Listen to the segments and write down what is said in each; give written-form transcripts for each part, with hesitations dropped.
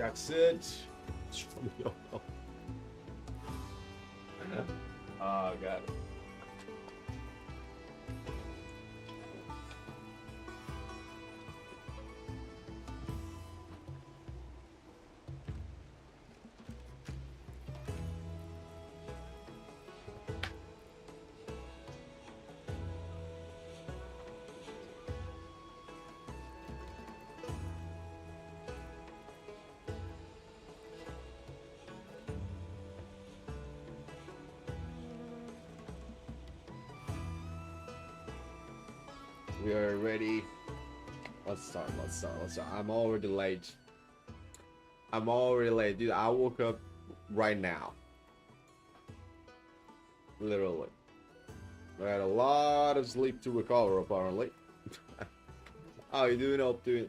That's it. Oh, got it. We are ready. Let's start. I'm already late. Dude. I woke up right now. Literally. I had a lot of sleep to recover, apparently. How you doing? Hope doing.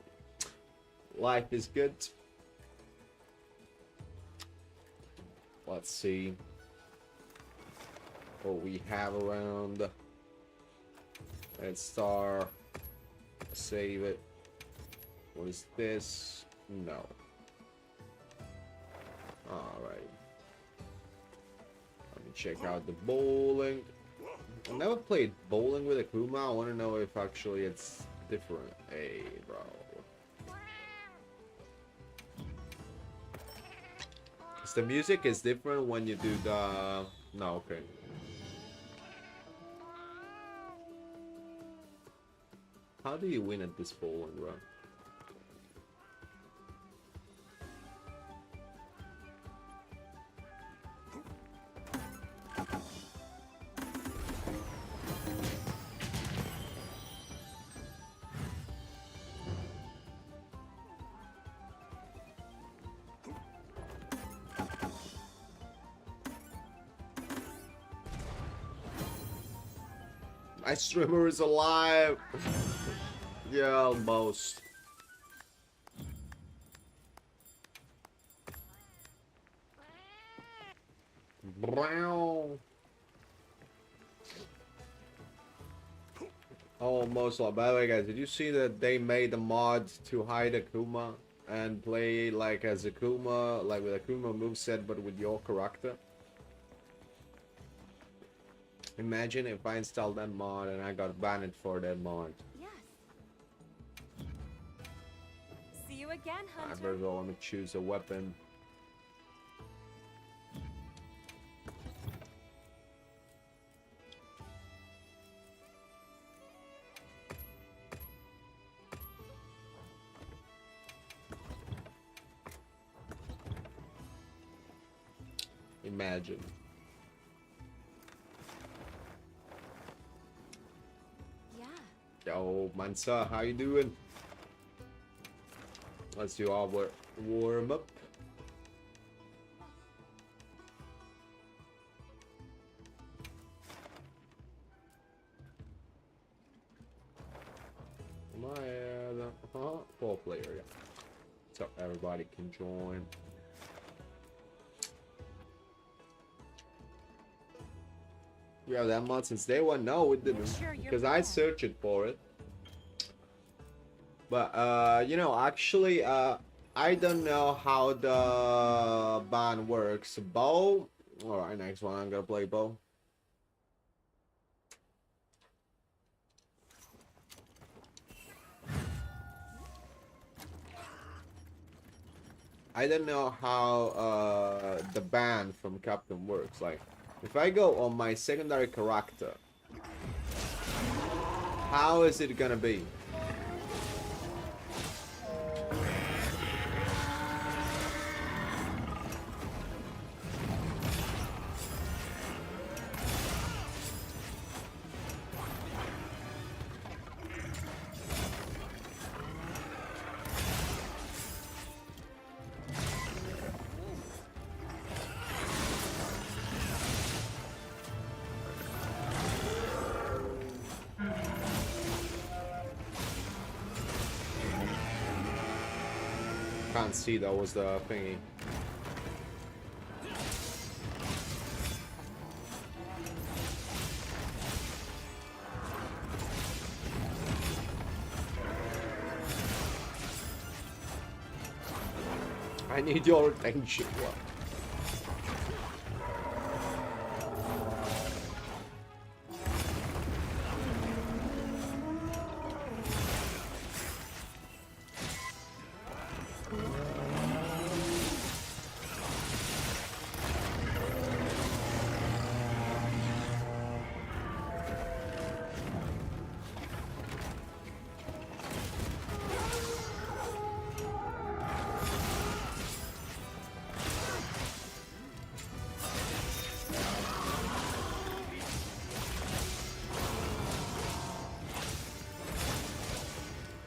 Life is good. Let's see what we have around. Let's start. Save it. What is this? No. Alright. Let me check out the bowling. I never played bowling with Akuma. I want to know if actually it's different. Hey, bro. The music is different when you do the... No, okay. How do you win at this bowling, bro? My streamer is alive! Yeah, almost. Brown. Almost. By the way, guys, did you see that they made a mod to hide Akuma and play like as Akuma, like with Akuma moveset, but with your character? Imagine if I installed that mod and I got banned for that mod. Yes. See you again, Hunter. I better go. Let me choose a weapon. Imagine. Yo, Mansa, how you doing? Let's do our warm up. Four player, yeah. So everybody can join. We have that mod since day one. No, it didn't, because I searched it for it. But you know, actually, I don't know how the ban works. Bow. All right, next one. I'm gonna play bow. I don't know how the ban from Captain works. Like, if I go on my secondary character, how is it gonna be? Can't see, that was the thingy. I need your attention. What?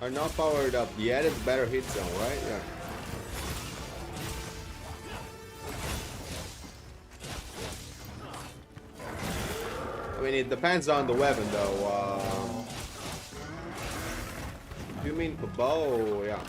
Are not powered up yet. It's better hit zone, right? Yeah. I mean, it depends on the weapon, though. Do you mean for bow? Yeah.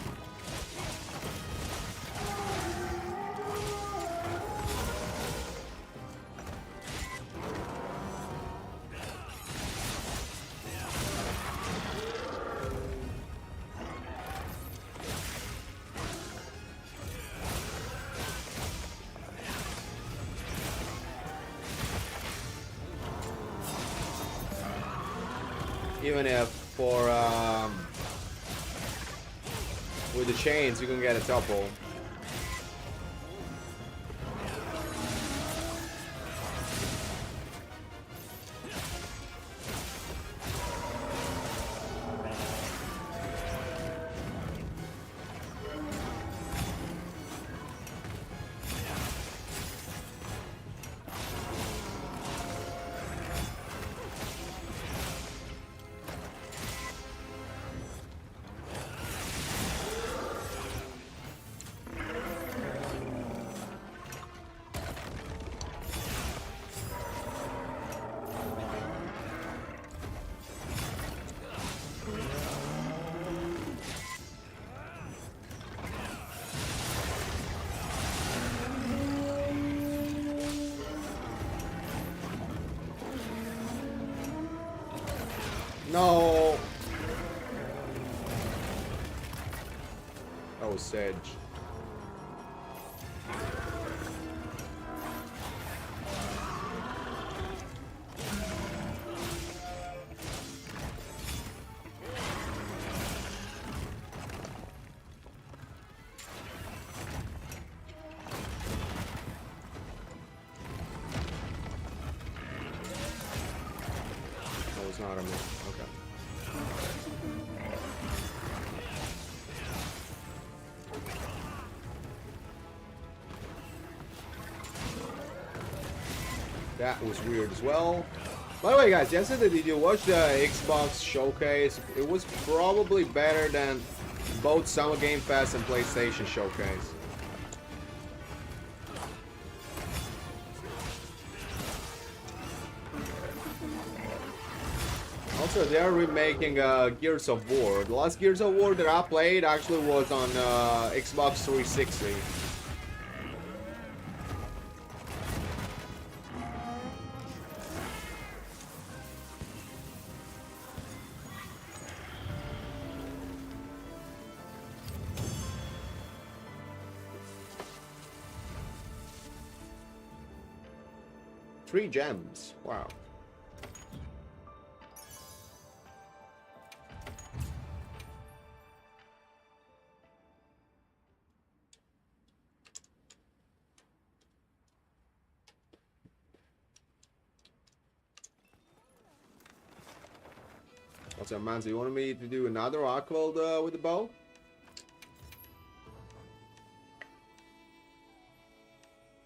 Even if for with the chains you can get a double. No. That was Sedge. That was not a miss. Okay. That was weird as well. By the way, guys, yesterday did you watch the Xbox showcase? It was probably better than both Summer Game Fest and PlayStation showcase. Also, they're remaking Gears of War. The last Gears of War that I played actually was on Xbox 360. Three gems. Wow. What's up, man? So you wanted me to do another Archweld with the bow?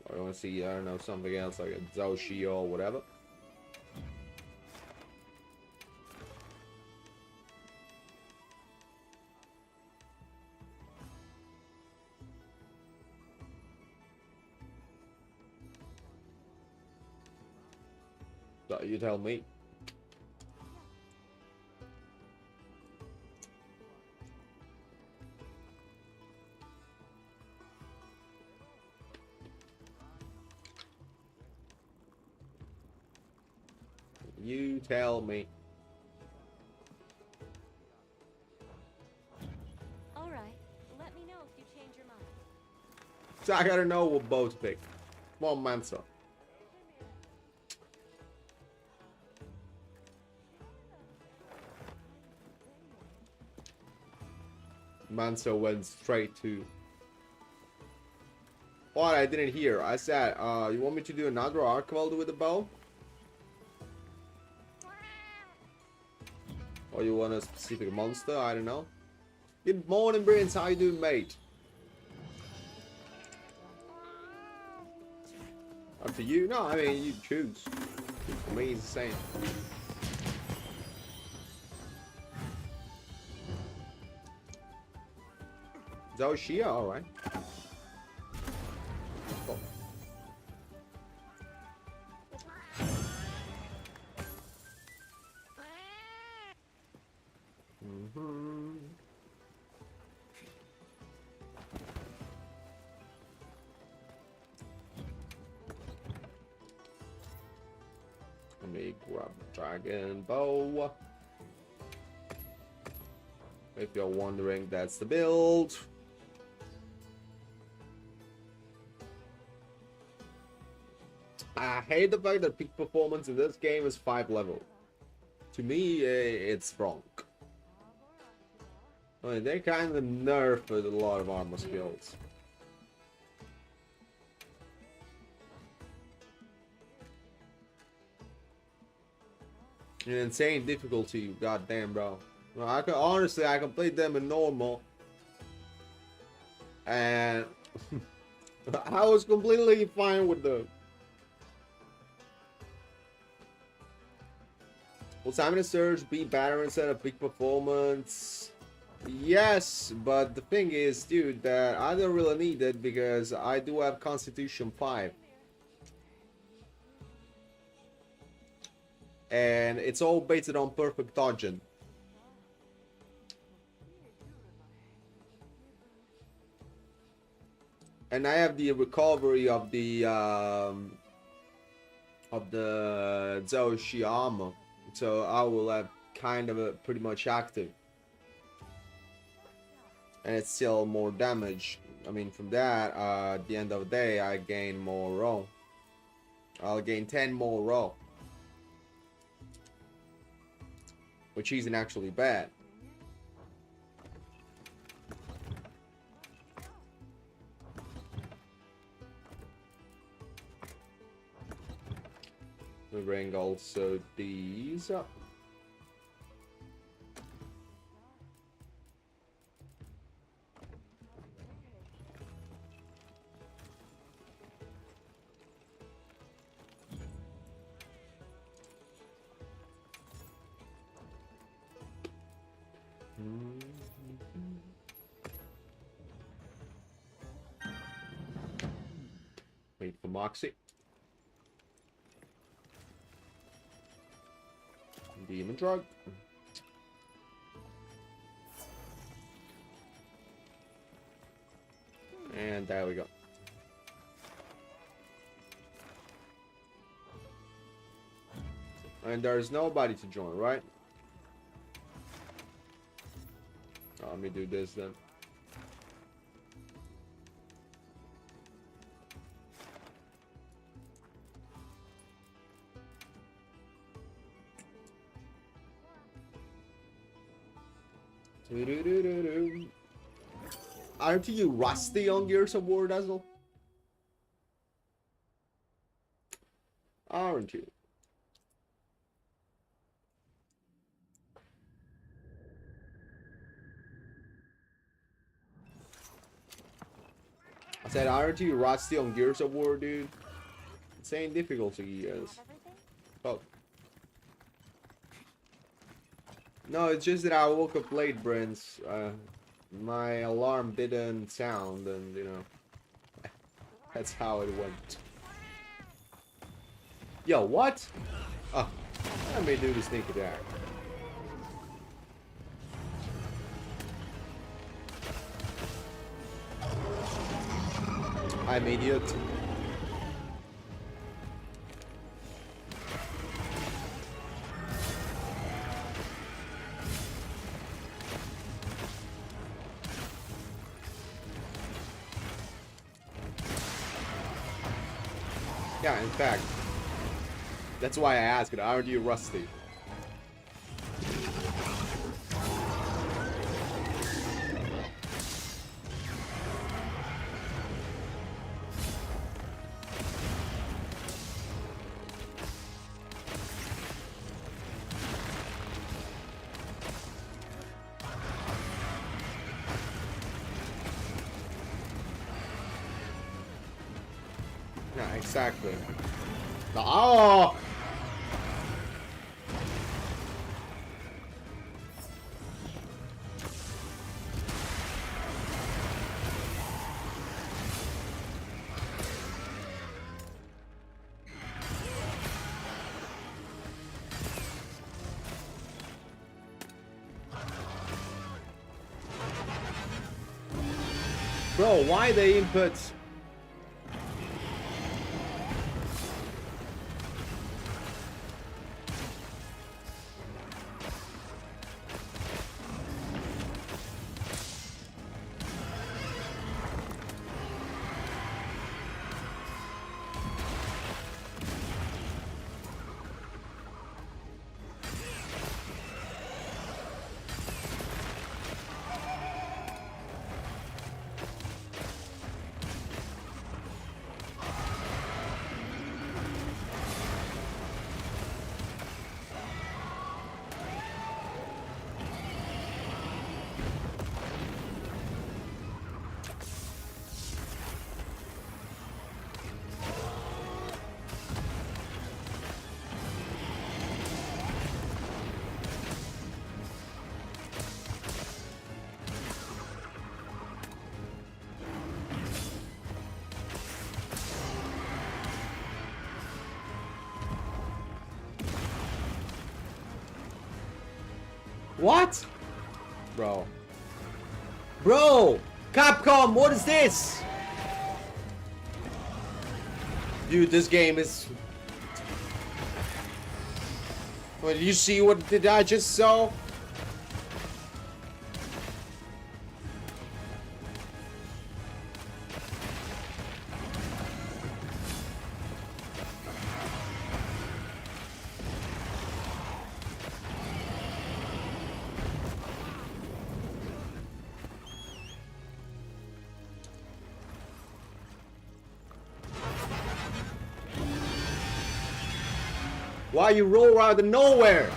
Or you want to see, I don't know, something else like a Zoshi or whatever? So you tell me. You tell me. All right. Let me know if you change your mind. So I gotta know what bow to pick. Come on, Manso. Manso went straight to... What? I didn't hear. I said, you want me to do another arc welder with the bow? Or you want a specific monster? I don't know. Good morning, Brins. How you doing, mate? Up to you. No, I mean, you choose. For me, it's the same. Zoshia, alright. Cool. Let me grab the dragon bow. If you're wondering, that's the build. I hate the fact that peak performance in this game is 5 level. To me, it's wrong. I mean, they kind of nerfed a lot of armor skills. An insane difficulty, goddamn, bro. Well, honestly, I can play them in normal, and I was completely fine with them. Will Simon Surge be better instead of peak performance? Yes, but the thing is, dude, that I don't really need it because I do have Constitution 5. And it's all based on perfect dodging. And I have the recovery of the Zoshi armor, so I will have kind of a pretty much active, and it's still more damage. I mean, from that, at the end of the day, I gain more roll. I'll gain 10 more roll, which isn't actually bad. We bring also these up. Wait for Moxie. Demon drug. And there we go. And there's nobody to join, right? Oh, let me do this then. Aren't you rusty on Gears of War, Dazzle? Aren't you? I said, aren't you rusty on Gears of War, dude? Insane difficulty is. Oh. No, it's just that I woke up late, Brins. My alarm didn't sound, and you know, that's how it went. Yo, what? Oh, let me do the sneak attack. I'm idiot. Yeah, in fact, that's why I asked it. Aren't you rusty? Yeah, exactly. Oh! Bro, why the inputs? What? Bro. Bro! Capcom, what is this? Dude, this game is... Well, you see what did I just saw? Why you roll out of nowhere?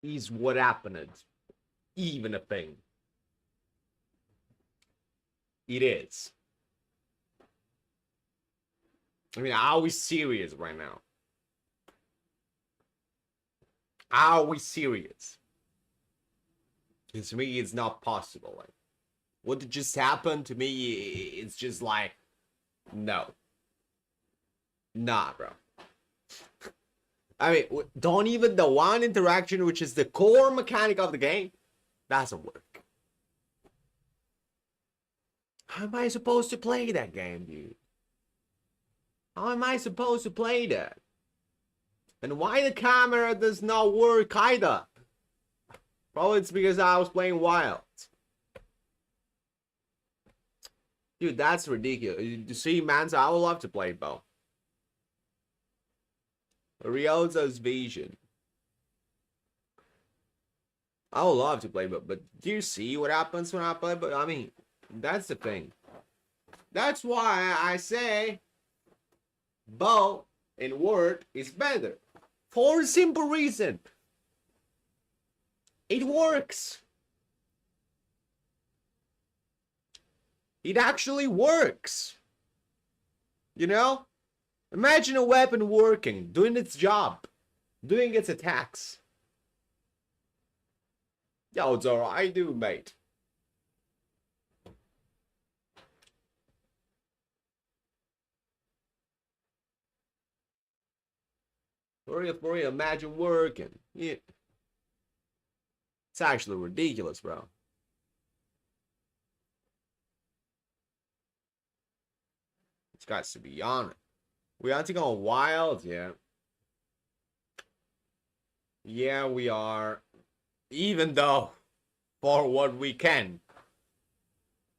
Is what happened. Even a thing. It is. I mean, are we serious right now? Are we serious? Because to me, it's not possible. Like, what just happened to me, it's just like, no. Nah, bro. I mean, don't even the one interaction, which is the core mechanic of the game, doesn't work. How am I supposed to play that game, dude? How am I supposed to play that? And why the camera does not work either? Probably it's because I was playing Wild. Dude, that's ridiculous. You see, man, so I would love to play Bo. Ryoza's Vision. I would love to play Bo, but do you see what happens when I play Bo? I mean, that's the thing. That's why I say Bo in Word is better. For a simple reason. It works. It actually works. You know? Imagine a weapon working, doing its job, doing its attacks. Yo, it's alright, dude, mate. For real, imagine working. Yeah. It's actually ridiculous, bro. It's got to be honest. We are taking on wild, yeah. Yeah, we are. Even though, for what we can.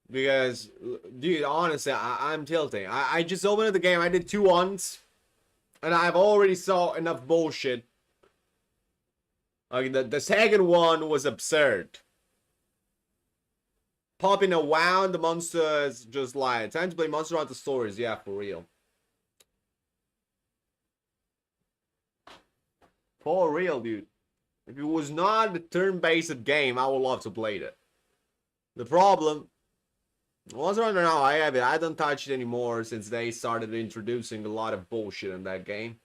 Because, dude, honestly, I'm tilting. I just opened the game, I did 2 ones. And I've already saw enough bullshit. Like, the second one was absurd. Popping around the monsters, just like, time to play Monster Hunter Stories, yeah, for real. For real, dude. If it was not a turn-based game, I would love to play it. The problem, Monster Hunter now, I have it. I don't touch it anymore since they started introducing a lot of bullshit in that game.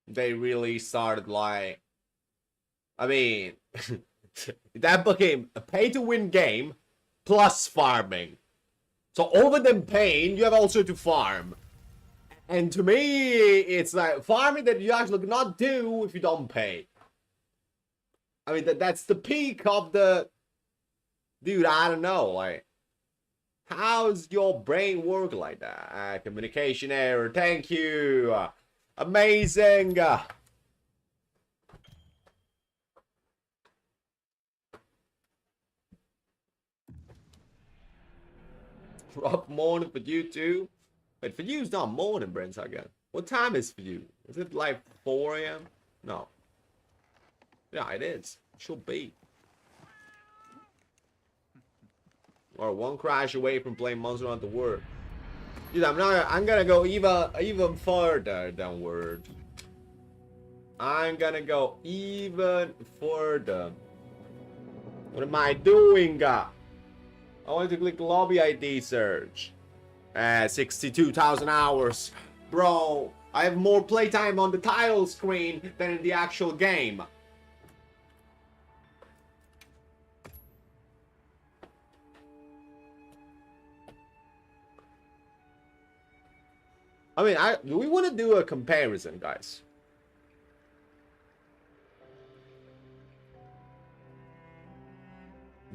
They really started like, I mean, that became a pay-to-win game plus farming. So over than paying, you have also to farm. And to me, it's like farming that you actually cannot do if you don't pay. I mean, that's the peak of the... Dude, I don't know, like... How's your brain work like that? Communication error, thank you! Amazing! Rough morning for you too? Wait, for you it's not morning, Brent, again. What time is for you? Is it like 4 a.m.? No. Yeah, it is. It should be. Or one crash away from playing Monster Hunter World. Dude, I'm gonna go even further than Word. I'm gonna go even further. What am I doing? I want to click lobby ID search. 62,000 hours. Bro, I have more playtime on the title screen than in the actual game. I mean, do we want to do a comparison, guys?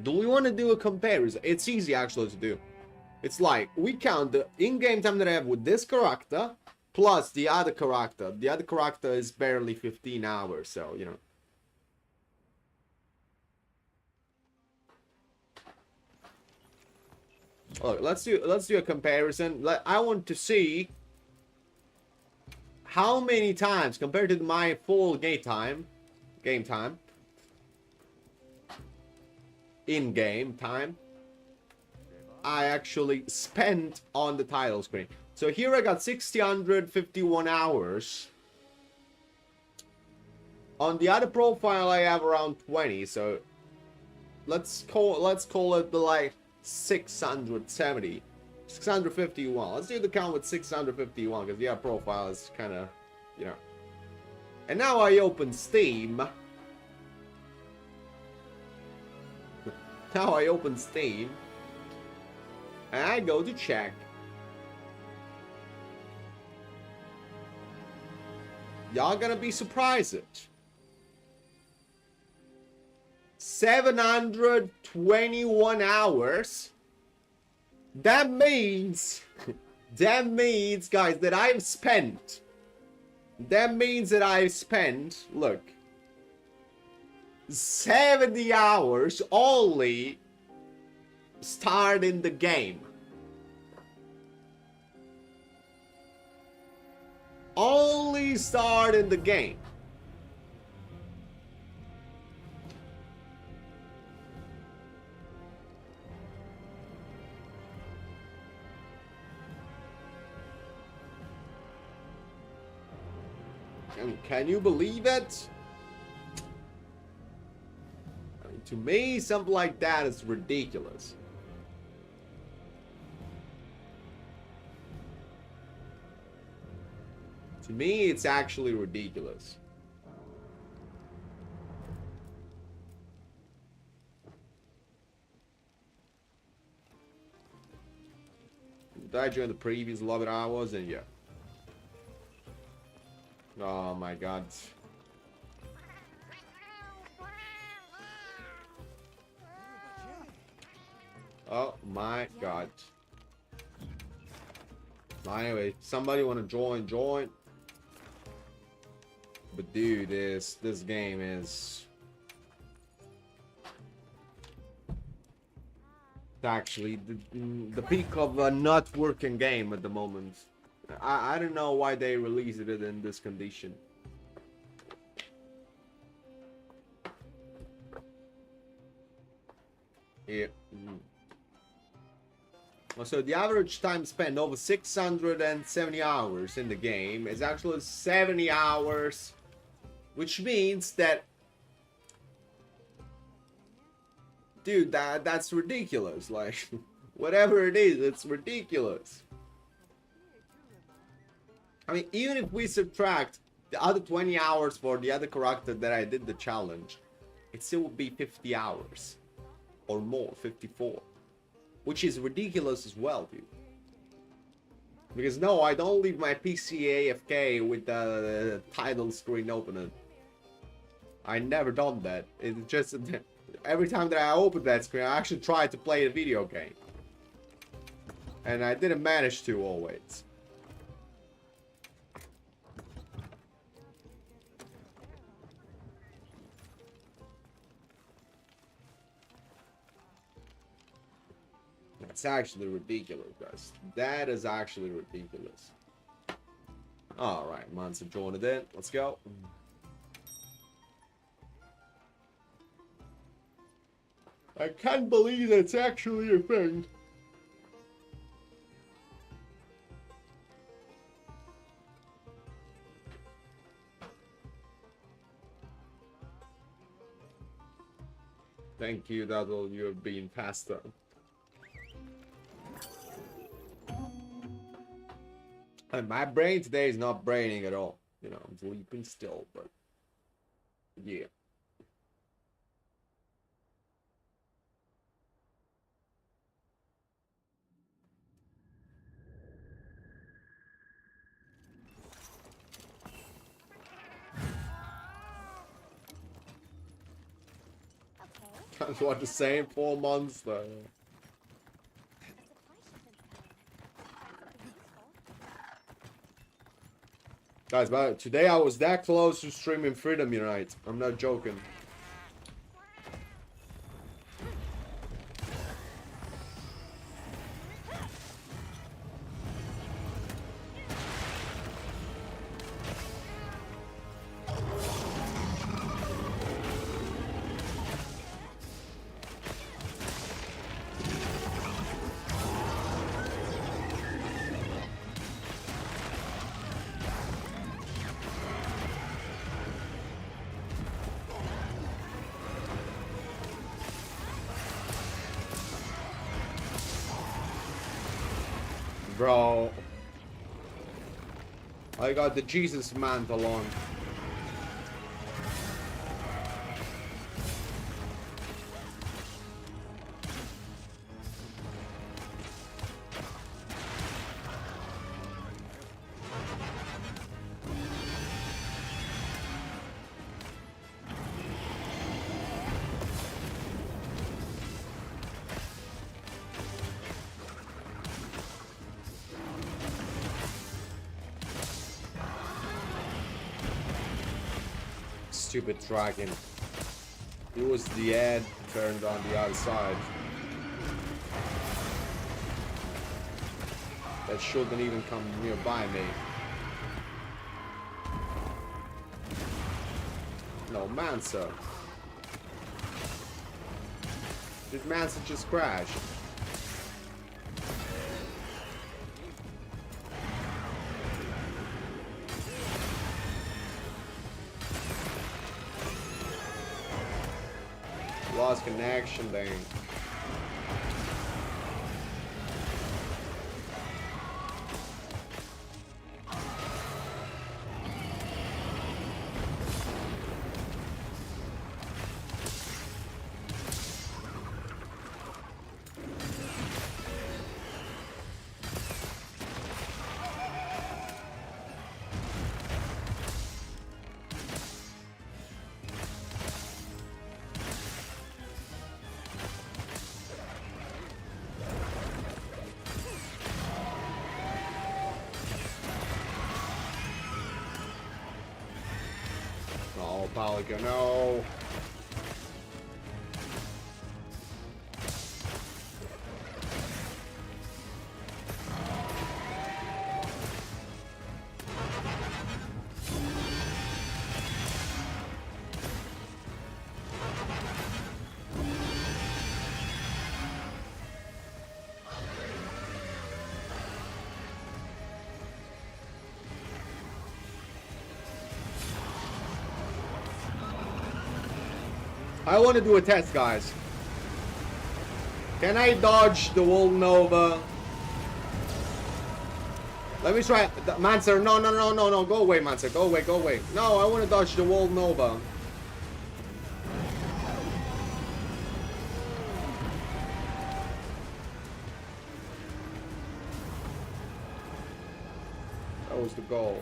Do we want to do a comparison? It's easy actually to do. It's like, we count the in-game time that I have with this character, plus the other character. The other character is barely 15 hours, so, you know. Look, let's do a comparison. I want to see how many times, compared to my full game time, in-game time, I actually spent on the title screen. So here I got 651 hours. On the other profile I have around 20, so let's call it like 670. 651. Let's do the count with 651 because the other profile is kind of, you know. And now I open Steam. Now I open Steam. And I go to check. Y'all gonna be surprised. 721 hours. That means, guys, that I've spent. That means that I've spent, look. 70 hours only starting the game. Only starting the game. Can you believe it? I mean, to me, something like that is ridiculous. To me, it's actually ridiculous. Died during the previous 11 hours, and yeah. Oh my god. Oh my god. Anyway, somebody want to join. But dude, this game is actually the peak of a not working game at the moment. I don't know why they released it in this condition. Yeah. So the average time spent over 670 hours in the game is actually 70 hours, which means that, dude, that's ridiculous. Like, whatever it is, it's ridiculous. I mean, even if we subtract the other 20 hours for the other character that I did the challenge, it still would be 50 hours or more, 54, which is ridiculous as well, dude. Because no, I don't leave my PC AFK with the title screen open. I never done that. It's just every time that I open that screen, I actually try to play a video game, and I didn't manage to always. It's actually ridiculous, guys. That is actually ridiculous. Alright, Monster joined it in. Let's go. I can't believe that's actually a thing. Thank you, Daddle, you're being faster. And my brain today is not braining at all. You know, I'm sleeping still, but yeah. That's what the same 4 months though. Guys, but today I was that close to streaming Freedom Unite. I'm not joking. Bro, I got the Jesus mantle on. Stupid dragon. It was the head turned on the other side. That shouldn't even come nearby me. No, Mansa. Did Mansa just crash? Lost connection thing. Oh, Polygon, no. I want to do a test, guys. Can I dodge the Wall Nova? Let me try. Mancer, no. Go away, Mancer. Go away. No, I want to dodge the Wall Nova. That was the goal.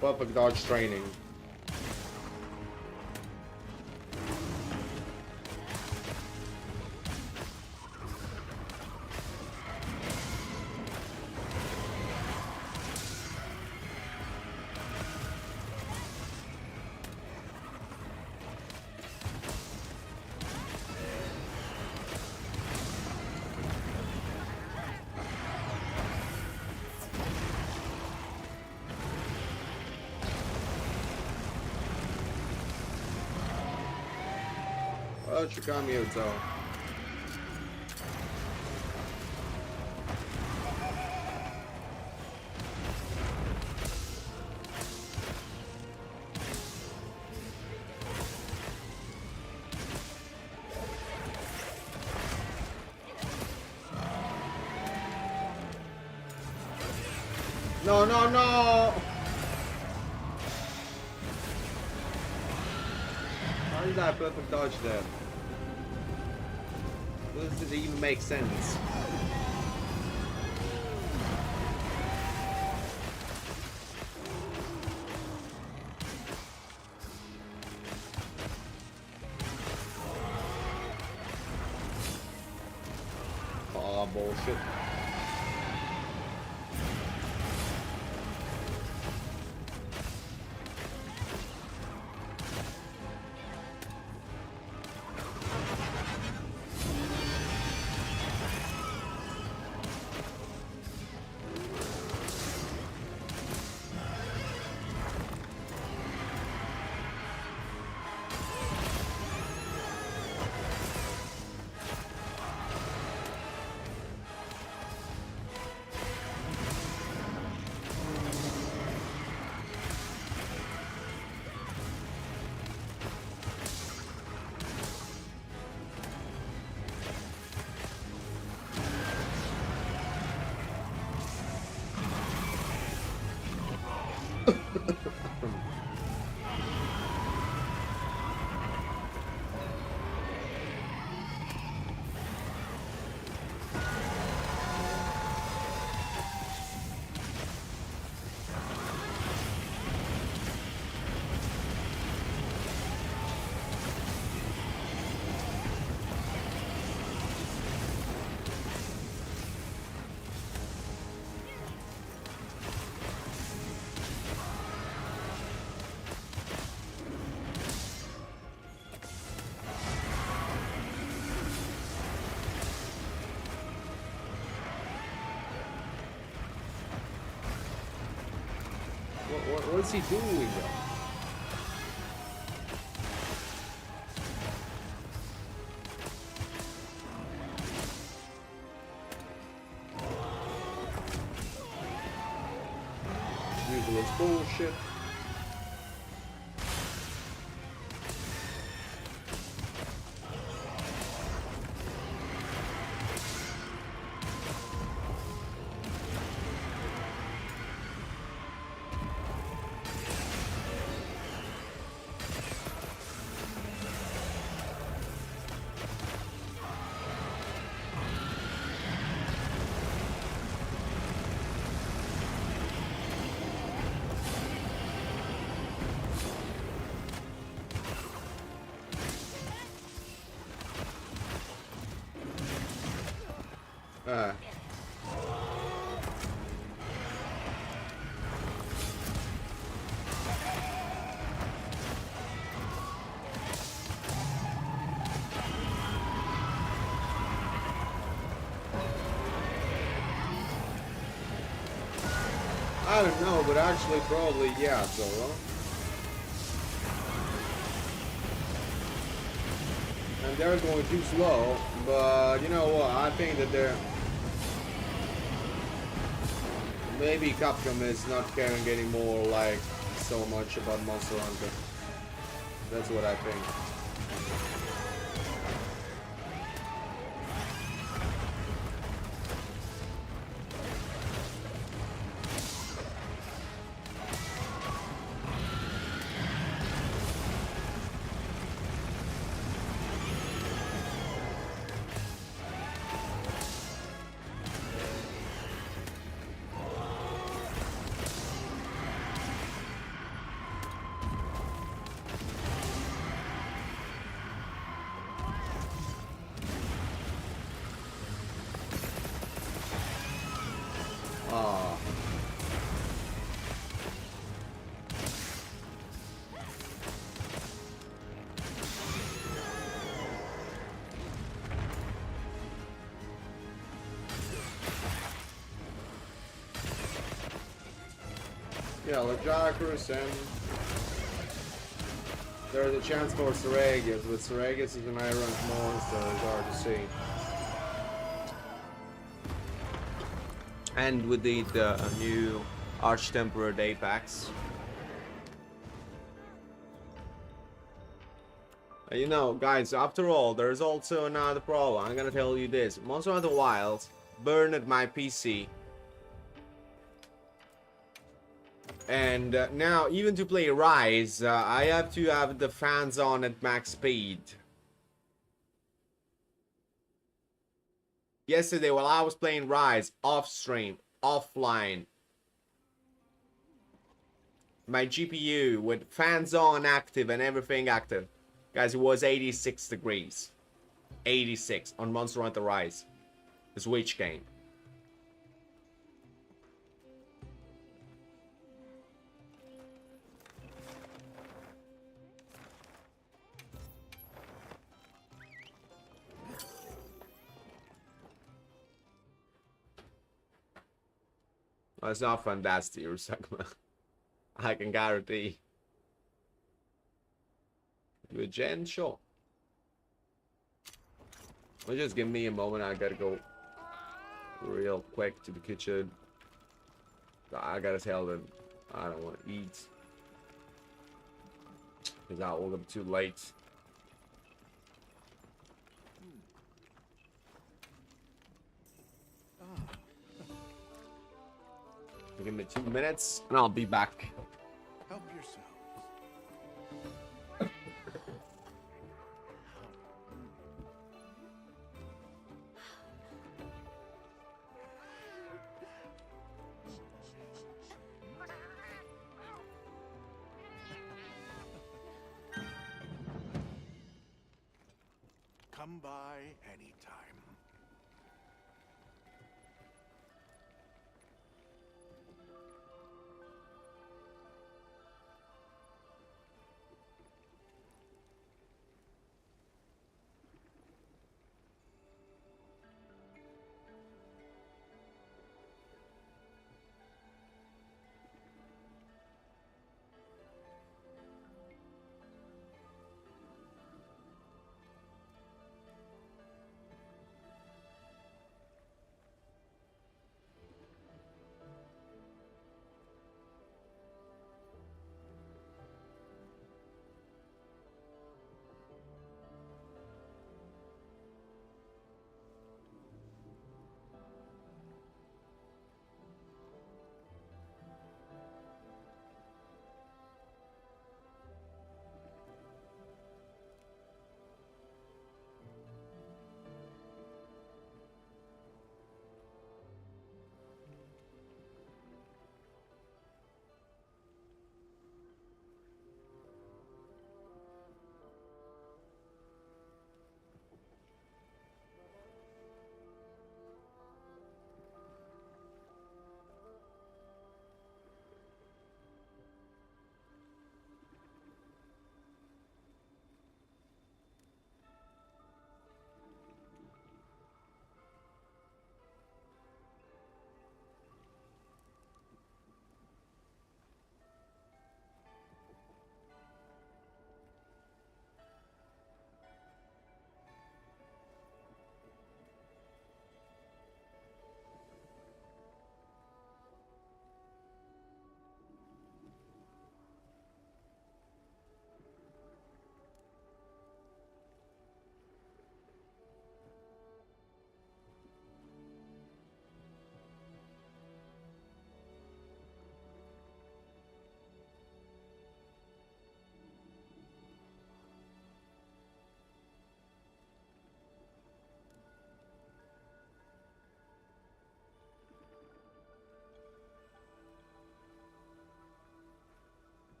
Perfect dodge training. Chikamiuto. No. How did that perfect dodge there? Does it even make sense? Oh, bullshit. What's he doing though? Useless bullshit. I don't know, but actually probably yeah, so and they're going too slow, but you know what, I think that they're maybe Capcom is not caring anymore like so much about Monster Hunter. That's what I think. Yeah, Legiacrus, and there's a chance for Saragas, but Saragas is an iron monster, it's hard to see. And with the new Arch-Tempered Apex. You know, guys, after all, there's also another problem. I'm gonna tell you this. Monster Hunter Wilds burned my PC. And now, even to play Rise, I have to have the fans on at max speed. Yesterday, while I was playing Rise, off stream, offline, my GPU with fans on active and everything active, guys, it was 86 degrees. 86 on Monster Hunter Rise, the Switch game. Well, it's not fantastic, Rusakma. I can guarantee. With Jen, sure. Well, just give me a moment. I gotta go real quick to the kitchen. I gotta tell them I don't want to eat. Because I will be too late. Give me 2 minutes and I'll be back. Help yourselves. Come by anytime.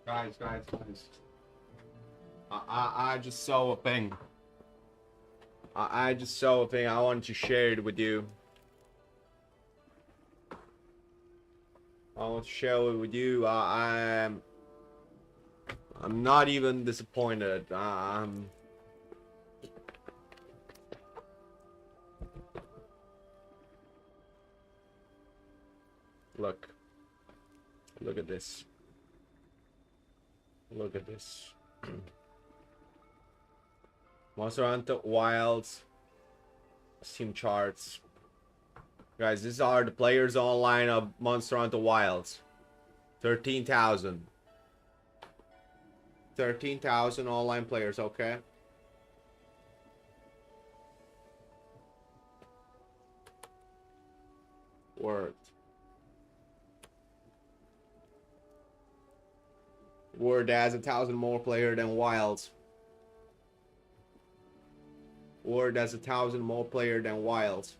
Guys. I just saw a thing. I just saw a thing. I wanted to share it with you. I want to share it with you. I'm not even disappointed. Look at this. Look at this. Monster Hunter Wilds Steam charts. Guys, these are the players online of Monster Hunter Wilds. 13,000. 13,000 online players, okay? Word. Word has 1,000 more player than Wilds. Word has 1,000 more player than Wilds.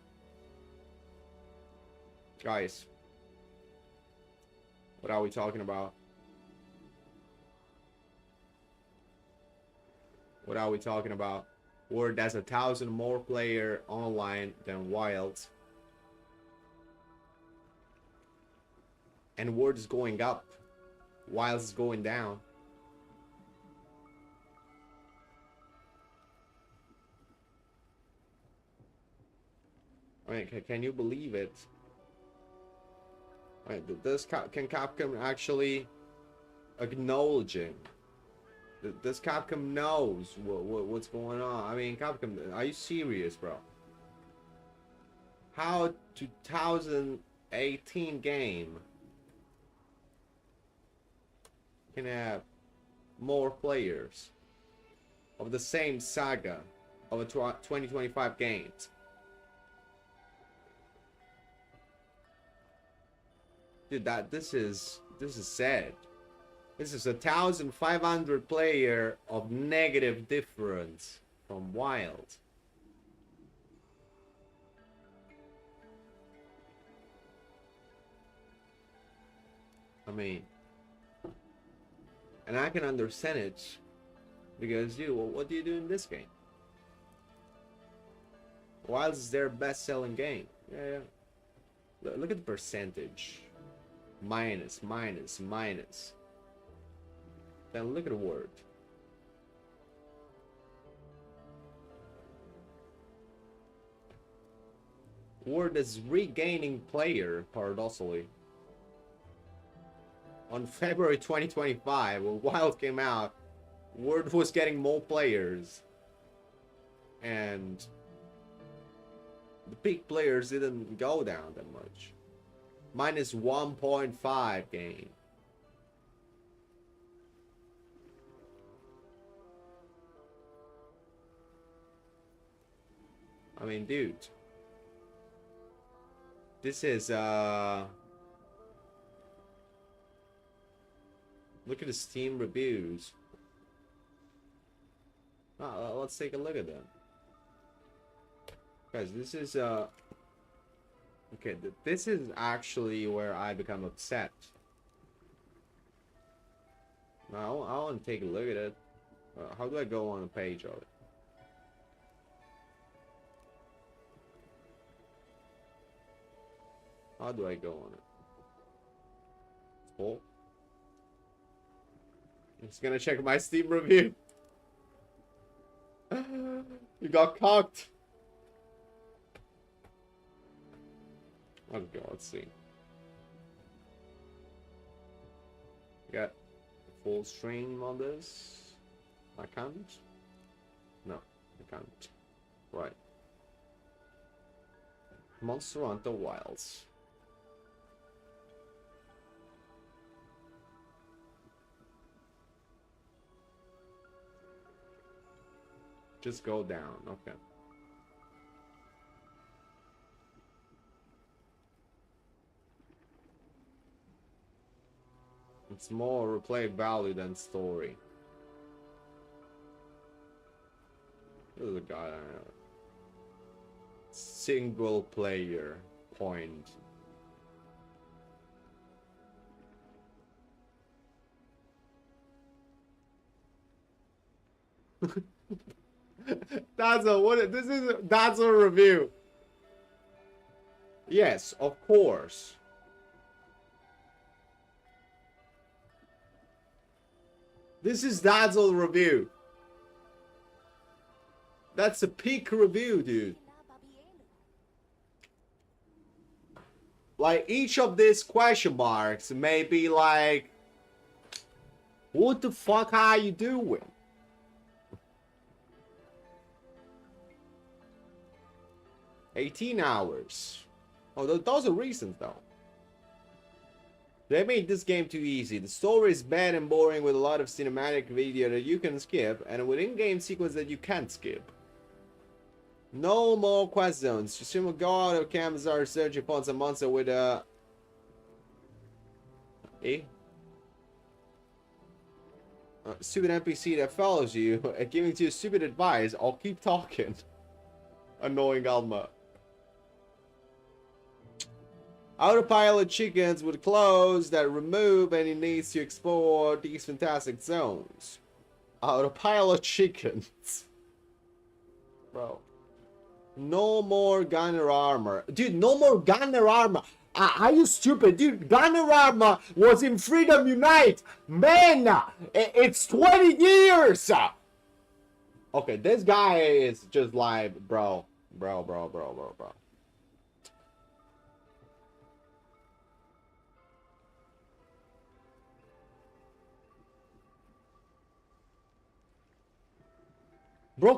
Guys, what are we talking about? What are we talking about? Word has 1,000 more player online than Wilds. And Word is going up. Wilds is going down. I mean, can you believe it? Right, can Capcom actually acknowledging? This Capcom knows what's going on. I mean, Capcom, are you serious, bro? How 2018 game can have more players of the same saga of a 2025 games? Dude, this is sad. This is 1,500 player of negative difference from Wild. I mean, and I can understand it because, dude, well, what do you do in this game? Wild is their best-selling game. Yeah. Look at the percentage. Minus. Then look at the word. Word is regaining player, paradoxically. On February 2025, when Wild came out, Word was getting more players. And the peak players didn't go down that much. Minus 1.5 gain. I mean, dude. This is, look at the Steam reviews. Let's take a look at them. Guys, this is, okay, this is actually where I become upset. Now, I want to take a look at it. How do I go on a page of it? How do I go on it? Oh. I'm just gonna check my Steam review. You got cocked. Let's go, let's see. Got full stream on this. I can't. No, I can't. Right. Monster Hunter Wilds. Just go down, okay. It's more replay value than story. This is a guy I know. Single player point. That's a what? That's a review. Yes, of course. This is Dazzle review. That's a peak review, dude. Like, each of these question marks may be like, what the fuck are you doing? $18. Oh, those are recent though. They made this game too easy. The story is bad and boring with a lot of cinematic video that you can skip, and with in-game sequence that you can't skip. No more quest zones. Just go out of campsite searching for some monster with a... stupid NPC that follows you and giving you stupid advice. I'll keep talking. Annoying Alma. Autopilot chickens with clothes that remove any needs to explore these fantastic zones. Autopilot chickens. Bro. No more gunner armor. Dude, no more gunner armor. Are you stupid? Dude, gunner armor was in Freedom Unite. Man, it's 20 years. Okay, this guy is just like, bro. Bro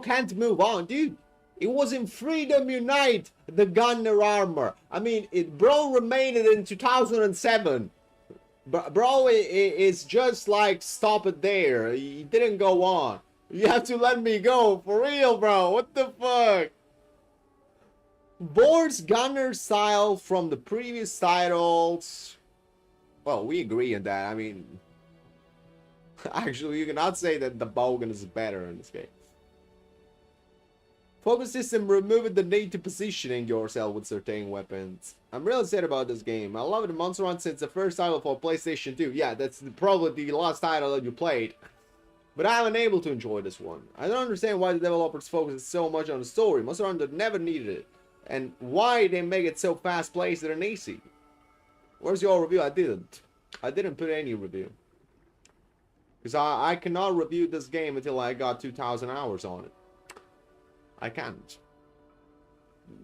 can't move on, dude. It was in Freedom Unite, the gunner armor. I mean, bro remained in 2007. Bro is just like, stop it there. He didn't go on. You have to let me go. For real, bro. What the fuck? Board's gunner style from the previous titles. Well, we agree on that. I mean, actually, you cannot say that the bowgun is better in this game. Focus system removing the need to positioning yourself with certain weapons. I'm really sad about this game. I love the Monster Hunter since the first title for PlayStation 2. Yeah, that's probably the last title that you played. But I'm unable to enjoy this one. I don't understand why the developers focus so much on the story. Monster Hunter never needed it. And why they make it so fast-paced and easy. Where's your review? I didn't put any review. Because I cannot review this game until I got 2,000 hours on it. I can't.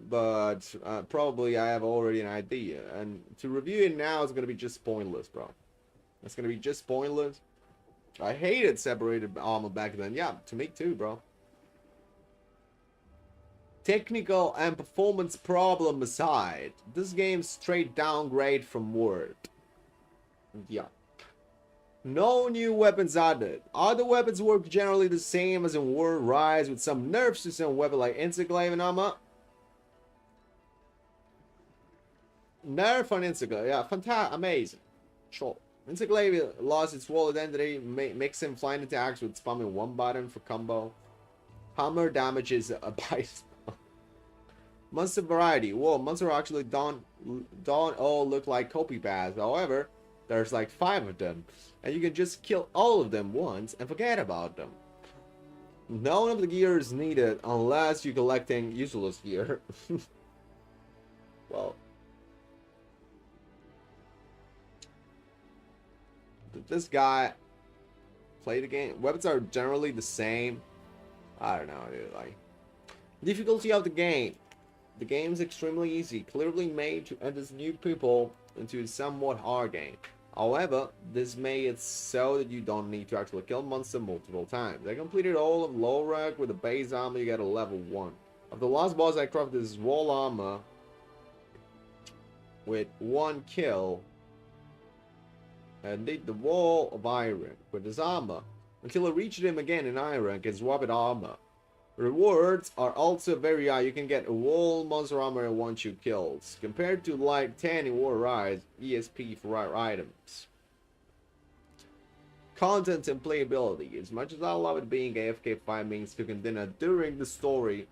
But probably I have already an idea. And to review it now is going to be just pointless, bro. It's going to be just pointless. I hated separated armor back then. Yeah, to me too, bro. Technical and performance problem aside, this game's straight downgrade from Word. Yeah. No new weapons added. Other weapons work generally the same as in World Rise, with some nerfs to some weapons like Interglaive and armor. Nerf on Interglaive, yeah, fantastic, amazing. Sure. Interglaive lost its wall identity, makes him flying attacks with spamming one button for combo. Hammer damages a bite. Monster variety. Whoa, monsters actually don't all look like copy paths. However, there's like 5 of them. And you can just kill all of them once and forget about them. None of the gear is needed unless you're collecting useless gear. Well. Did this guy play the game? Weapons are generally the same. I don't know, dude. Like, difficulty of the game. The game is extremely easy, clearly made to enter new people into a somewhat hard game. However, this made it so that you don't need to actually kill monsters multiple times. I completed all of Lorak with the base armor. You get a level 1. Of the last boss, I crafted this wall armor with 1 kill and did the wall of iron with his armor until I reached him again in iron and gets swapped armor. Rewards are also very high. You can get a wall monster armor in 1 shoot kills, compared to like 10 in War Rise ESP for rare items. Content and playability. As much as I love it being AFK 5 means cooking dinner during the story,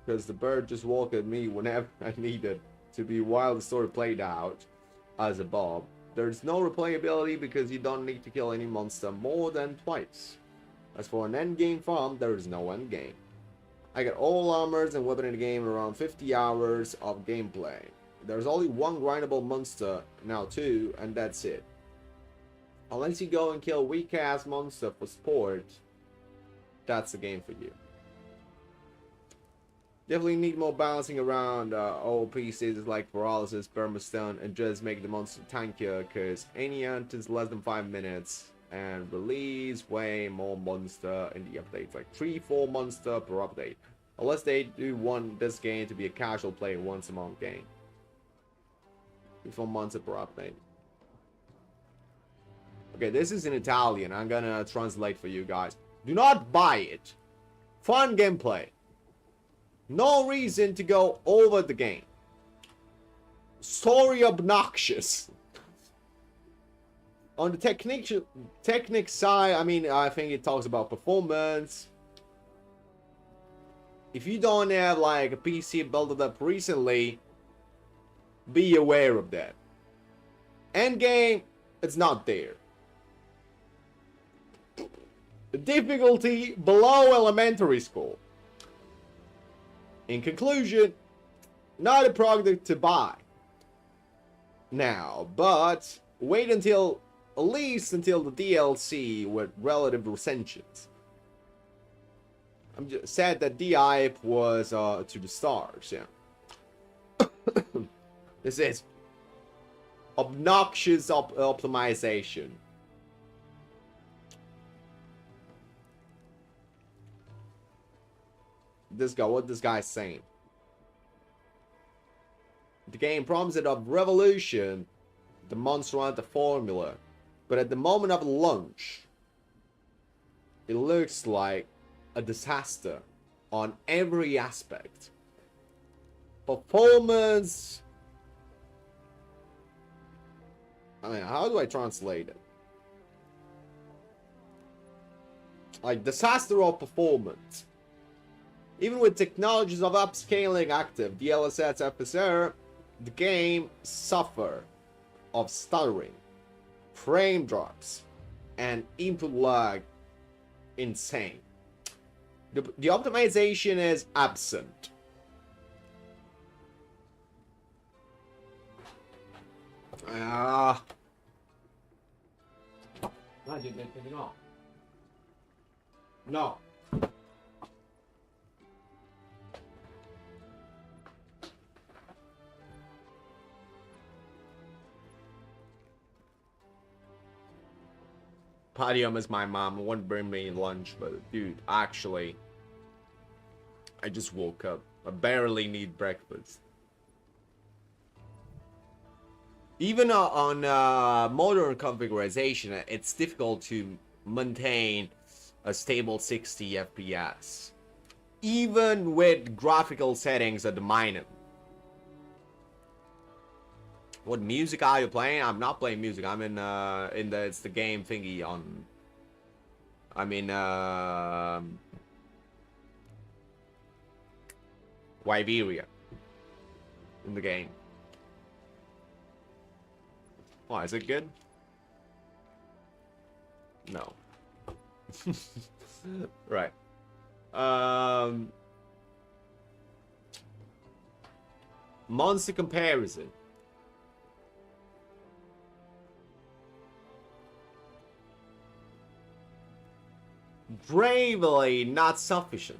because the bird just walked at me whenever I needed to be while the story played out as a Bob. There's no replayability because you don't need to kill any monster more than twice. As for an endgame farm, there is no endgame. I get all armors and weapon in the game in around 50 hours of gameplay. There's only one grindable monster, now two, and that's it. Unless you go and kill weak ass monster for sport, that's the game for you. Definitely need more balancing around old pieces like paralysis, permastone, and just make the monster tankier, because any hunt is less than 5 minutes and release way more monster in the updates, like 3-4 monster per update. Unless they do want this game to be a casual play once a month game. 3-4 monster per update. Okay, this is in Italian. I'm gonna translate for you guys. Do not buy it. Fun gameplay. No reason to go over the game. Story obnoxious. On the technique side, I mean, I think it talks about performance. If you don't have like a PC built up recently, be aware of that. Endgame, it's not there. The difficulty below elementary school. In conclusion, not a product to buy now, but wait until at least until the DLC with relative recensions. I'm just sad that the hype was to the stars. Yeah, this is obnoxious optimization. This guy, what this guy's saying. The game promises of revolution, the monster hunter formula, but at the moment of launch, it looks like a disaster on every aspect. Performance. I mean, how do I translate it? Like disaster of performance. Even with technologies of upscaling active, DLSS FSR, the game suffer of stuttering, frame drops, and input lag insane. The optimization is absent. No. Podium is my mom. It won't bring me lunch, but dude, actually, I just woke up. I barely need breakfast. Even on modern configuration, it's difficult to maintain a stable 60 FPS. Even with graphical settings at the minimum. What music are you playing? I'm not playing music. I'm in it's the game thingy on. I'm in Wyveria in the game. Oh, is it good? No. Right. Monster comparison. Bravely not sufficient.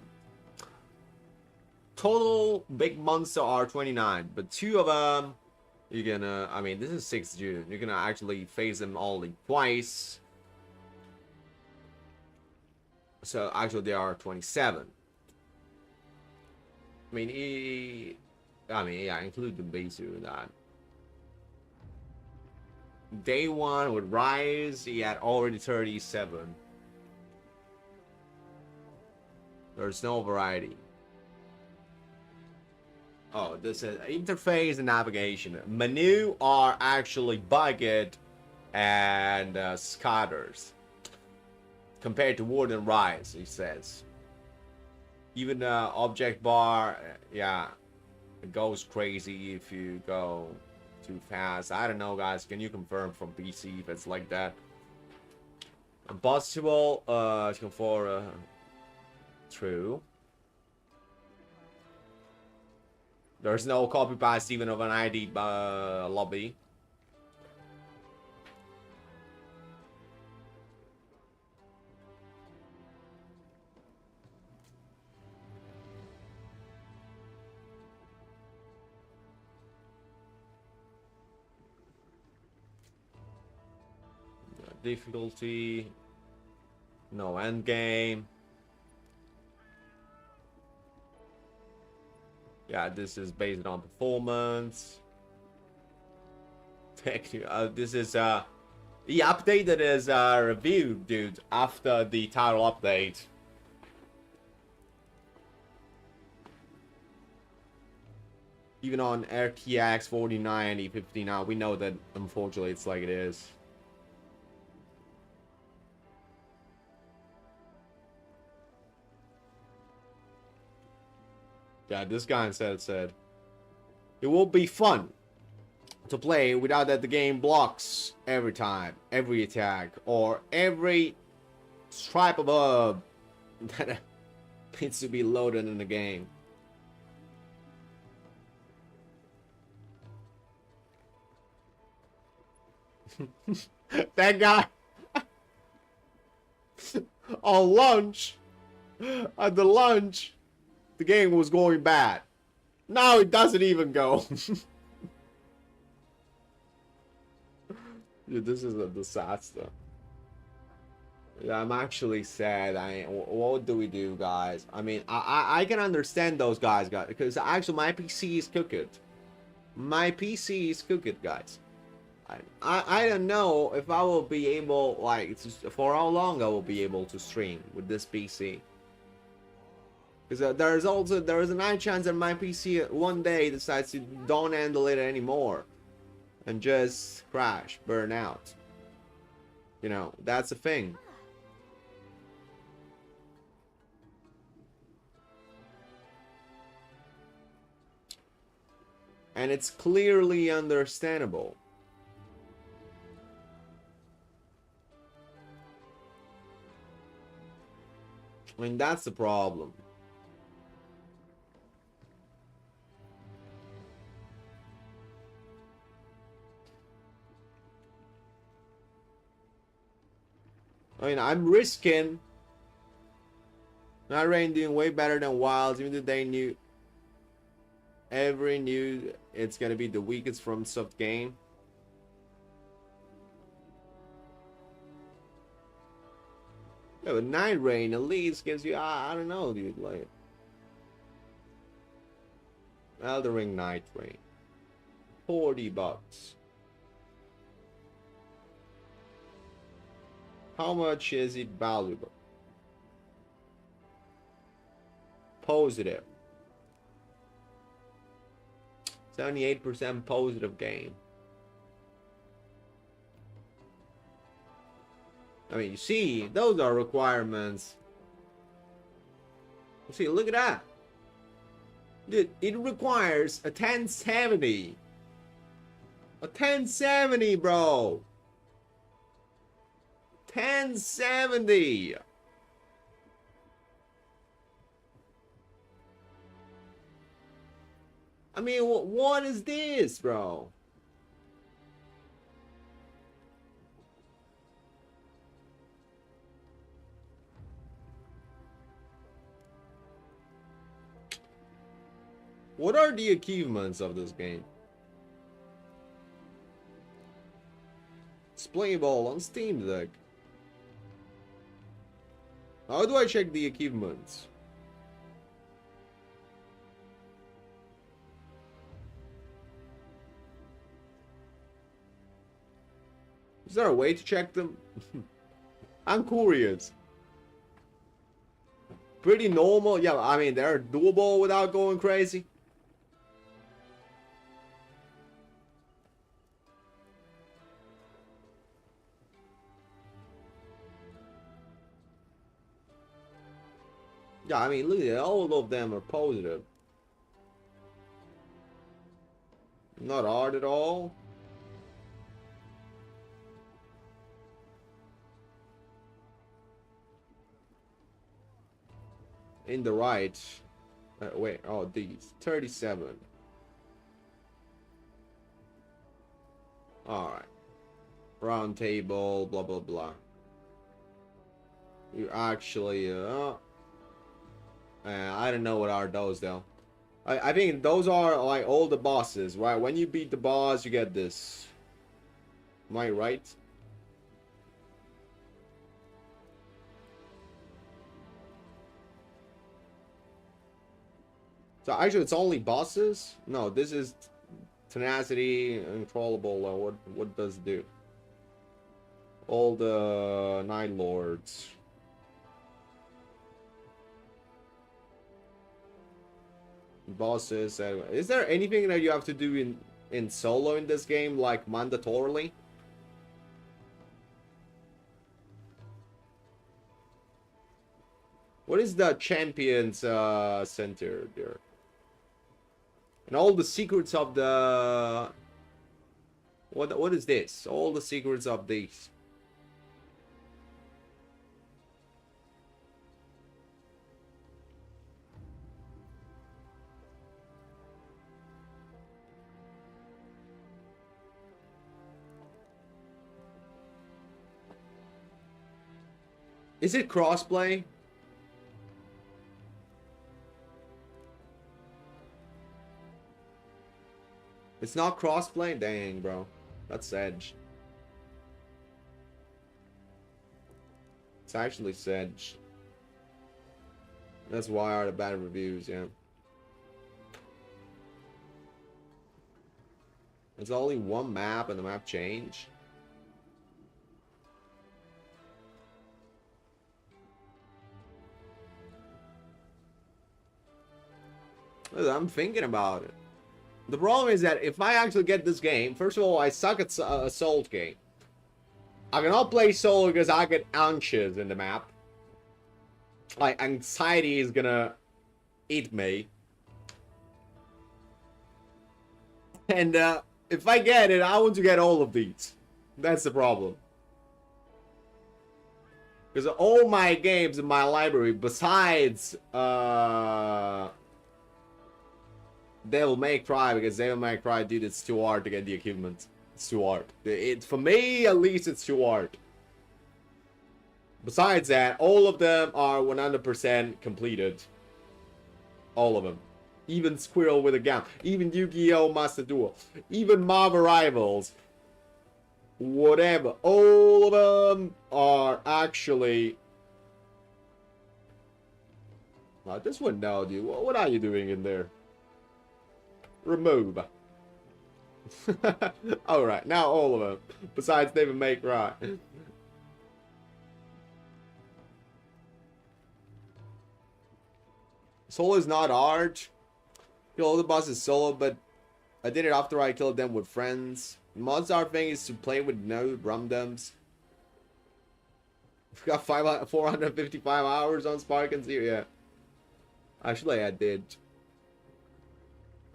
Total big monster are 29, but 2 of them you're gonna, I mean, this is 6th June. You're gonna actually face them only twice. So actually they are 27. I mean, yeah, include the base in that. Day 1 with Rise, he had already 37. There's no variety. Oh, this is interface and navigation. Menu are actually bugged and scatters compared to Warden Rise, he says. Even object bar, yeah, it goes crazy if you go too fast. I don't know, guys. Can you confirm from PC if it's like that? Impossible for true. There's no copy paste even of an ID lobby. Difficulty. No end game. Yeah, this is based on performance. This is he updated his review, dude, after the title update. Even on RTX 4090 now, we know that unfortunately it's like it is. Yeah, this guy said it will be fun to play without that the game blocks every time, every attack, or every stripe of herb that needs to be loaded in the game. That guy on lunch, at the lunch, the game was going bad. Now it doesn't even go. Dude, this is a disaster. I'm actually sad. What do we do, guys? I mean, I can understand those guys, because actually my PC is cooked. My PC is cooked, guys. I don't know if I will be able, like, for how long I will be able to stream with this PC. Because there is a 9 chance that my PC one day decides to don't handle it anymore and just crash, burn out. You know, that's a thing. And it's clearly understandable. I mean, that's the problem. I mean, I'm risking. Not Rain doing way better than Wilds, even though they knew. Every knew it's gonna be the weakest from soft game. Yeah, but Night Rain at least gives you, I don't know, dude, like Elden Ring Night Rain. $40. How much is it valuable? Positive. 78% positive game. I mean, you see, those are requirements. You see, look at that. Dude, it requires a 1070. A 1070, bro. 1070. I mean, what is this, bro? What are the achievements of this game? It's playable on Steam Deck. How do I check the achievements? Is there a way to check them? I'm curious. Pretty normal. Yeah, I mean, they're doable without going crazy. Yeah, I mean, look at it. All of them are positive. Not hard at all. in the right. Wait, oh, these 37. All right. Round table, blah blah blah. You actually, I don't know what are those though. I think those are like all the bosses, right? When you beat the boss, you get this. Am I right? So actually, it's only bosses. No, this is tenacity, uncontrollable. What does it do? All the Night Lords. Bosses. Is there anything that you have to do in solo in this game, like mandatorily? What is the champions center there? And all the secrets of the what is this? All the secrets of these. Is it crossplay? It's not crossplay? Dang, bro. That's Edge. It's actually Sedge. That's why are the bad reviews, yeah. There's only one map and the map change. I'm thinking about it. The problem is that if I actually get this game, first of all, I suck at a Souls game. I cannot play solo because I get anxious in the map. Like, anxiety is gonna eat me. And if I get it, I want to get all of these. That's the problem. Because all my games in my library, besides Devil May Cry, because Devil May Cry, dude, it's too hard to get the achievement. It's too hard. For me, at least, it's too hard. Besides that, all of them are 100% completed. All of them. Even Squirrel with a Gun. Even Yu-Gi-Oh! Master Duel. Even Marvel Rivals. Whatever. All of them are actually... Oh, this one now, dude. What are you doing in there? Remove. Alright, now all of them. Besides Devil May Cry. Solo is not hard. Kill all the bosses solo, but I did it after I killed them with friends. The most hard thing is to play with no randoms. I've got 455 hours on Spark and Zero, yeah. Actually, I did.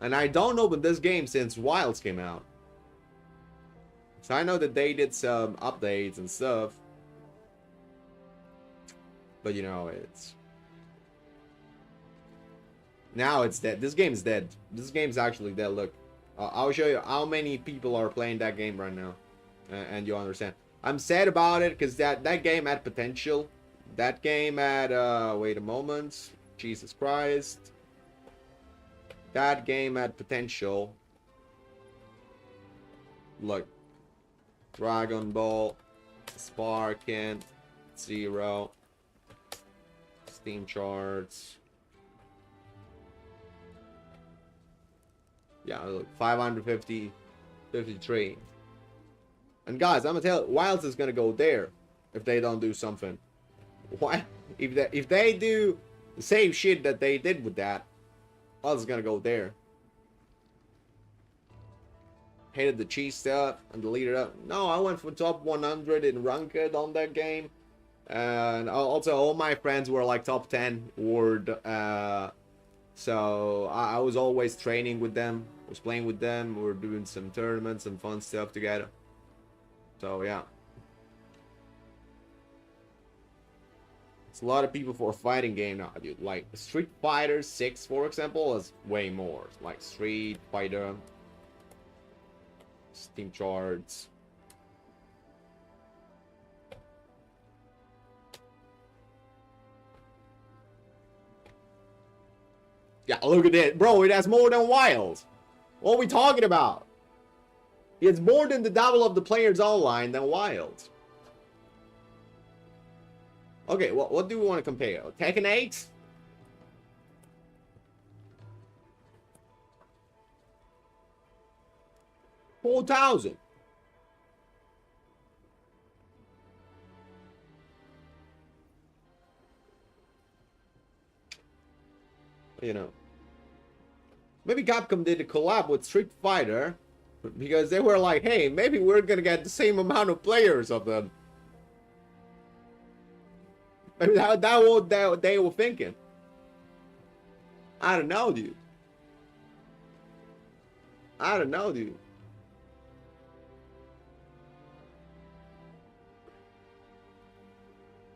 And I don't open this game since Wilds came out. So I know that they did some updates and stuff. But you know, it's... Now it's dead. This game is dead. This game's actually dead. Look. I'll show you how many people are playing that game right now. And you'll understand. I'm sad about it because that game had potential. That game had... wait a moment. Jesus Christ. That game had potential. Look. Dragon Ball. Sparkin. Zero. Steam charts. Yeah, look, 550, 53. And guys, I'm gonna tell you, Wilds is gonna go there if they don't do something. Why? If they do the same shit that they did with that, Wilds is gonna go there. Hated the cheese stuff and deleted it. No, I went for top 100 in ranked on that game, and also all my friends were like top 10 word. So I was always training with them. Was playing with them. We were doing some tournaments and fun stuff together. So yeah. It's a lot of people for a fighting game now, dude. Like Street Fighter 6, for example, is way more. Like Street Fighter, Steam charts. Yeah, look at it, bro. It has more than Wild. What are we talking about? It's more than the double of the players online than Wild. Okay, what do we want to compare? Tekken 8? $4,000. You know. Maybe Capcom did a collab with Street Fighter because they were like, hey, maybe we're gonna get the same amount of players of them. Maybe that's what they were thinking. I don't know, dude. I don't know, dude.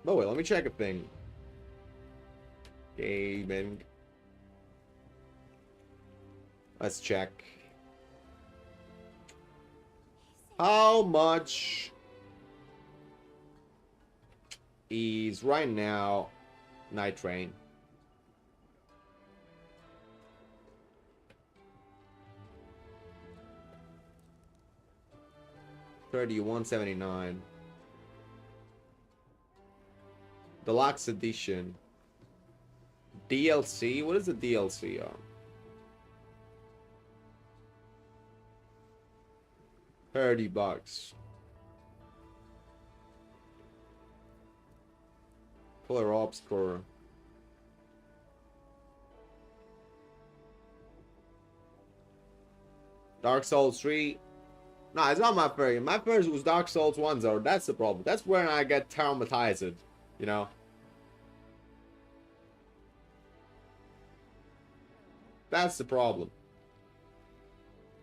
But wait, let me check a thing. Gaming. Let's check. How much is right now Night Train? $31.79. Deluxe edition. DLC? What is the DLC on? $30. Color obscure. Dark Souls 3. No, it's not my favorite. My favorite was Dark Souls 1, though. That's the problem. That's where I get traumatized, you know? That's the problem.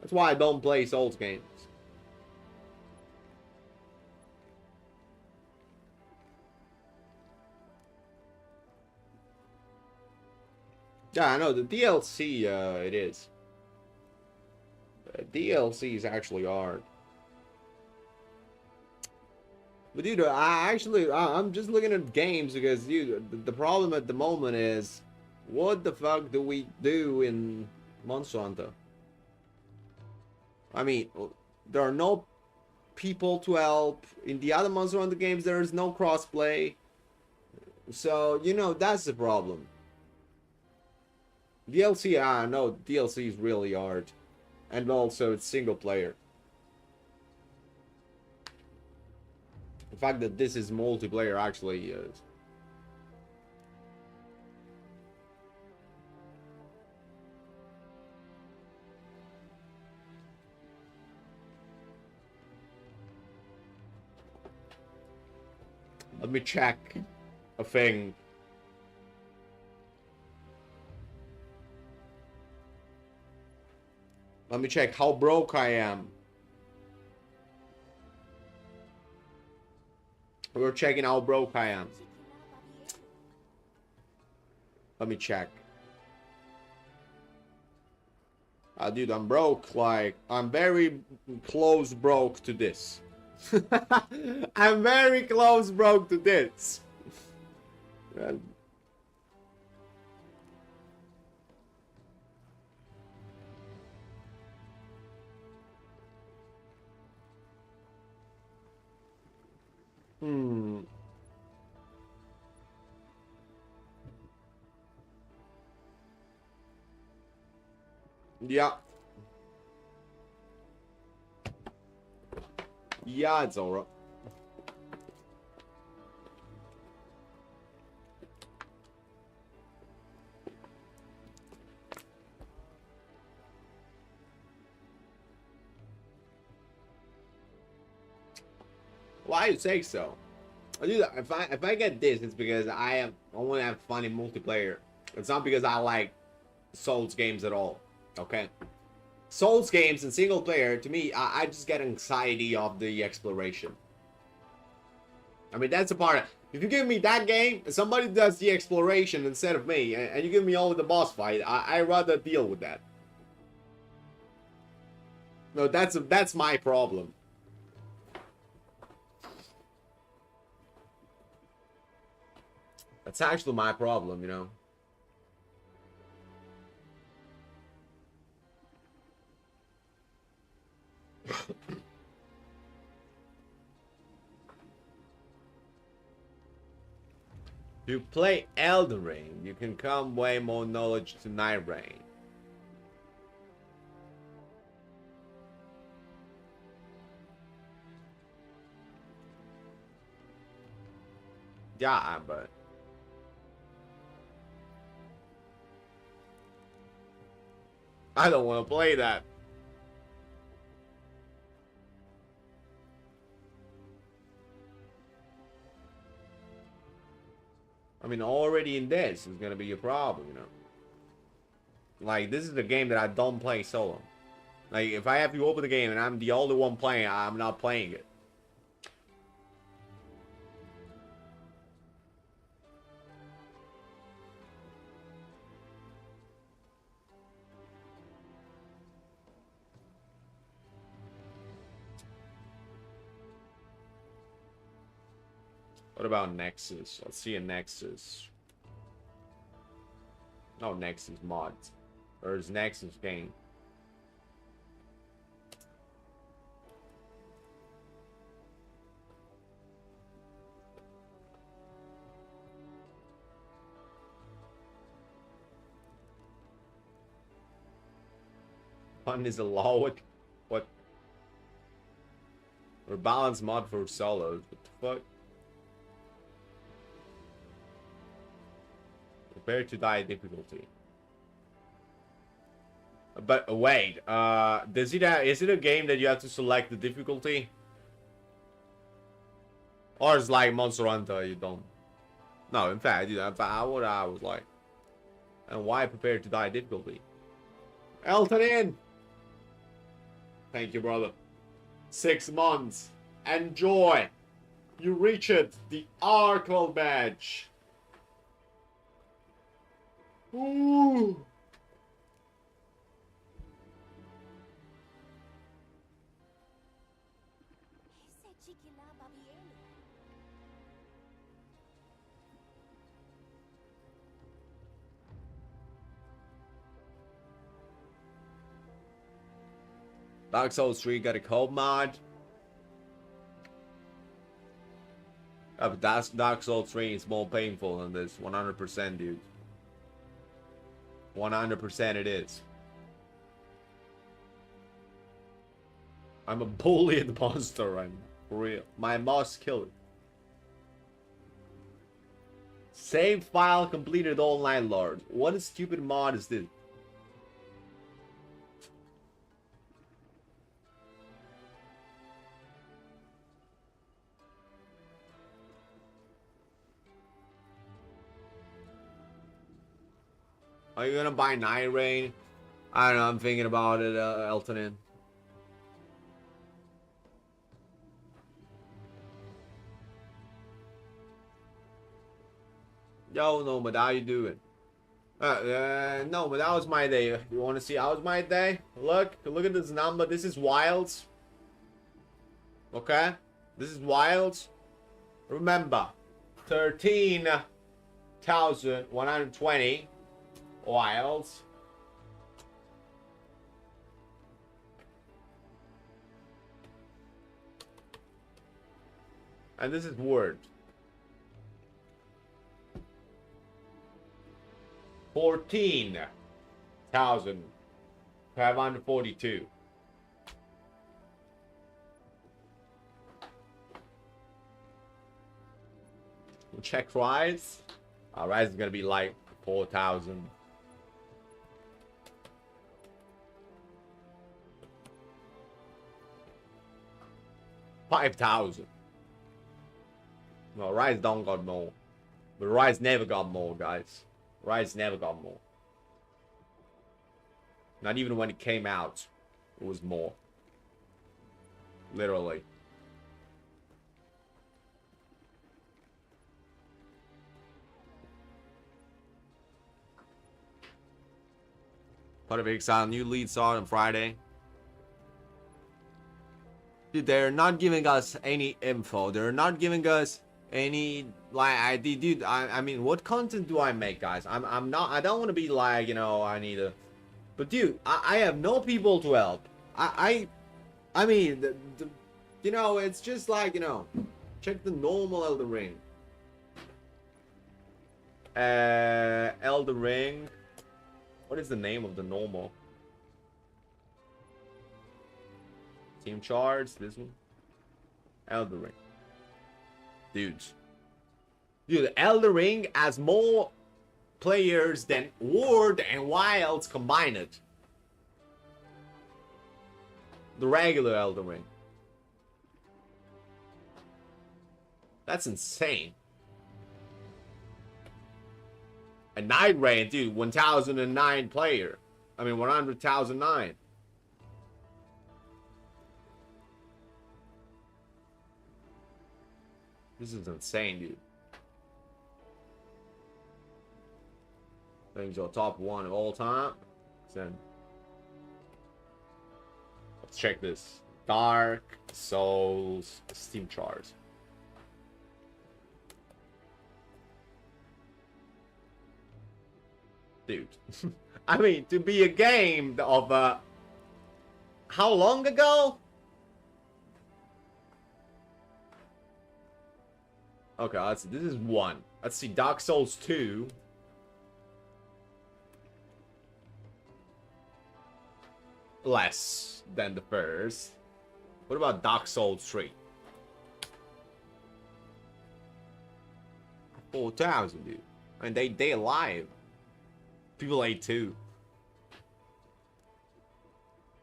That's why I don't play Souls games. Yeah, I know, the DLC, it is. DLC is actually hard. But dude, I'm just looking at games because, dude, the problem at the moment is, what the fuck do we do in Monster Hunter? I mean, there are no people to help. In the other Monster Hunter games, there is no crossplay. So, you know, that's the problem. DLC, no, DLC is really hard. And also, it's single player. The fact that this is multiplayer actually is. Let me check a thing. Let me check how broke I am. We're checking how broke I am. Let me check. Dude, I'm broke. Like, I'm very close broke to this. I'm very close broke to this. Yeah. Yeah, it's alright. Why you say so? Dude, if I get this, it's because I want to have fun in multiplayer. It's not because I like Souls games at all. Okay? Souls games and single player, to me, I just get anxiety of the exploration. I mean, that's a part of... If you give me that game, somebody does the exploration instead of me, and you give me only the boss fight, I rather deal with that. No, that's my problem. That's actually my problem, you know. You play Elden Ring, you can come way more knowledge to Night Rain. Yeah, but I don't want to play that. I mean, already in this is gonna be a problem, you know. Like, this is a game that I don't play solo. Like, if I have to open the game and I'm the only one playing, I'm not playing it. What about Nexus? Let's see a Nexus. No, Nexus mods. Or is Nexus game? One is allowed. What? Or balance mod for solos. What the fuck? Prepare to die difficulty. But wait, is it a game that you have to select the difficulty? Or it's like Monster Hunter, you don't? No, in fact, that's what I was like. And why prepare to die difficulty? Elton in! Thank you, brother. 6 months. Enjoy! You reach it! The Arcol badge! Ooh! Dark Souls 3 got a cold mod. But Dark Souls 3 is more painful than this. 100%, dude. 100% it is. I'm a bullied monster right now. For real. My mouse killer. Save file completed online lord. What a stupid mod is this? Are you gonna buy Night Rain? I don't know, I'm thinking about it, Eltonin. Yo, no, but how you doing? No, but that was my day. You wanna see how was my day? Look at this number. This is wilds. Okay? This is wilds. Remember, 13,120 wilds. And this is word. 14,542. Check rise. Rise is gonna be like 4,000. 5,000. No, Rise don't got more. But Rise never got more, guys. Rise never got more. Not even when it came out, it was more. Literally. Part of Exile, new lead saw on Friday. Dude, they're not giving us any info. They're not giving us any like dude. I mean, what content do I make, guys? I'm not. I don't want to be like, you know, I need a. But dude, I have no people to help. I mean, you know, it's just like, you know, check the normal Elden Ring. Elden Ring. What is the name of the normal? Team charts, this one. Elden Ring. Dude, Elden Ring has more players than Ward and Wilds combined. The regular Elden Ring. That's insane. A Night Raid, dude, 1009 player. I mean, 100,009. This is insane, dude. Things are top 1 of all time. Then let's check this. Dark Souls Steam charts. Dude, I mean, to be a game of how long ago? Okay, let's see. This is 1. Let's see. Dark Souls 2. Less than the first. What about Dark Souls 3? 4,000, dude. I mean, they alive. People ate too.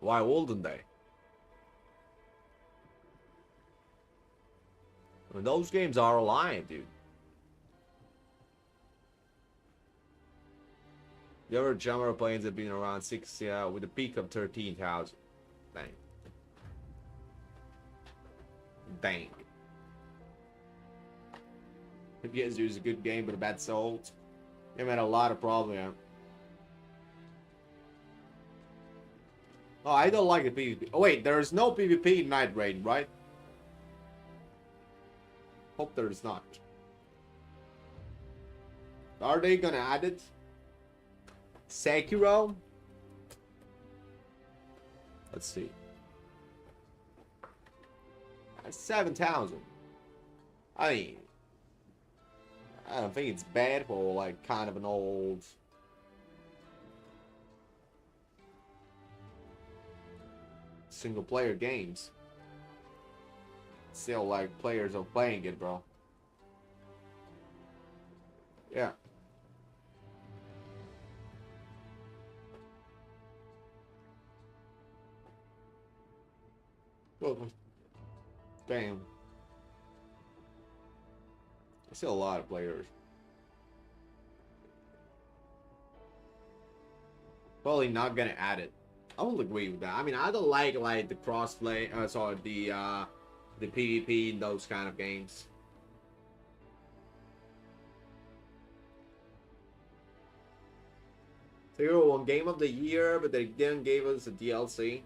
Why wouldn't they? I mean, those games are alive, dude. The average number of planes have been around 6, with a peak of 13,000. Dang. Dang. If you guys do is a good game but a bad Souls, they had a lot of problems. Yeah. Oh, I don't like the PvP. Oh wait, there is no PvP in Night Raid, right? Hope there is not. Are they gonna add it? Sekiro? Let's see. 7,000. I mean, I don't think it's bad for like kind of an old. Single player games. Still like players are playing it, bro. Yeah. Well, damn. Still a lot of players. Probably not gonna add it. I will agree with that. I mean, I don't like the crossplay. Sorry, the PvP in those kind of games. Zero won Game of the Year, but they didn't give us a DLC.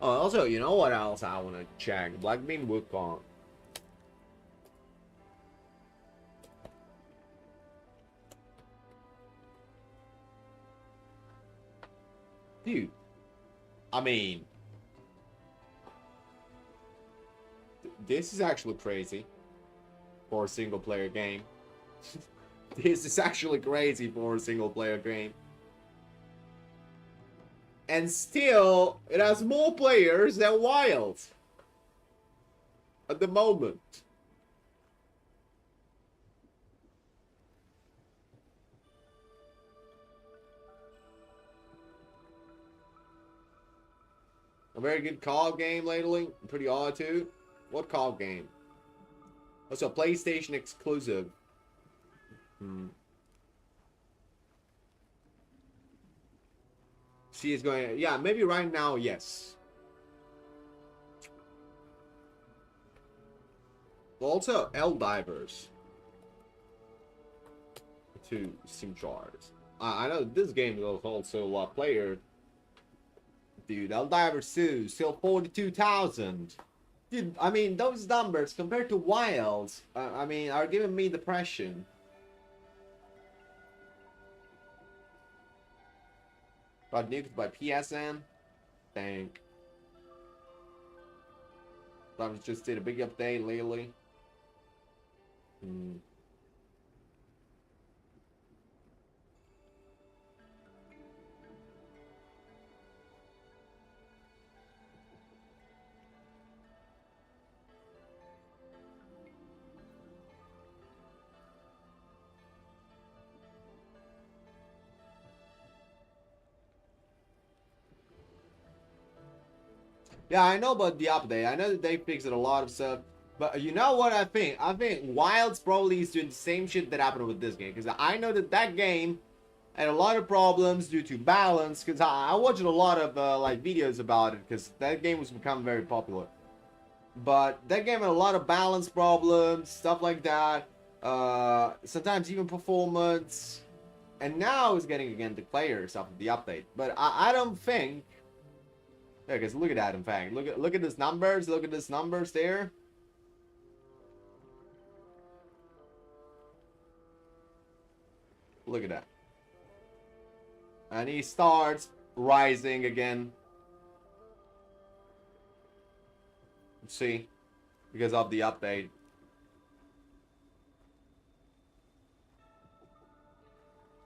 Oh, also, you know what else I want to check? Black Bean Wukong. Dude. I mean, this is actually crazy for a single player game. This is actually crazy for a single player game. And still, it has more players than Wild at the moment. A very good call game lately. Pretty odd too. What call game? Also, PlayStation exclusive. She is going. Yeah, maybe right now, yes. Also, Divers. 2 Steam charts. I know this game is also a lot player. dude. Eldiver Sue, still 42,000. Dude, I mean, those numbers compared to Wilds, I mean, are giving me depression. Got nuked by PSN. Thank. That just did a big update lately. Yeah, I know about the update. I know that they fixed a lot of stuff. But you know what I think? I think Wilds probably is doing the same shit that happened with this game. Because I know that that game had a lot of problems due to balance. Because I watched a lot of like videos about it. Because that game was becoming very popular. But that game had a lot of balance problems. Stuff like that. Sometimes even performance. And now it's getting again the players after the update. But I don't think... Yeah, because look at that, in fact. Look at these numbers. Look at these numbers there. Look at that. And he starts rising again. See? Because of the update.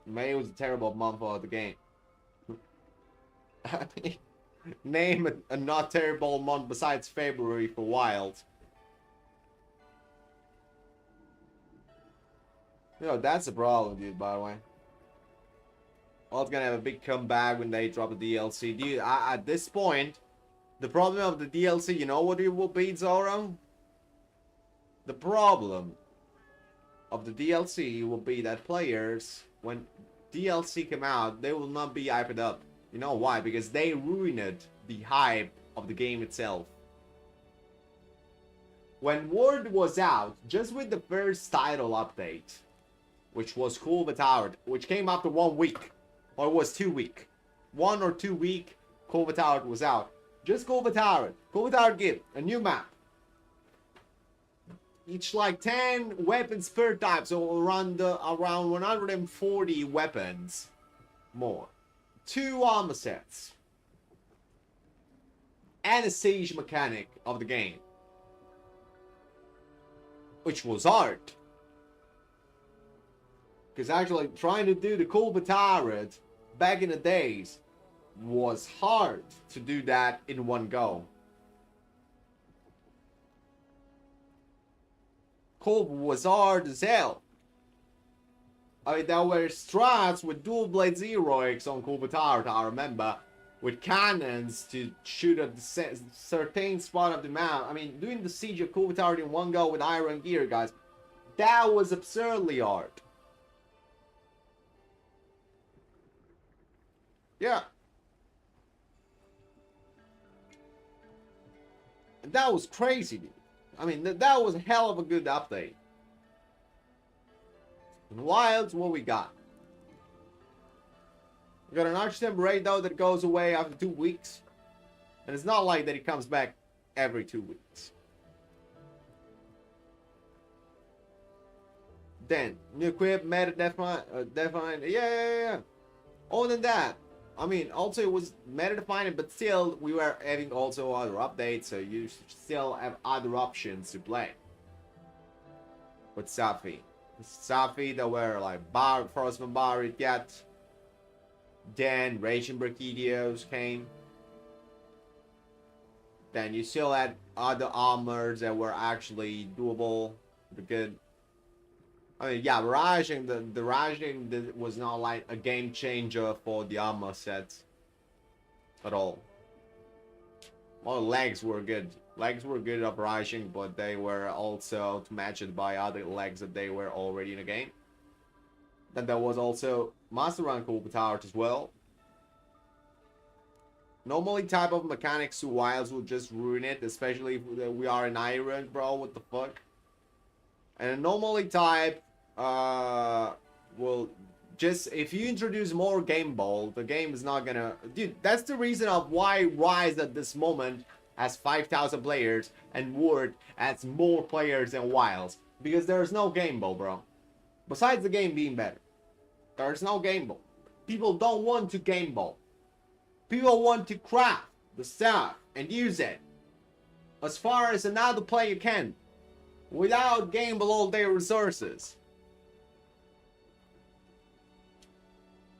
May was a terrible month for the game. I mean... Name a not terrible month besides February for Wild. You know, that's a problem, dude, by the way. Wild's gonna have a big comeback when they drop the DLC. Dude, at this point, the problem of the DLC, you know what it will be, Zoro? The problem of the DLC will be that players, when DLC come out, they will not be hyped up. You know why? Because they ruined the hype of the game itself. When word was out, just with the first title update, which was Cool But Howard, which came after 1 week, or it was 2 weeks. 1 or 2 weeks, Cool But Howard was out. Just Cool But Howard. Cool But Howard give a new map. Each like 10 weapons per type, so around 140 weapons more. 2 armor sets. And a siege mechanic of the game. Which was hard. Because actually trying to do the Cool Batarad back in the days was hard to do that in one go. Cool was hard as hell. I mean, there were strats with dual blade heroics on Cool Batarad, I remember. With cannons to shoot at the certain spot of the map. I mean, doing the siege of Cool Batarad in one go with iron gear, guys. That was absurdly hard. Yeah. And that was crazy, dude. I mean, that was a hell of a good update. In Wilds, what we got? We got an Archstem raid though that goes away after 2 weeks. And it's not like that it comes back every 2 weeks. Then, new equip, meta, define, yeah. Other than that, I mean, also it was meta defining, but still, we were having also other updates, so you still have other options to play. With Safi. Safi, there were like Frostman Barret yet. Then Raging Brachidios came. Then you still had other armors that were actually doable. Good. I mean, yeah, Raging, the Raging was not like a game changer for the armor sets at all. Well, legs were good. Legs were good of Raging, but they were also matched by other legs that they were already in the game. Then there was also Master Run Cool Batarad as well. Normally type of mechanics to Wilds will just ruin it, especially if we are in Iron, bro, what the fuck. And a normally type will just if you introduce more game ball, the game is not gonna. Dude, that's the reason of why Rise at this moment has 5,000 players and Word has more players than Wilds, because there's no game ball, bro. Besides the game being better, there's no game ball. People don't want to game ball. People want to craft the stuff and use it as far as another player can, without game ball all their resources.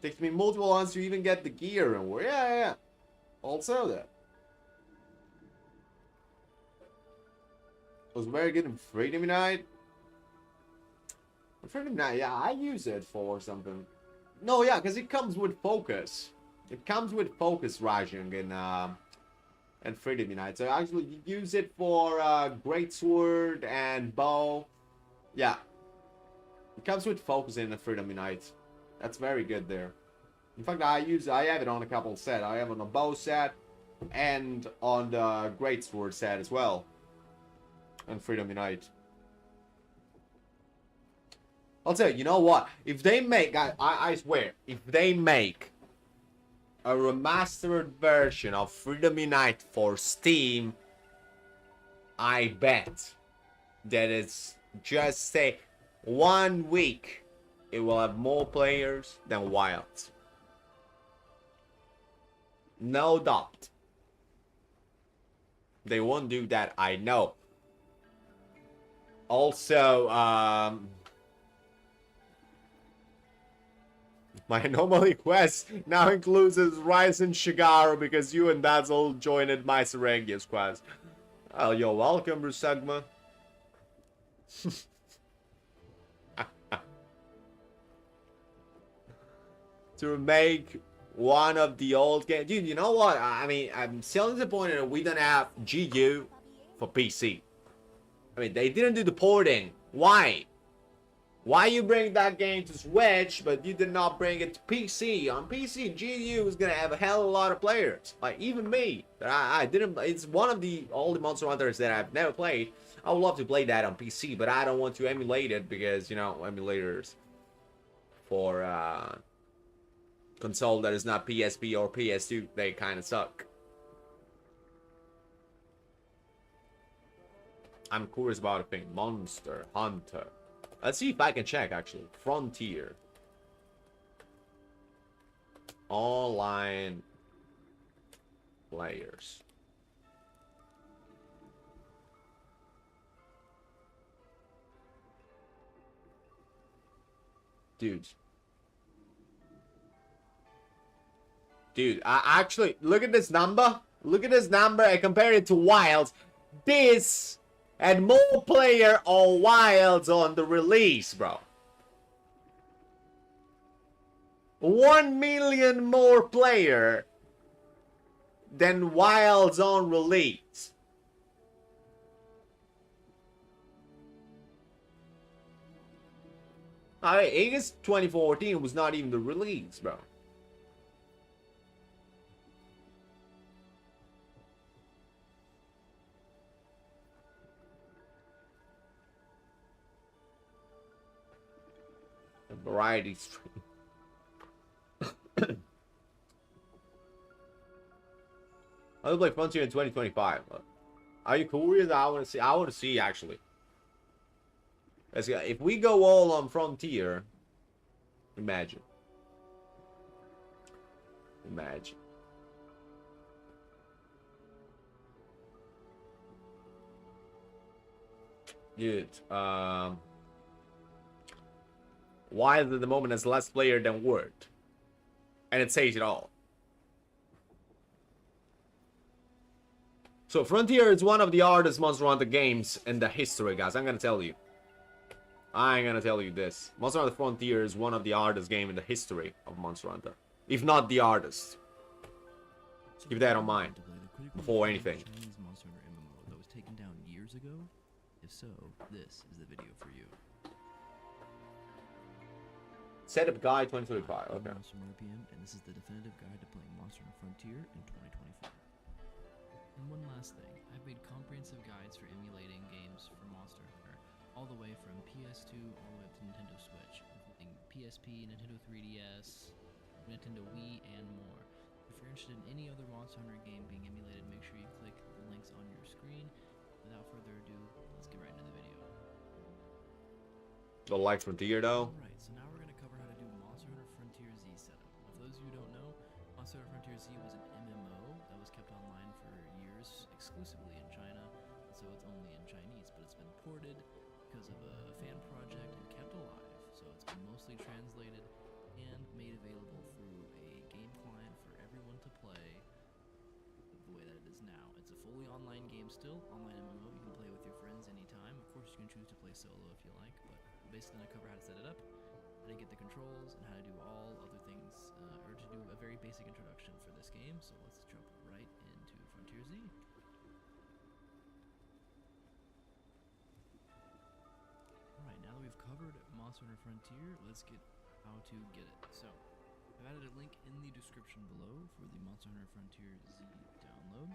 Takes me multiple runs to even get the gear and where. Yeah. Also that. Was very good in Freedom Unite. Freedom Unite, yeah, I use it for something. No, yeah, because it comes with focus. It comes with focus, Rajang, in Freedom Unite. So actually, you use it for Great Sword and Bow. Yeah. It comes with focus in the Freedom Unite. That's very good there. In fact, I have it on a couple sets. I have it on the bow set and on the Great Sword set as well. And Freedom Unite. I'll tell you, you know what? If they make, I swear, if they make a remastered version of Freedom Unite for Steam, I bet that it's just say 1 week. It will have more players than Wilds. No doubt. They won't do that, I know. Also, my anomaly quest now includes Rise and Shigaru because you and Dazzle joined my Serengius quest. Oh, you're welcome, Rusagma. To make one of the old games. Dude, you know what? I mean, I'm still disappointed that we don't have GU for PC. I mean, they didn't do the porting. Why? Why you bring that game to Switch, but you did not bring it to PC? On PC, GU is gonna have a hell of a lot of players. Like, even me. I didn't. It's one of the all the Monster Hunters that I've never played. I would love to play that on PC, but I don't want to emulate it because, you know, emulators for console that is not PSP or PS2, they kind of suck. I'm curious about a thing. Monster Hunter. Let's see if I can check, actually. Frontier. Online players. Dude, I actually, look at this number. Look at this number and compare it to Wilds. This had more player on Wilds on the release, bro. 1 million more player than Wilds on release. I guess 2014 was not even the release, bro. Variety stream. I'll play Frontier in 2025. Are you curious? I want to see. I want to see actually. Let's go. If we go all on Frontier, imagine. Dude, Wild at the moment has less player than Word. And it says it all. So Frontier is one of the hardest Monster Hunter games in the history, guys. I'm gonna tell you. I'm gonna tell you this. Monster Hunter Frontier is one of the hardest games in the history of Monster Hunter. If not the hardest. Keep that in mind. Before anything. Chinese Monster Hunter MMO that was taken down years ago? If so, this is the video for you. Setup Guide 2025. I'm Okay. Monster Hunter PM, and this is the definitive guide to playing Monster Hunter Frontier in 2024. And one last thing, I've made comprehensive guides for emulating games for Monster Hunter, all the way from PS2 all the way up to Nintendo Switch, including PSP, Nintendo 3DS, Nintendo Wii, and more. If you're interested in any other Monster Hunter game being emulated, make sure you click the links on your screen. Without further ado, let's get right into the video. Don't like Frontier though. Alright, so now we're going to cover how to do Monster Hunter Frontier Z setup. Now, for those of you who don't know, Monster Hunter Frontier Z was an MMO that was kept online for years exclusively in China, and so it's only in Chinese, but it's been ported because of a fan project and kept alive, so it's been mostly translated and made available through a game client for everyone to play the way that it is now. It's a fully online game still, online MMO. You can play with your friends anytime. Of course, you can choose to play solo if you like, but I'm basically going to cover how to set it up, how to get the controls, and how to do all other things, or to do a very basic introduction for this game. So let's jump right into Frontier Z. Alright, now that we've covered Monster Hunter Frontier, let's get how to get it. So, I've added a link in the description below for the Monster Hunter Frontier Z download.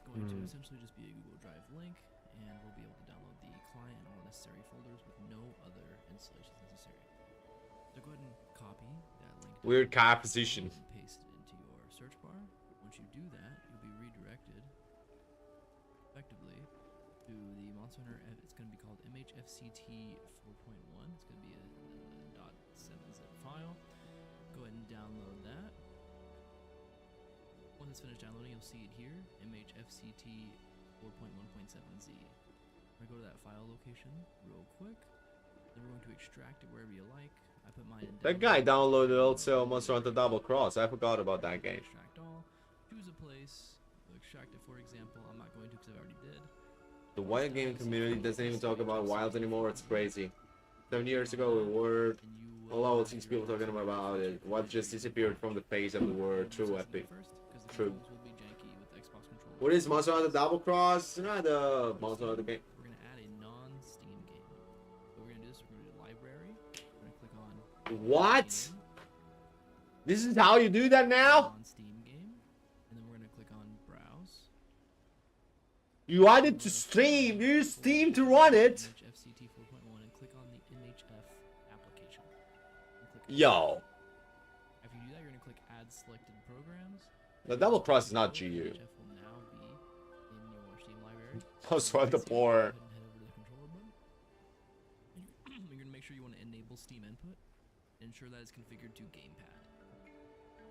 It's going to essentially just be a Google Drive link, and we'll be able to download the client and all necessary folders with no other installations necessary. So go ahead and copy that link. Weird composition. And paste it into your search bar. Once you do that, you'll be redirected effectively to the Monster Hunter. It's going to be called MHFCT 4.1. It's going to be a .7zip file. Go ahead and download that. Once it's finished downloading, you'll see it here, MHFCT 4.1.7z. We're going to go to that file location real quick. Then we're going to extract it wherever you like. I put mine in That guy downloaded also Monster Hunter Double Cross. I forgot about that game. Extract all. Choose a place. Extract it, for example. I'm not going to because I already did. The wild game community doesn't even talk about wilds anymore. It's crazy. 7 years ago, we were a lot of these people talking about it. What just disappeared from the face of the word. True epic. True. What is Monster Hunter Double Cross? It's not a Monster Hunter game. We're going to add a non-Steam game. So we're going to do this. We're going to do library. We're going to click on What? Steam, This is how you do that now? non-Steam game, and then we're going to click on browse. You add it to Steam. You use Steam to run it. MHFCT 4.1 and click on the MHF application. And click Yo. After you do that, you're going to click add selected programs. The Double Cross is not GU. MHF will now be in your Steam library. Monster Hunter So poor. go ahead and head over to the controller button. You're going to make sure you want to enable Steam input. Ensure that it's configured to gamepad.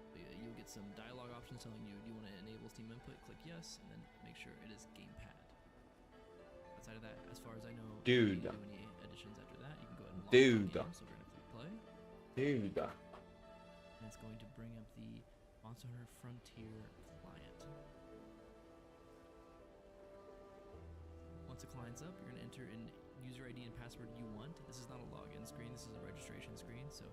So you'll get some dialog options telling you, do you want to enable Steam input? Click yes, and then make sure it is gamepad. Outside of that, as far as I know, Dude. if you do any additions after that, you can go ahead and log Dude. the game. So we're going to click play. Dude. And it's going to bring up the Monster Hunter Frontier client. Once the client's up, you're going to enter in user ID and password you want. This is not a login screen, this is a registration screen, so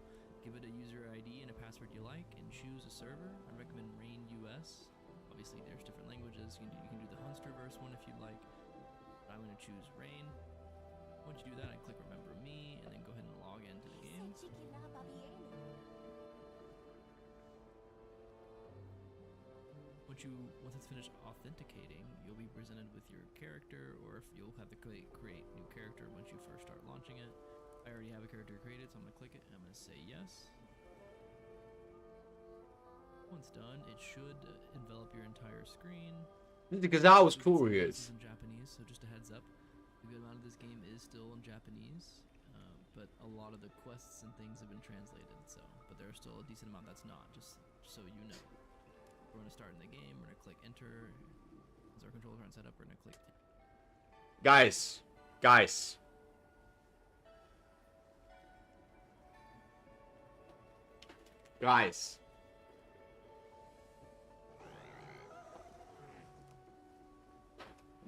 give it a user ID and a password you like, and choose a server. I recommend Rain US. Obviously, there's different languages. You can do the Hunsterverse one if you'd like. But I'm going to choose Rain. Once you do that, I click Remember Me, and then go ahead and log into the game. Once it's finished authenticating, you'll be presented with your character, or if you'll have to create new character once you first start launching it. I already have a character created, so I'm going to click it and I'm going to say yes. Once done, it should envelop your entire screen. Because I was This is curious. in Japanese, so just a heads up, a good amount of this game is still in Japanese, but a lot of the quests and things have been translated. So, but there's still a decent amount that's not. Just so you know. We're going to start in the game. We're going to click enter. As our controls aren't set up, we're going to click. Guys. Guys. Guys.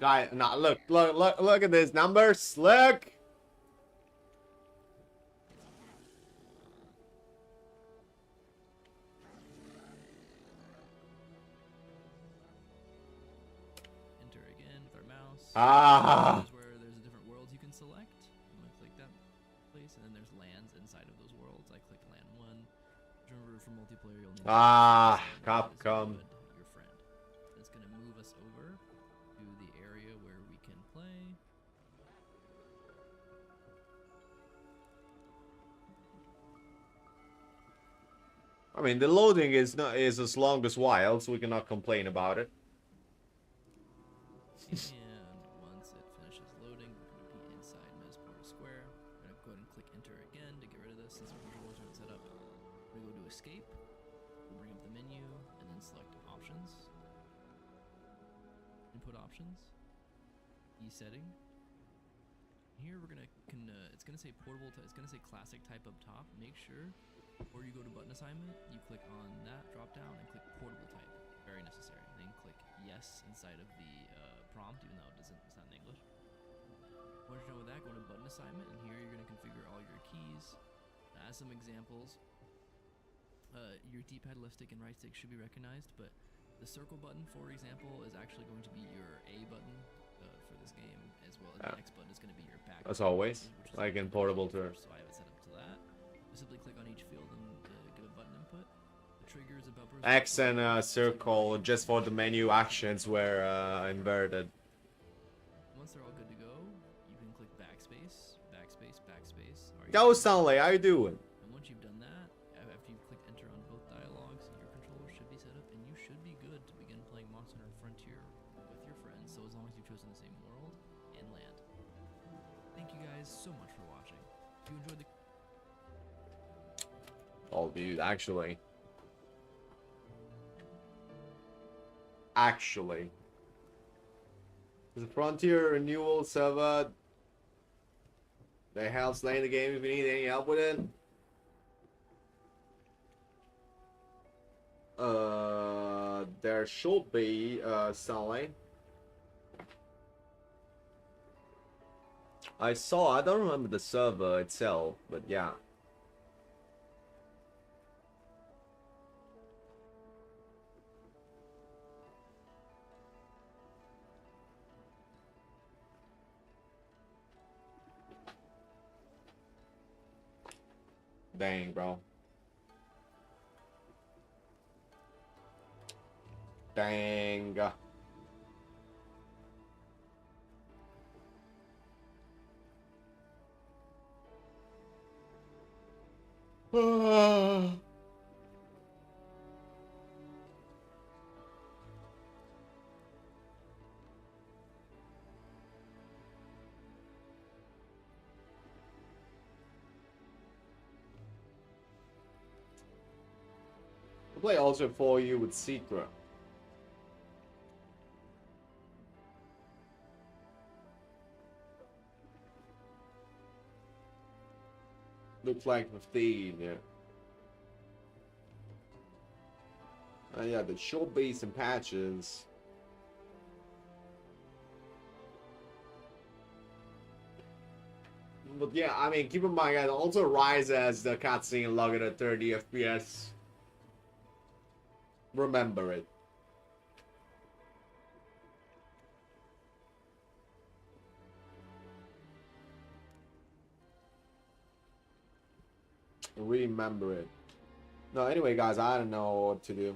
Guy, nah, look at these numbers. Look. Enter again with our mouse. Ah. Here's where there's a different worlds you can select. I'm going to click that place, and then there's lands inside of those worlds. I click land 1. Remember, for multiplayer, you'll need to Ah, select Capcom. your friend. It's going to move us over to the area where we can play. I mean, the loading is not as long as Wild, so we cannot complain about it. And once it finishes loading, we're going to be inside Mezport Square. I'm going to go ahead and click enter again to get rid of this since our controllers aren't set up. We're going to go to escape. We'll bring up the menu and then select options. Input options. E-setting. Here we're going to, it's going to say portable, it's going to say classic type up top. Make sure before you go to button assignment, you click on that drop down and click portable type. Very necessary. Then click yes inside of the prompt, even though it's not in English. Once you're done with that, go to button assignment, and here you're going to configure all your keys. As some examples, your D-pad, left stick, and right stick should be recognized, but the circle button, for example, is actually going to be your A button for this game, as well as the X button is going to be your back. As always, like in portable terms. So I have it set up to that. You simply click on each field and give a button input. The triggers and bumpers. X and circle just for the menu actions were inverted. Once they're all good to go, you can click backspace, backspace, backspace. Yo, Stanley, how you doing? And once you've done that, after you've clicked enter on both dialogues, your controller should be set up, and you should be good to begin playing Monster Hunter Frontier with your friends. So as long as you've chosen the same world and land. Thank you guys so much for watching. If you enjoyed the Oh, dude, actually. The Frontier Renewal server. They help slaying the game if you need any help with it. There should be Stanley. I don't remember the server itself, but yeah. Dang, bro. Dang. I'll play also for you with Citra. Looks like 15, yeah. Yeah, there should be some patches. But yeah, I mean, keep in mind, guys, also Rise as the cutscene logged at 30 FPS. Remember it. Remember it. No, anyway, guys, I don't know what to do.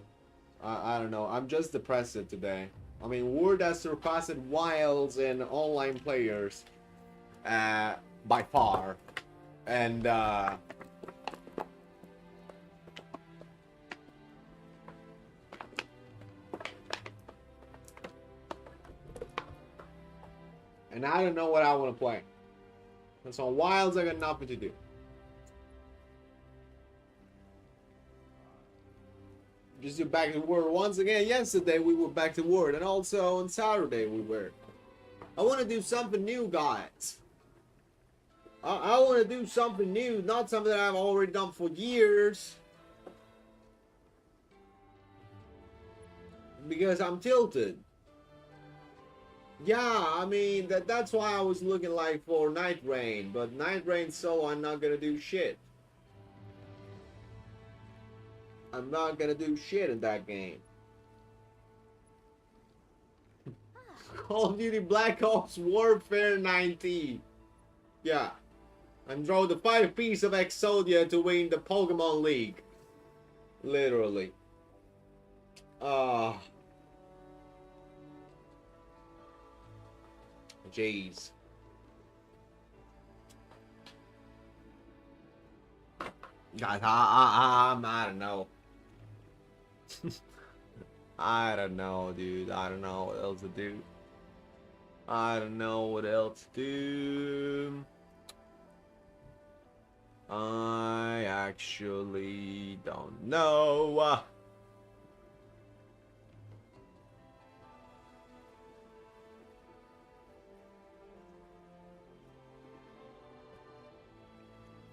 I don't know. I'm just depressed today. I mean, Word has surpassed Wilds in online players by far. And I don't know what I want to play. And so on Wilds, I got nothing to do. Just do back to Word once again. Yesterday we were back to Word, and also on Saturday we were. I want to do something new, guys. I want to do something new, not something that I've already done for years. Because I'm tilted. Yeah, I mean, that's why I was looking like for Night Rain, but Night Rain solo, I'm not gonna do shit. I'm not gonna do shit in that game. Call of Duty Black Ops Warfare 19. Yeah. I'm throwing the 5 piece of Exodia to win the Pokemon League. Literally. Jeez. Guys, I don't know. I don't know, dude. I don't know what else to do. I don't know what else to do. I actually don't know.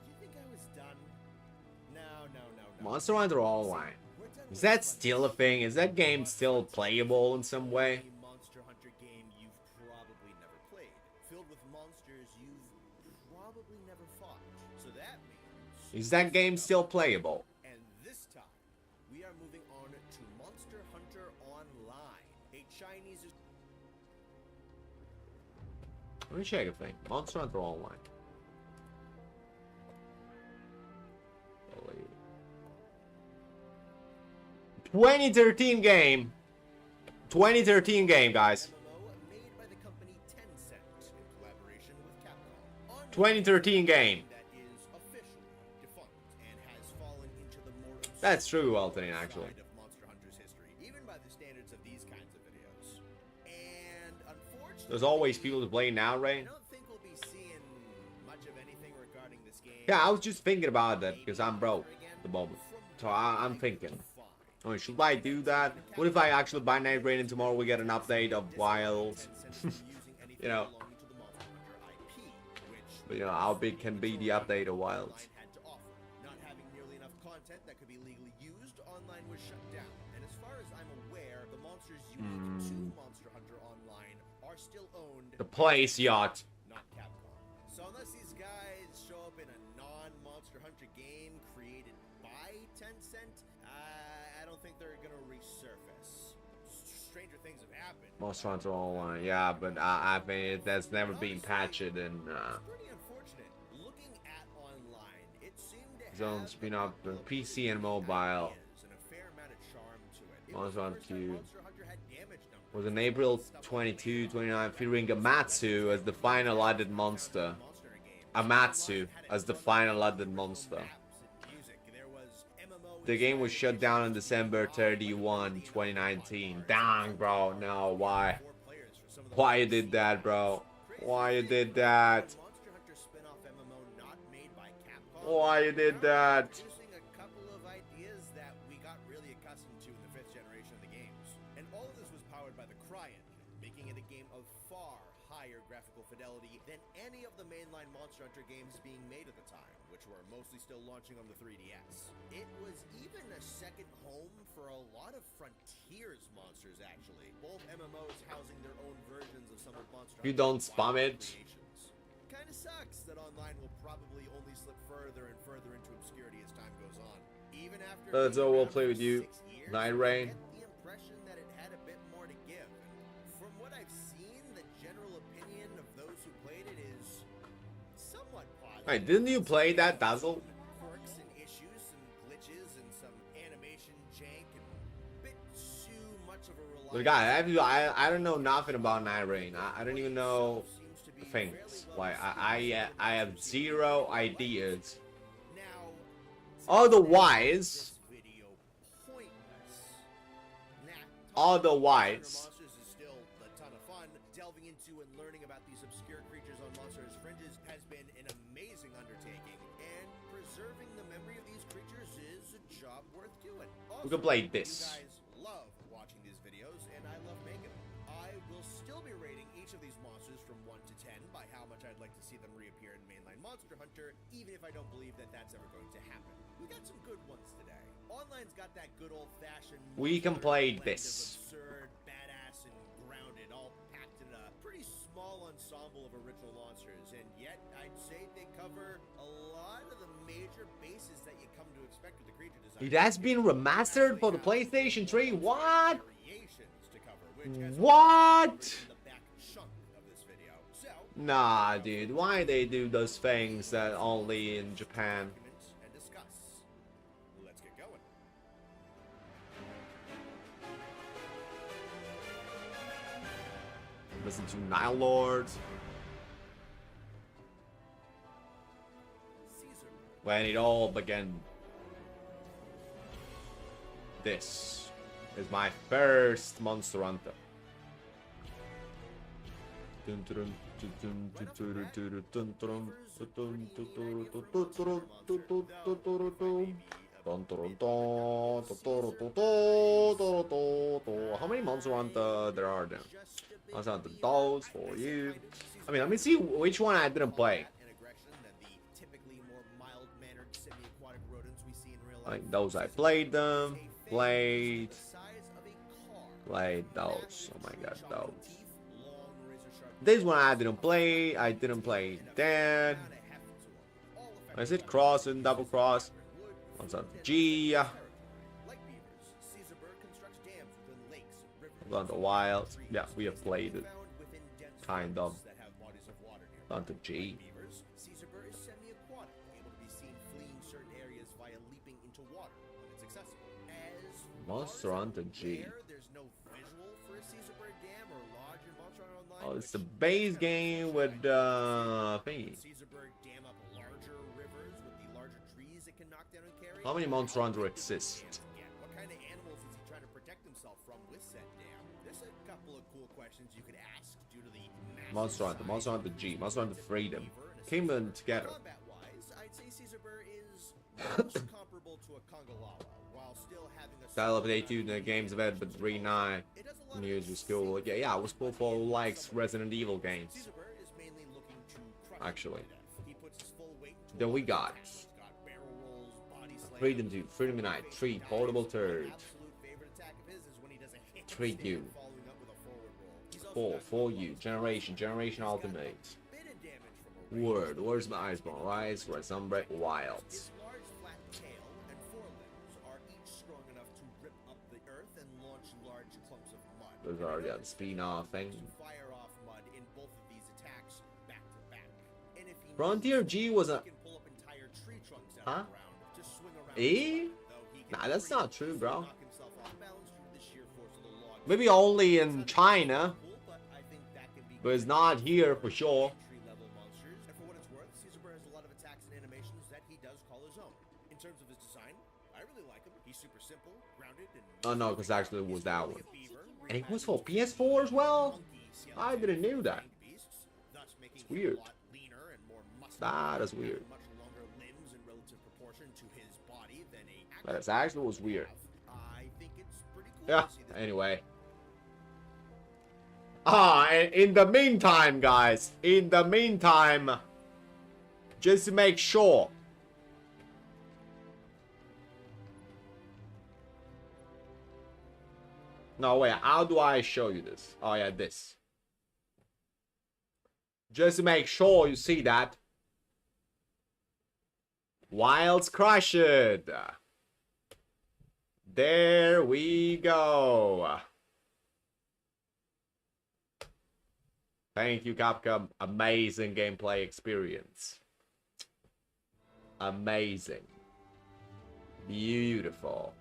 You think I was done? No. Monster Hunter Online. Is that still a thing? Is that game still playable in some way? A Monster Hunter game you've probably never played, filled with monsters you've probably never fought. So that means Is that game still playable? And this time, we are moving on to Monster Hunter Online, a Chinese. Let me check a thing. Monster Hunter Online. 2013 game. 2013 game, guys. MMO made by the company Tencent in collaboration with Capcom. On 2013 game. that is officially defunct and has fallen into the more That's true, Alternate, actually. side of Monster Hunter's history, even by the standards of these kinds of videos. And unfortunately, There's always people to play now, I Ray. don't think we'll be seeing much of anything regarding this game. Yeah, I was just thinking about that because I'm broke at the moment. So I'm thinking. Oh, should I do that? What if I actually buy Night Rain and tomorrow we get an update of Wilds? You know. But you know, how big can be the update of Wilds? Not having nearly enough content that could be legally used, online was shut down. And as far as I'm aware, the monsters unique to Monster Hunter Online are still owned The Place Yacht. not Capcom. So unless these guys show up in a non-Monster Hunter game created by Tencent, I don't think they're gonna resurface. Stranger things have happened. Monster Hunter Online, yeah, but I think that's never been patched and It's pretty unfortunate. Looking at online, it seemed to Zone have spin-off a couple of PC and mobile. ideas and a fair amount of charm to it. It was Monster the Hunter first time 2 Monster Hunter had damage numbers. was in April 22, 29, featuring Amatsu as the final added monster. Amatsu as the final added monster. The game was shut down on December 31, 2019. Dang, bro. No, why? Why you did that, bro? Why you did that? Monster Hunter spin-off MMO not made by Capcom. Why you did that? Producing a couple of ideas that we got really accustomed to in the 5th generation of the games. And all of this was powered by the Cry engine, making it a game of far higher graphical fidelity than any of the mainline Monster Hunter games being made at the time, which were mostly still launching on the 3DS. It was even a second home for a lot of Frontiers monsters, actually. Both MMOs housing their own versions of some of Monster You Hunter's don't spam wild it. creations. Kinda sucks that online will probably only slip further and further into obscurity as time goes on. Even after So being we'll around play for with you. 6 years, Night I Rain. get the impression that it had a bit more to give. And from what I've seen, the general opinion of those who played it is somewhat positive. Hey, didn't you play that, Dazzle? Quirks and issues, some glitches, and some animation jank, and a bit too much of a reliance. But guy, I don't know nothing about Night Rain. I don't even know things. Like I have zero ideas. Now, Otherwise, this video pointless. Otherwise. Monsters is still a ton of fun. Delving into and learning about these obscure creatures on Monsters Fringes has been an amazing undertaking, and preserving the memory of these creatures is a job worth doing. We can play You this. guys love watching these videos, and I love making them. I will still be rating each of these monsters from 1 to 10 by how much I'd like to see them reappear in mainline Monster Hunter, even if I don't believe that that's ever going to happen. We got some good ones today. Online's got that good old-fashioned. We can monster play blend of this. Absurd, badass, and grounded, all packed in a pretty small ensemble of original monsters, and yet I'd say they cover a lot of the major bases that you come to expect with the creature design. It has been remastered for the PlayStation 3. What? Variations to cover, which has What? in the back chunk of this video. So, Nah, dude. Why they do those things that only in Japan? documents and discuss. Let's get going. Listen to Nile Lords. Caesar. When it all began. This is my first Monster Hunter. How many Monster Hunter there are there? Monster Hunter dolls for you. I mean, let me see which one I didn't play. Like those I played them, played those. Oh my god, those. This one I didn't play. I didn't play that. Is it cross and double cross? What's up? G. On the wild. Yeah, we have played it. Kind of. On the G. Monster Hunter G. Oh, it's the base game with thingy. How many Monster Hunter exist? What kind of animals is he trying to protect himself from with said dam? There's a couple of cool questions you could ask due to the Monster Hunter G, Monster Hunter Freedom. Came in together. Combat-wise, I'd say Caesarbur is most comparable to a Kongalawa, while still having a Style of the 82 in the games of Ed, but 3.9 news was cool. Yeah, it was cool for likes Resident Evil games. Caesarbur is mainly looking to crush Actually. he puts his full weight into Then we got barrel rolls, body slams, Freedom 2, Freedom Unite, 3, Portable Third, absolute favorite attack of his is when he does a handstand 3U, following up with a forward roll. He's also 4, got 4U, Generation Ultimate, bit of damage from a Word, Where's my Iceborne, Rise, Resumbre, Wilds. His large flat tail and forelimbs are each strong enough to rip up the earth and launch large clumps of mud. Those are the spin-off thing. Fire off mud in both of these attacks back to back. And if he Frontier G was a... can pull up entire tree trunks out Huh? of the ground to swing around. Eh? Though he can Nah, that's not true, bro. knock himself off balance due to the sheer force of the log. Maybe only in China, Cool, but I think that can be but it's not here for sure. entry-level monsters. And for what it's worth, Caesarbur has a lot of attacks and animations that he does call his own. In terms of his design, I really like him. He's super simple, grounded, and Oh no, because actually it was that one. beaver. And it was for PS4 as well? I didn't know that. Thus making It's weird. him a lot leaner and more muscular. That is weird. Much longer limbs in relative proportion to his body than a That actually was weird. I think it's pretty cool Yeah, to see this. anyway. And in the meantime, guys, just to make sure. No, wait, how do I show you this? Oh, yeah, this. Just to make sure you see that. Wilds crushed. There we go. Thank you, Capcom. Amazing gameplay experience. Amazing. Beautiful.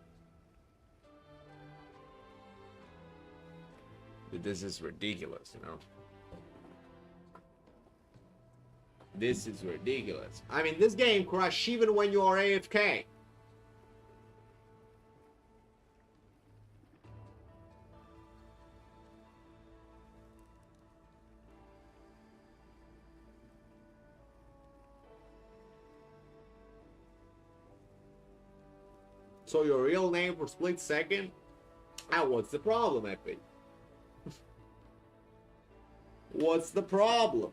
This is ridiculous, you know? This is ridiculous. I mean, this game crashes even when you are AFK. So your real name for split second? What's the problem, Epic? What's the problem?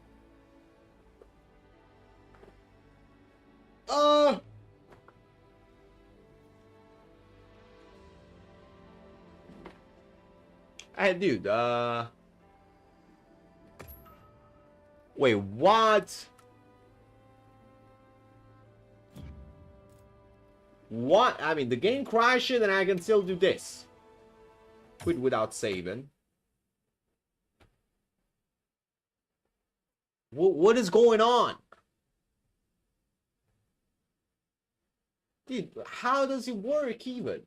Hey, dude, wait, what? What? I mean, the game crashed and I can still do this. Quit without saving. What is going on? Dude, how does it work even?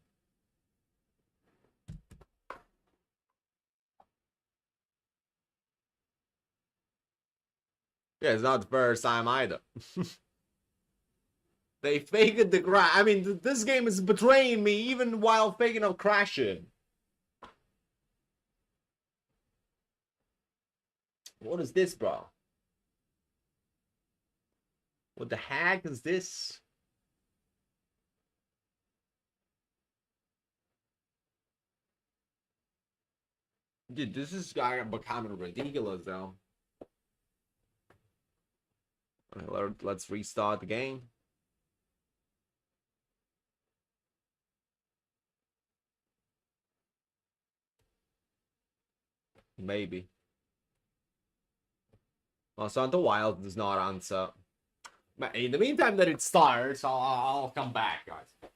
Yeah, it's not the first time either. They faked the crash. I mean, this game is betraying me even while faking of crashing. What is this, bro? What the heck is this? Dude, this is becoming ridiculous, though. Let's restart the game. Maybe. Also, the Wild does not answer. But in the meantime that it starts, I'll come back, guys.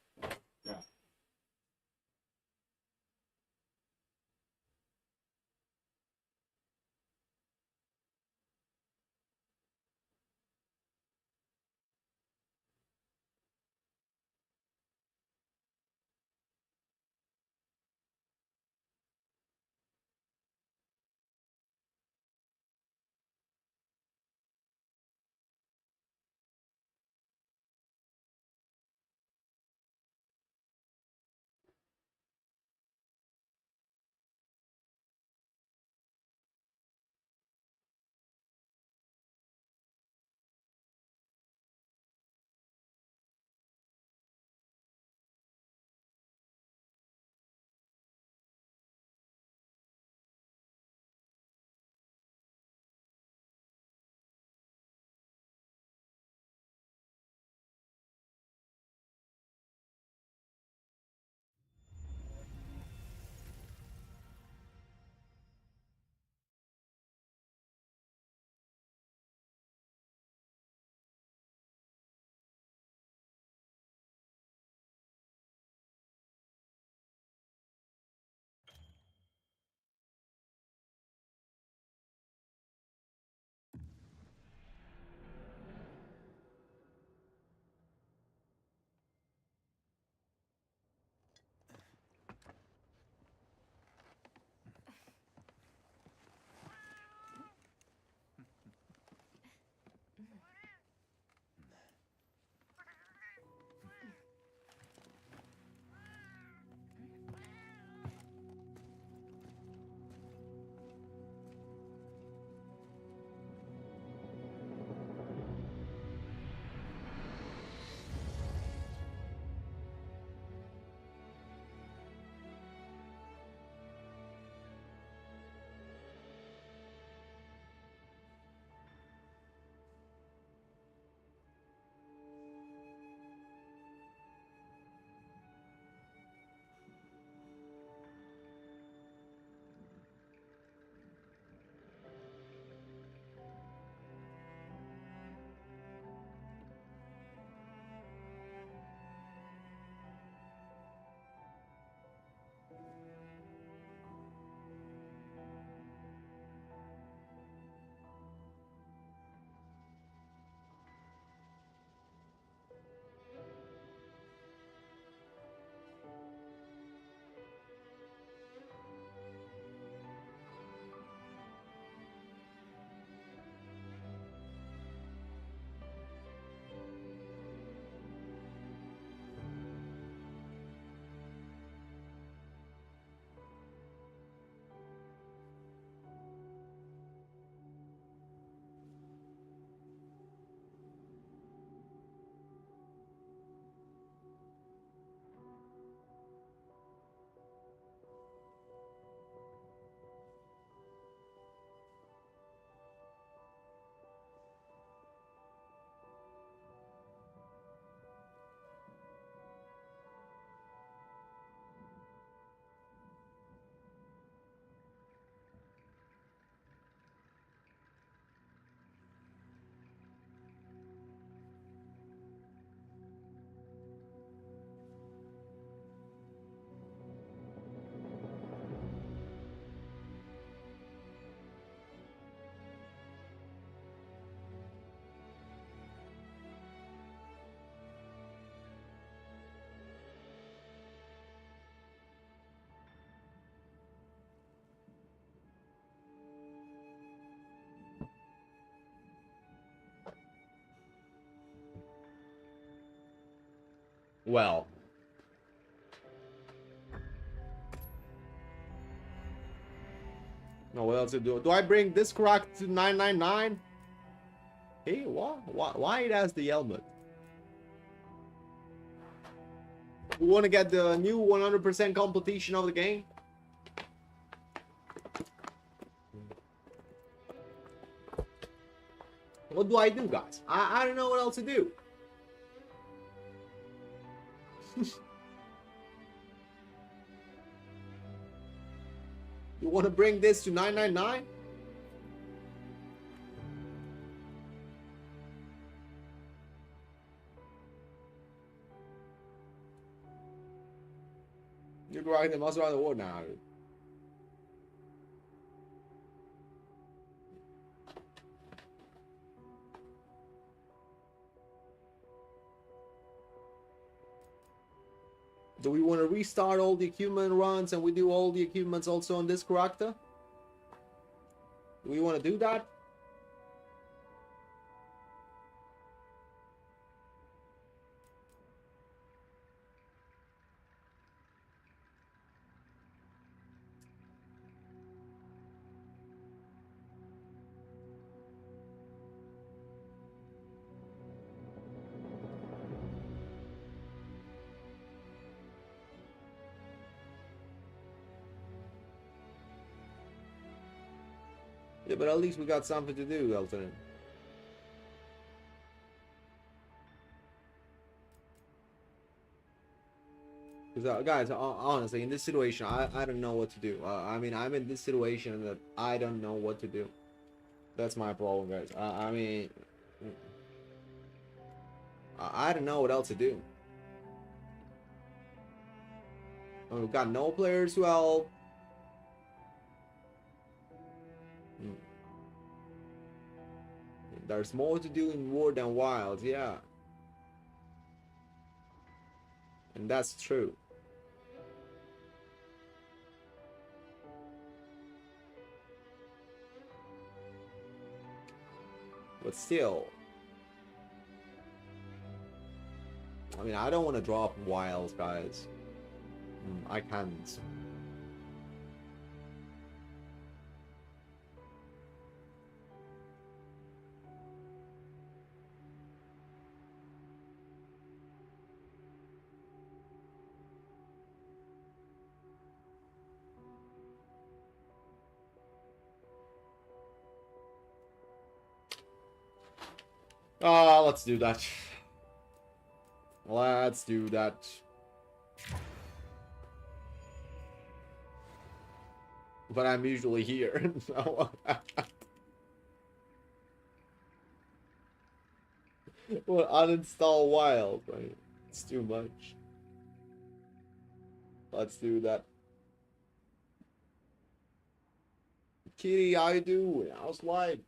Well. No, what else to do? Do I bring this crack to 999? Hey, what? Why it has the helmet? We want to get the new 100% completion of the game. What do I do, guys? I don't know what else to do. You want to bring this to 999? You're right, they must around the world now. Do we want to restart all the equipment runs and we do all the equipments also on this character? Do we want to do that? Yeah, but at least we got something to do, Elton. Because, guys, honestly, in this situation, I don't know what to do. I mean, I'm in this situation that I don't know what to do. That's my problem, guys. I mean, I don't know what else to do. I mean, we've got no players to help. There's more to do in War than Wild, yeah. And that's true. But still, I mean, I don't want to drop Wilds, guys. I can't. Let's do that. Let's do that. But I'm usually here. So well, uninstall Wild. Right? It's too much. Let's do that. Kitty, how you doing? How's life?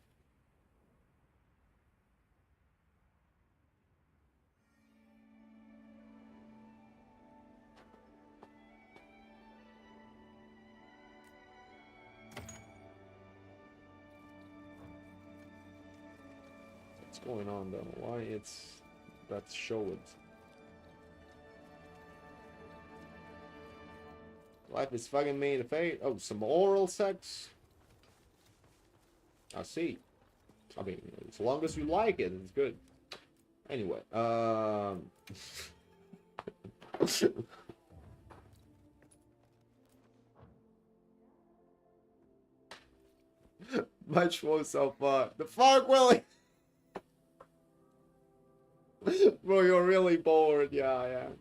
What's going on though? Why it's that show it? Life is fucking me in the face. Oh, some oral sex. I see. I mean, as long as you like it, it's good. Anyway, much more so far. The fuck, Willie? Bro, you're really bored. Yeah, I am.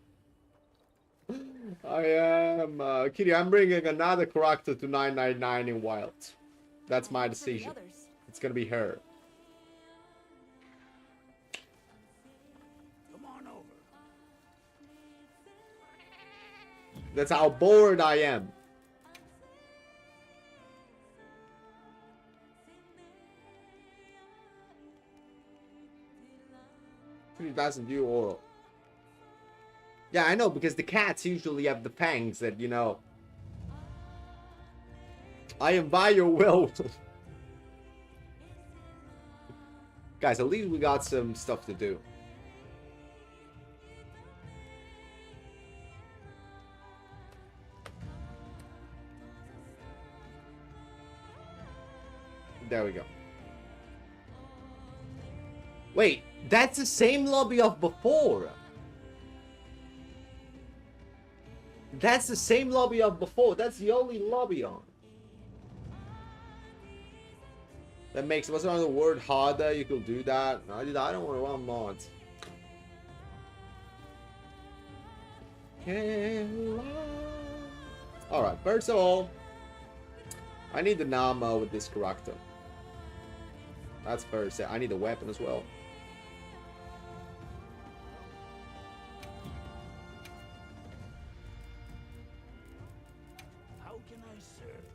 I am. Kitty, I'm bringing another character to 999 in Wild. That's my decision. It's gonna be her. Come on over. That's how bored I am. He doesn't do oral. Yeah, I know, because the cats usually have the fangs that, you know. I am by your will. Guys, at least we got some stuff to do. There we go. Wait, that's the same lobby of before. That's the same lobby of before. That's the only lobby on. That makes what's another word harder? You could do that. No, I don't want to run mods. Alright, first of all, I need the Nama with this character. That's first. I need a weapon as well. How can I serve?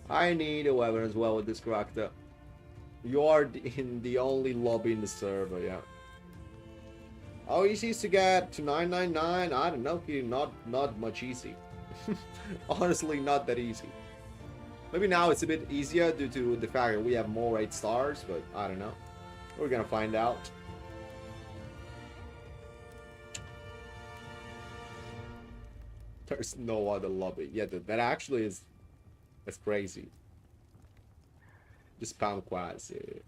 I need a weapon as well with this character. You are in the only lobby in the server, yeah. How easy is to get to 999? I don't know, not much easy. Honestly, not that easy. Maybe now it's a bit easier due to the fact that we have more 8 stars, but I don't know. We're gonna find out. There's no other lobby. Yeah, that actually is... That's crazy. Just spam quads, yeah.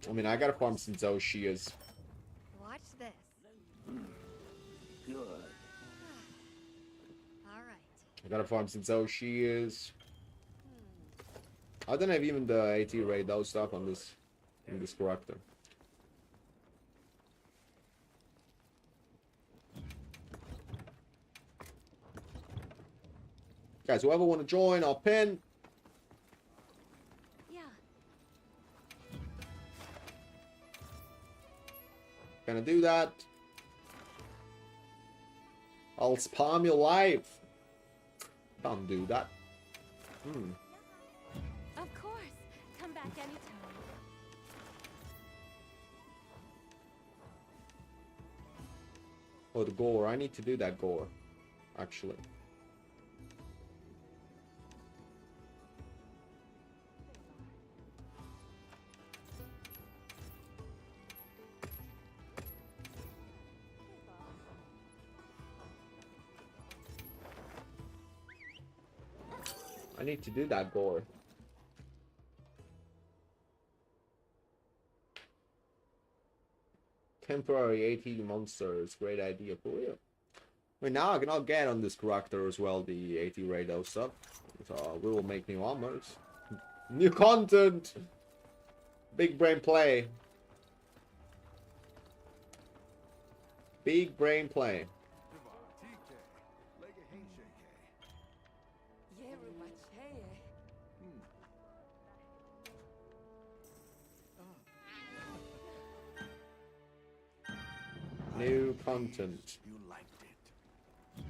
I mean, I gotta farm some Zoshias. Watch this. Good. All right. I gotta farm some Zoshias. I don't have even the AT raid those stuff on this in this character. Guys, whoever want to join, I'll pin. Yeah. Gonna do that. I'll spam your life. Don't do that. Of course. Come back anytime. Oh, the gore. I need to do that gore, actually. I need to do that gore. Temporary AT monsters, great idea for real. I mean, now I can all get on this character as well, the AT Rado stuff. So we will make new armors. New content! Big brain play. Big brain play. New content. You liked it.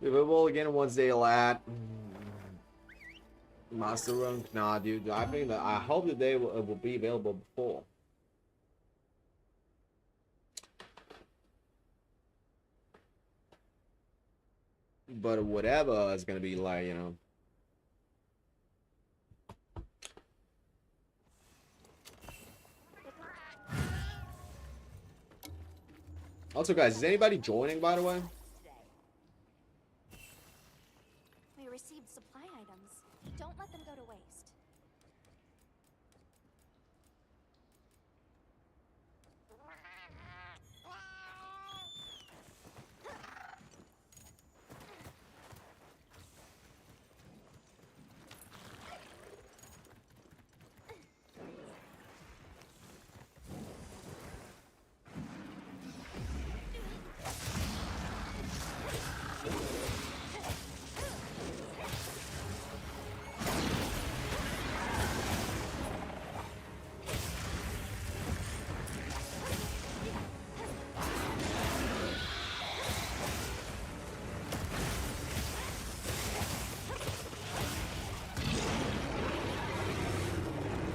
Available again once they lat. Master rank? Nah, dude. I think that I hope that they will be available before. But whatever is gonna be like, you know. Also, guys, is anybody joining, by the way? We received supply items. Don't let them go to waste.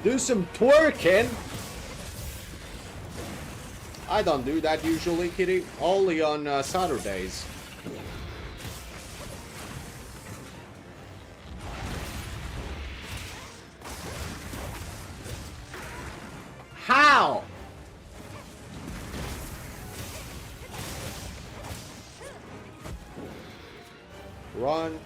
Do some twerking. I don't do that usually, Kitty. Only on Saturdays. How? Run.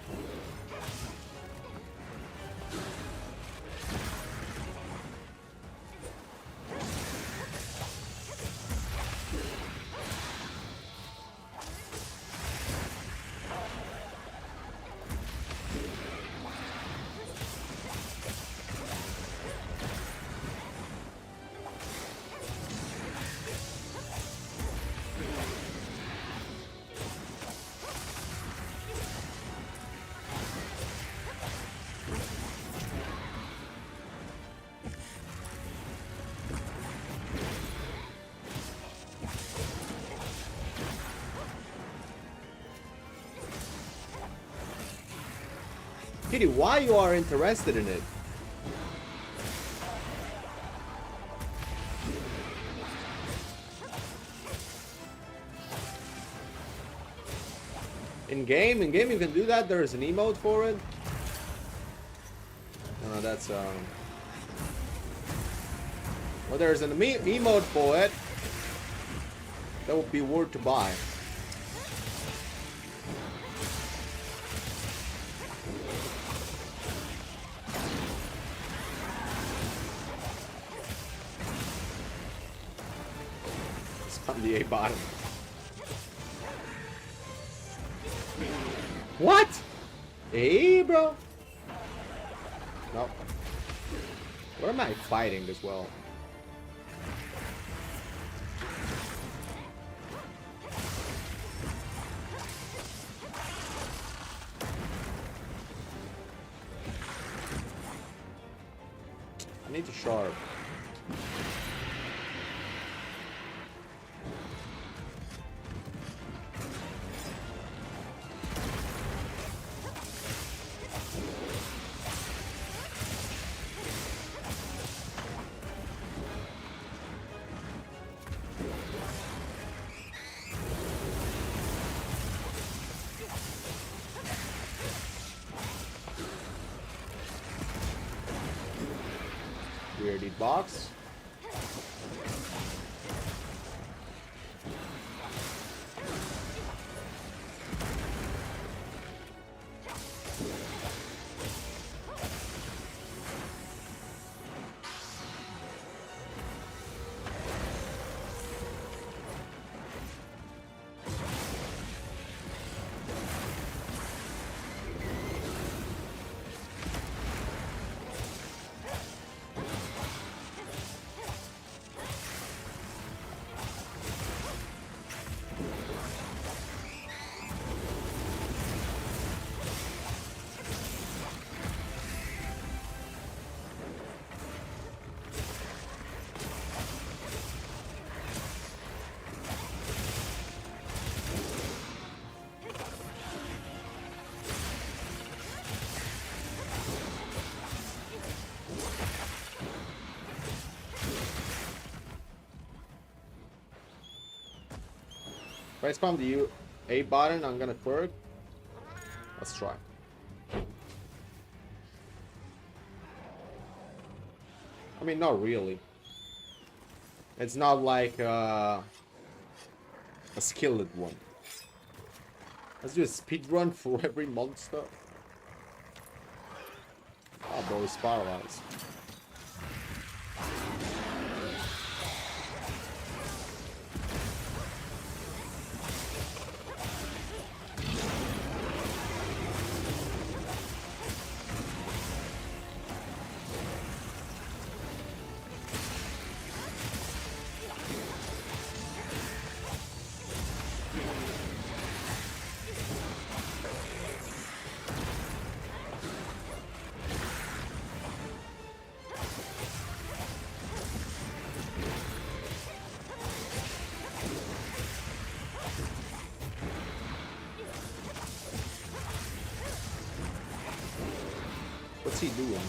Kitty, why you are interested in it? In game you can do that. There is an emote for it. No, that's well, there's an emote for it. That would be worth to buy. On the A bottom. What? A, bro? No. What am I fighting as well? I need to sharp. Weirdy box. If I spam the A button, I'm gonna quirk. Let's try. I mean, not really. It's not like a skilled one. Let's do a speed run for every monster. Oh, bro, it's paralyzed. What's he doing?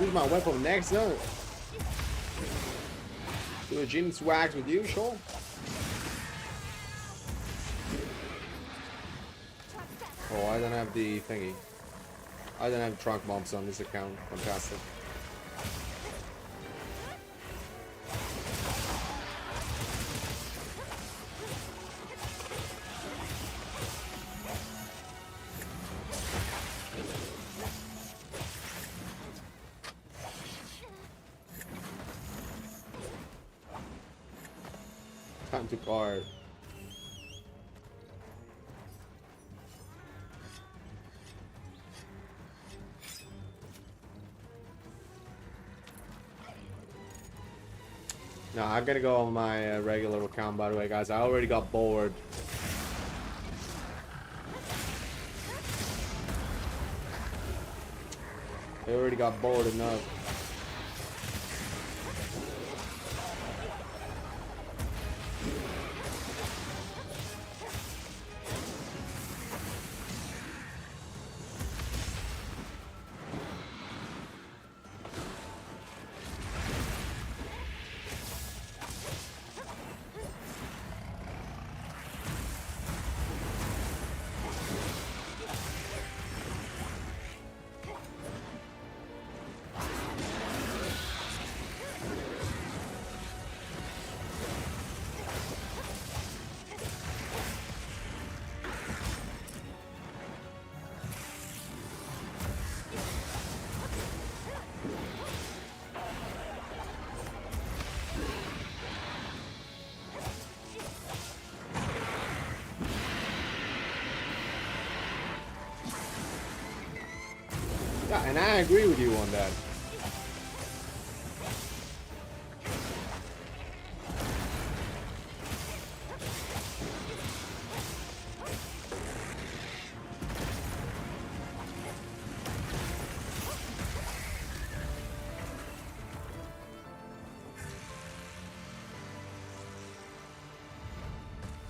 Use my weapon next, no? Do a gin swags with you, sure. Oh, I don't have the thingy. I don't have trunk bombs on this account. Fantastic. Time to guard. No, I'm gonna go on my regular account, by the way, guys. I already got bored. I already got bored enough. Yeah, and I agree with you on that.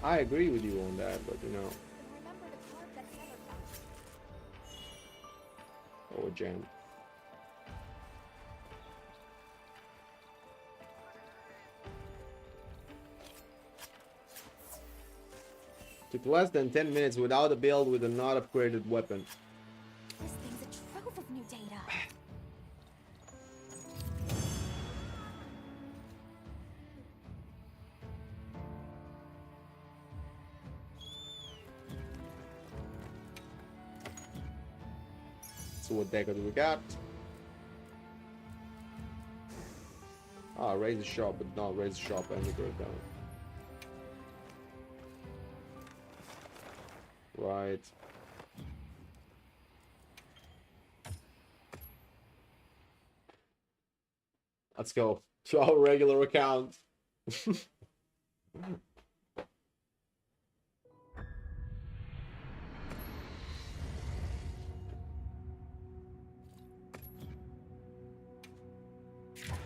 I agree with you on that, but you know. Then remember to carve that feather back. Oh, jam. Took less than 10 minutes without a build with a not upgraded weapon. This thing's a trove of new data. So what deck do we got? Ah, raise the shop, but not raise the shop and the grade down. Right. Let's go to our regular account.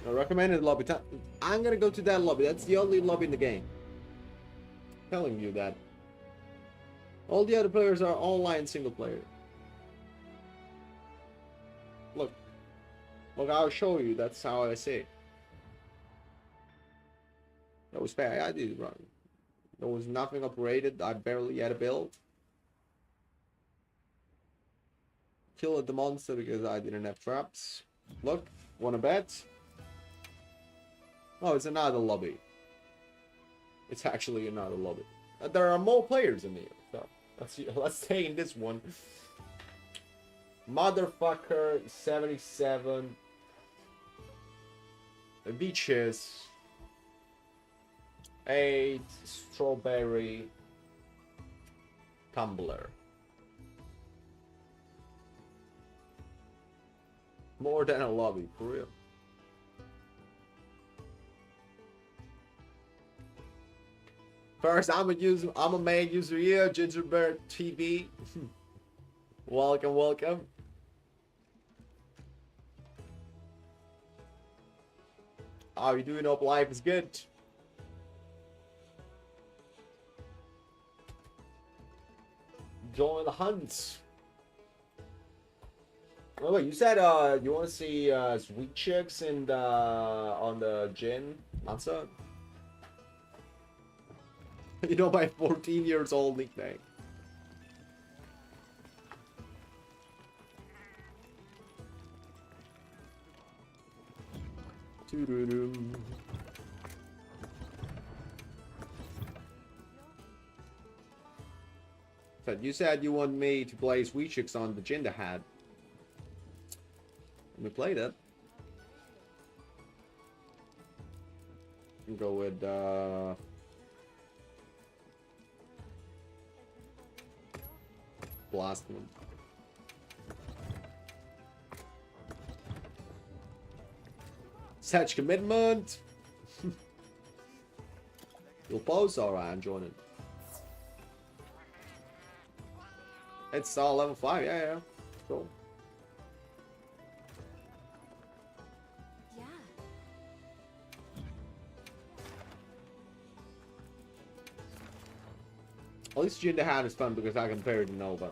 I recommended lobby. I'm gonna go to that lobby. That's the only lobby in the game. Telling you that. All the other players are online single player. Look. Look, I'll show you. That's how I say it. That was fair. I did it wrong. There was nothing operated. I barely had a build. Killed the monster because I didn't have traps. Look, wanna bet? Oh, it's another lobby. It's actually another lobby. There are more players in here. So let's stay in this one. Motherfucker 77. Beaches. 8. Strawberry. Tumbler. More than a lobby, for real. First, I'm a main user here, Gingerbread TV. Welcome, welcome. How you doing? Hope life is good. Join the hunt. Oh, wait, you said you want to see sweet chicks in the on the gin answer? You know my 14 years old nickname. Doo-doo-doo. So you said you want me to play sweet chicks on the gin had. We played it. Go with Blastman. Such commitment. You'll pose, alright, I'm joining. It's all level 5, yeah. Cool. Yeah. At least Jinder Hand is fun because I can parry the Nova.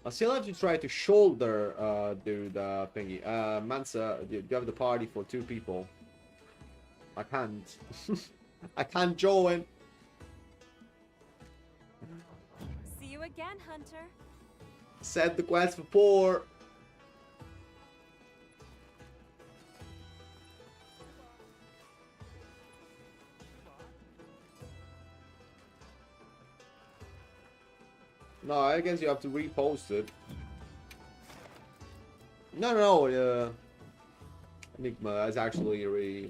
I still have to try to shoulder do the thingy. Mansa, you have the party for 2 people. I can't. I can't join. See you again, Hunter. Set the quest for 4. No, I guess you have to repost it. No. Enigma is actually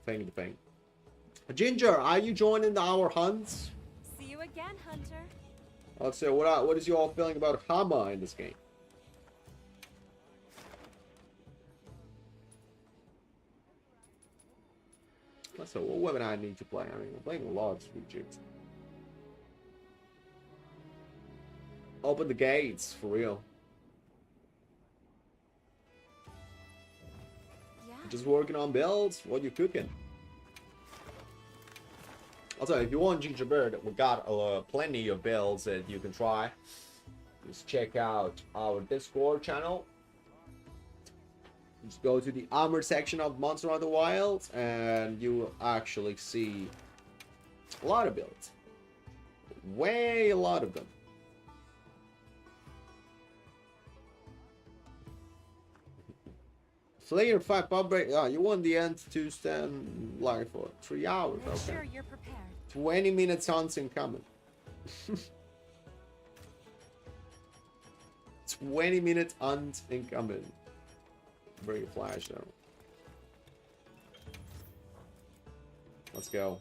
thing the thing. Ginger, are you joining our hunts? See you again, Hunter. Let's say, what is your feeling about Hama in this game? Let's say, what weapon I need to play? I mean, I'm playing a lot of sweet chicks. Open the gates, for real. Yeah. Just working on builds. What you cooking? Also, if you want Gingerbread, we got plenty of builds that you can try. Just check out our Discord channel. Just go to the armor section of Monster Hunter Wilds, and you will actually see a lot of builds. Way a lot of them. Slayer 5 pub break. Oh, you want the end to stand like for 3 hours. Make Okay. sure you're prepared. 20 minutes hunts incoming. 20 minutes hunt incoming. Bring a flash though. Let's go.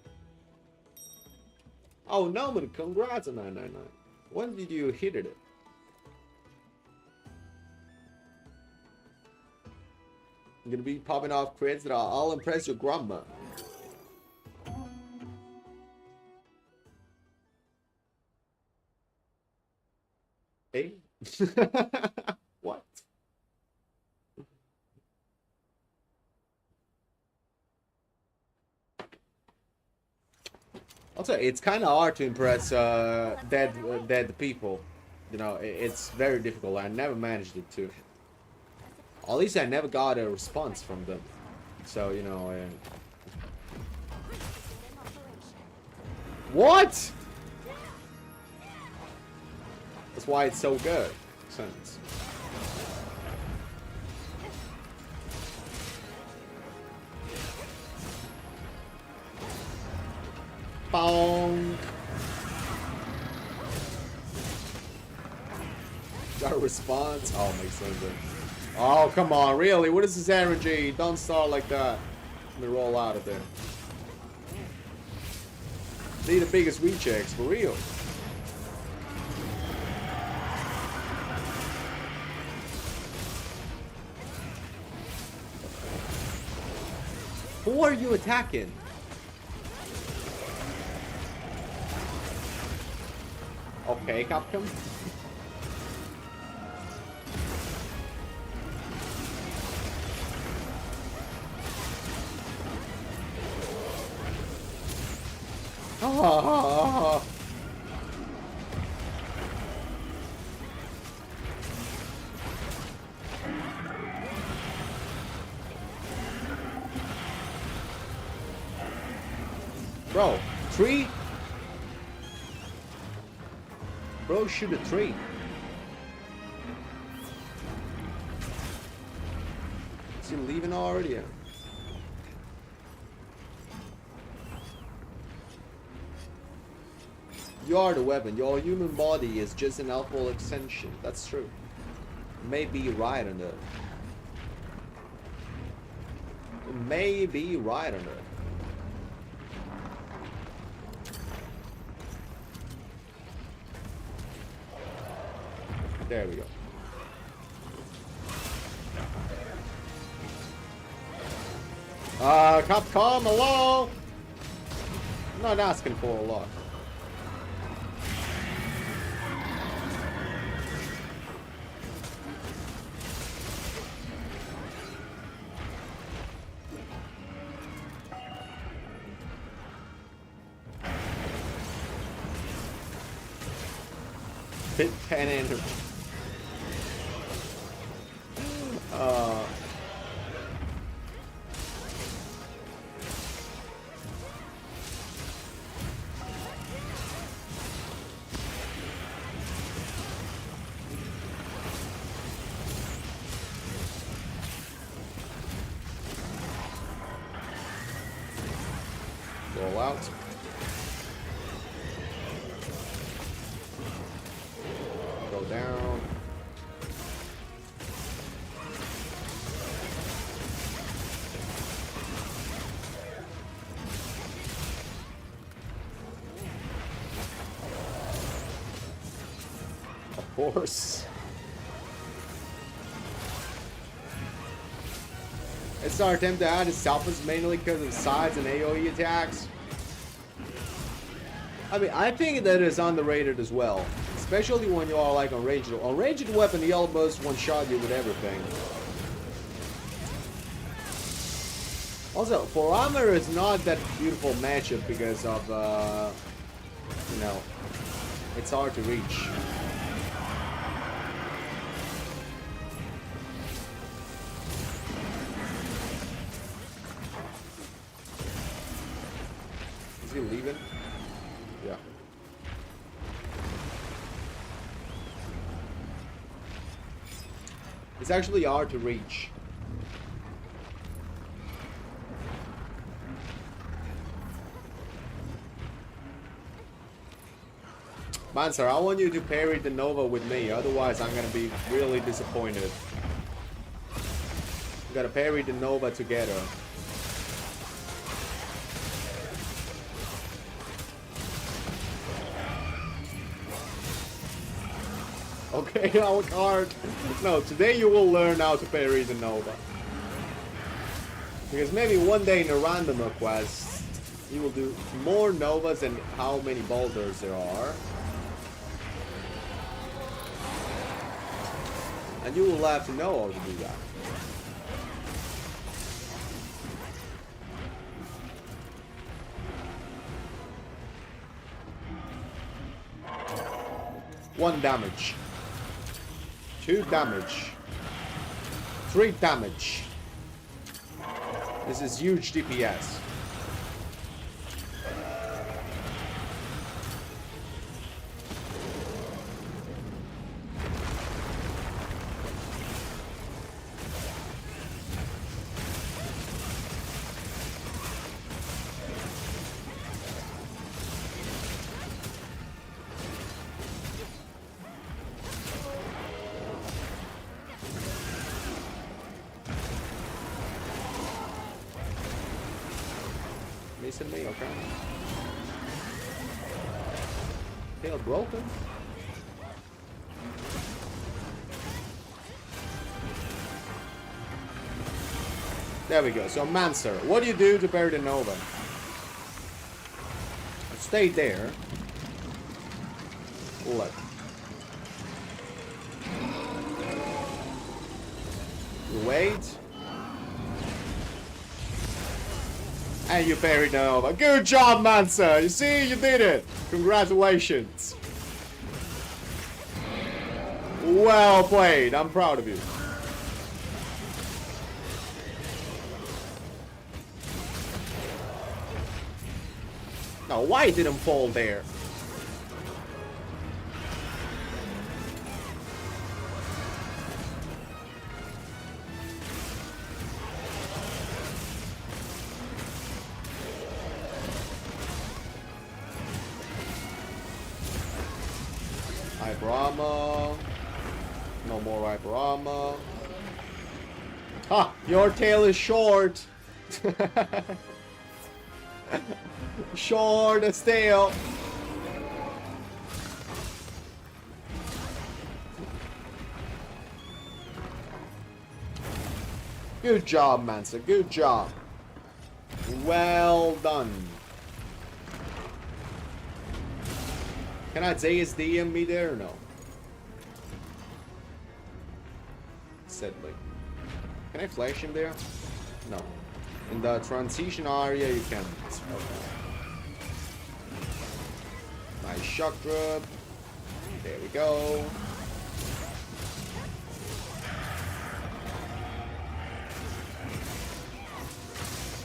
Oh no, but congrats on 999. When did you hit it? I'm gonna be popping off crits that I'll impress your grandma. Hey? What? Also, it's kind of hard to impress dead people. You know, it's very difficult. I never managed it to. At least I never got a response from them. So, you know... What?! That's why it's so good. Sense. Bong! Got a response? Oh, makes sense. Oh, come on, really? What is this energy? Don't start like that. Let me roll out of there. These are the biggest weed checks, for real. Who are you attacking? Okay, Capcom. Bro, tree? Bro, shoot a tree. Is he leaving already? You are the weapon. Your human body is just an alcohol extension. That's true. May be right on that. May be right on that. There we go. Capcom, hello? I'm not asking for a lot. Hit 10 enter. Roll out. Go down. Of course. It's our attempt to add is selfish mainly because of sides and AoE attacks. I mean, I think that is underrated as well. Especially when you are like on ranged. On ranged weapon, the almost one-shot you with everything. Also, for armor, it's not that beautiful matchup because of, you know, it's hard to reach. Is he leaving? Yeah. It's actually hard to reach. Manser, I want you to parry the Nova with me, otherwise I'm gonna be really disappointed. We gotta parry the Nova together. Okay, our card. No, today you will learn how to parry the Nova. Because maybe one day in a random request, you will do more Novas than how many boulders there are. And you will have to know how to do that. One damage. 2 damage. 3 damage. This is huge DPS. Missing me, okay. Tail broken. There we go. So Manser, what do you do to parry the Nova? Stay there. Look. You wait. And you parried the Nova. Good job, Mansa! You see, you did it! Congratulations! Well played, I'm proud of you. No, why it didn't fall there? Hyper armor. No more hyper armor. Ha! Your tail is short. Short as tail. Good job, Mansa. Good job. Well done. Can I JSDM me there or no? Sadly. Can I flash him there? No. In the transition area you can. Okay. Nice shock drop. There we go.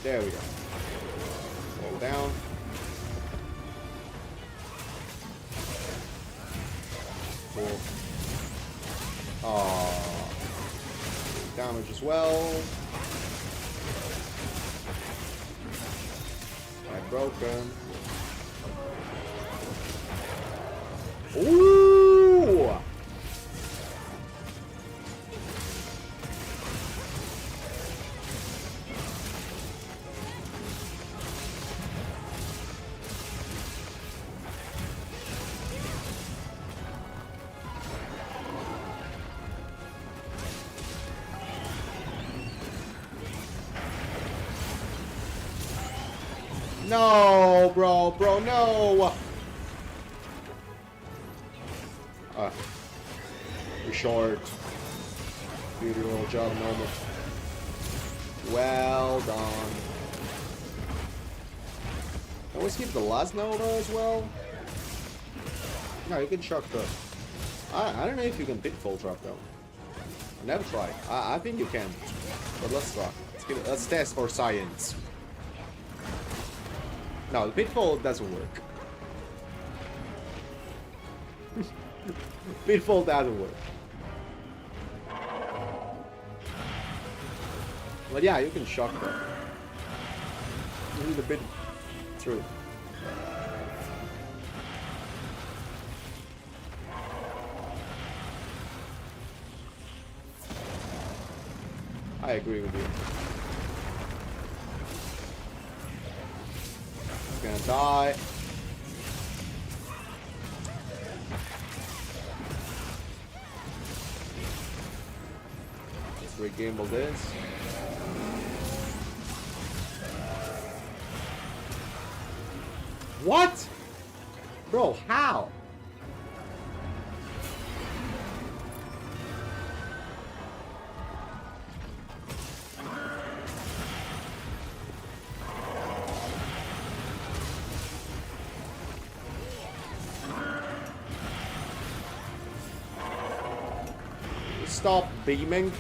There we go. Roll down. Cool. Damage as well. Broken. Ooh! No, bro, no. You're short. Beautiful job, normal. Well done. Can we skip the last Nova as well? No, you can shock drop. I don't know if you can pitfall drop though. I never tried. I think you can. But let's try. Let's test for science. No, the pitfall doesn't work. Pitfall doesn't work. But yeah, you can shock them. You need a bit through. I agree with you. Gonna die. Let's re-gamble this. What? Bro, how? Stop beaming.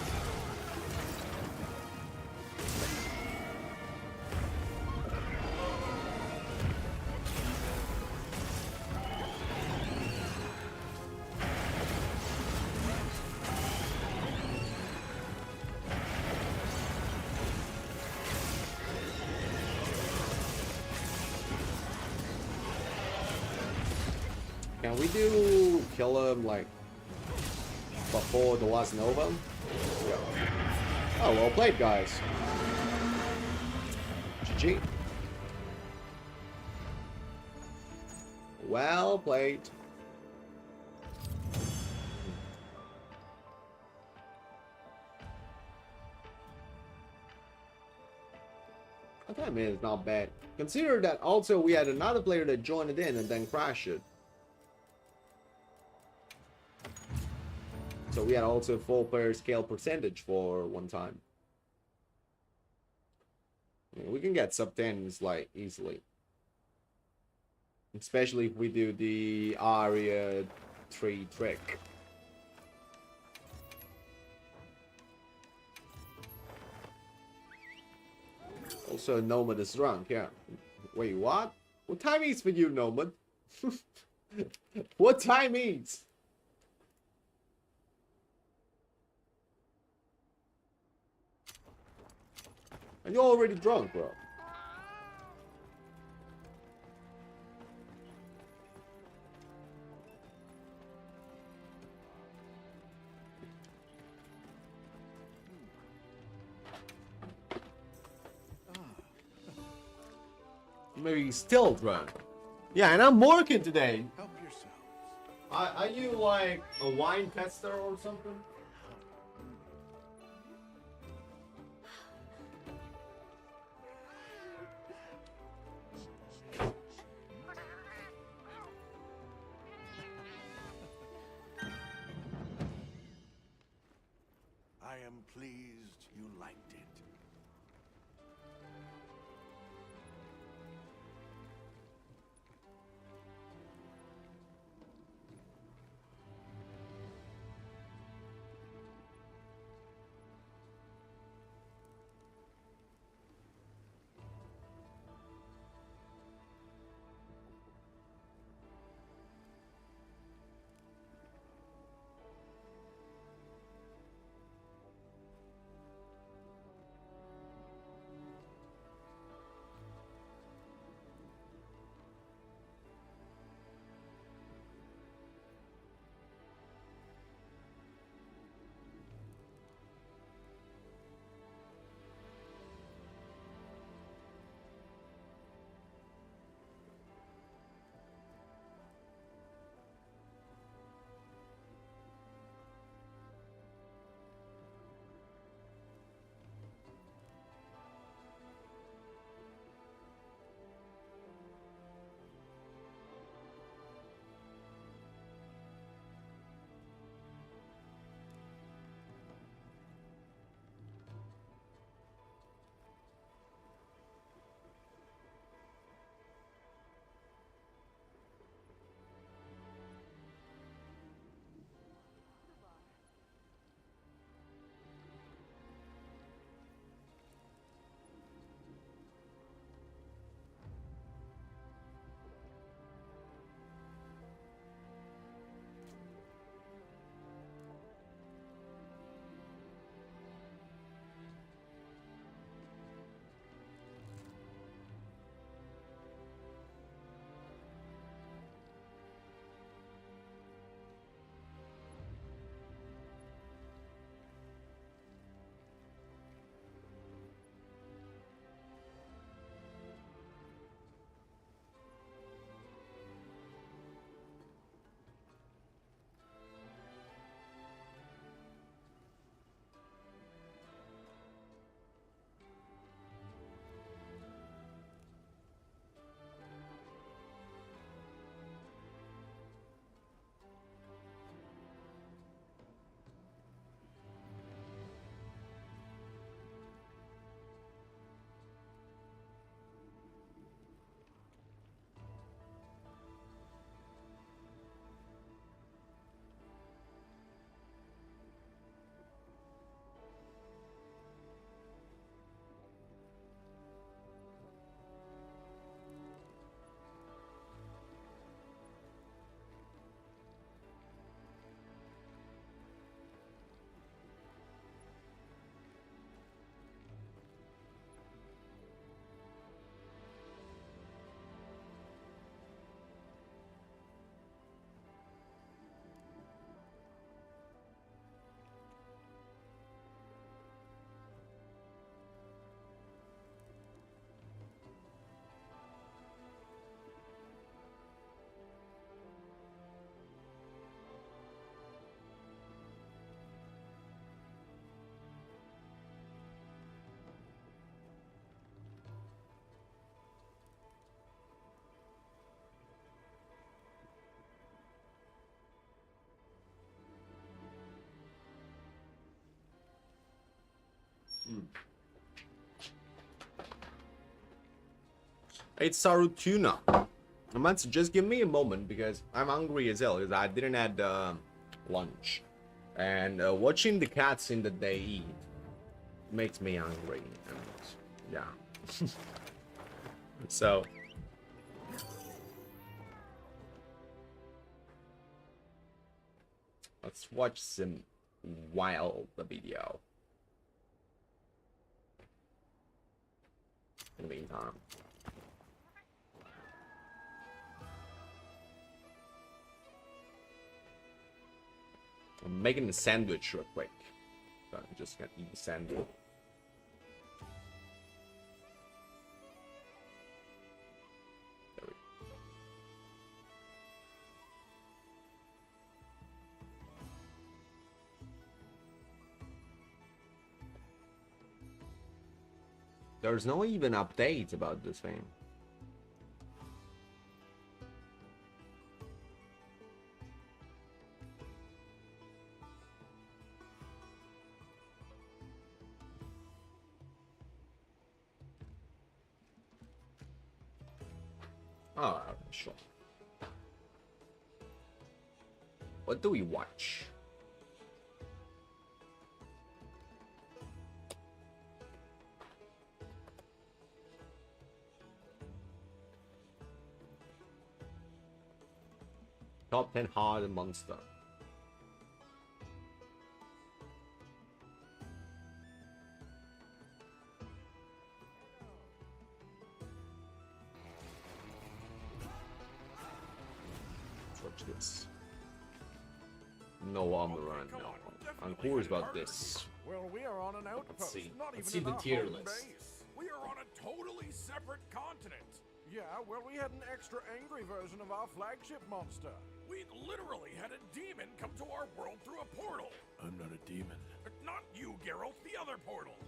Can we do kill him like before the last Nova? Yeah. Oh, well played, guys. GG. Well played. I mean, it's not bad. Consider that also we had another player that joined it in and then crashed it. So we had also 4 player scale percentage for one time. Yeah, we can get sub 10s like easily. Especially if we do the Aria 3 trick. Also Nomad is drunk, yeah. Wait, what? What time is for you, Nomad? What time is? Are you already drunk, bro? Maybe he's still drunk. Yeah, and I'm working today. Help yourselves. Are you like a wine tester or something? I am pleased you liked it. It's Saru Tuna. Mats, just give me a moment because I'm hungry as hell because I didn't had lunch. And watching the cats in the day eat makes me hungry. And, yeah. So, Let's watch some wild video. In the meantime. I'm making a sandwich real quick. So I'm just gonna eat a sandwich. There we go. There's no even updates about this thing. Oh, sure. What do we watch? Top 10 hard monster. Watch this. No armor run, no. I'm curious about this. Well, we are on an outpost. see. Not Let's even see the in tier our home list. base. We are on a totally separate continent. Yeah, well, we had an extra angry version of our flagship monster. We literally had a demon come to our world through a portal. I'm not a demon. Not you, Geralt, the other portal.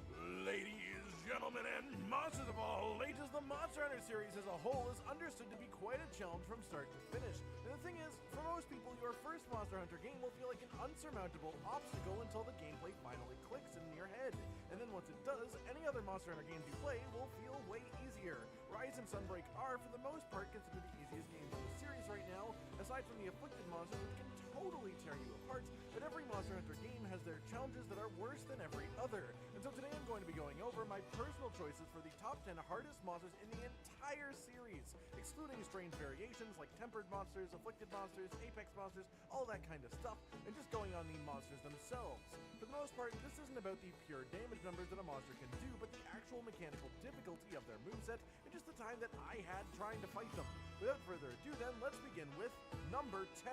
Ladies, gentlemen, and monsters of all, latest the Monster Hunter series as a whole is understood to be quite a challenge from start to finish. And the thing is, for most people, your first Monster Hunter game will feel like an unsurmountable obstacle until the gameplay finally clicks in your head. And then once it does, any other Monster Hunter games you play will feel way easier. Rise and Sunbreak are, for the most part, considered the easiest games in the series right now, aside from the afflicted monsters which can totally tear you apart, but every Monster Hunter game has their challenges that are worse than every other. And so today I'm going to be going over my personal choices for the top 10 hardest monsters in the entire series, excluding strange variations like tempered monsters, afflicted monsters, apex monsters, all that kind of stuff, and just going on the monsters themselves. For the most part, this isn't about the pure damage numbers that a monster can do, but the actual mechanical difficulty of their moveset, and just the time that I had trying to fight them. Without further ado then, let's begin with number 10.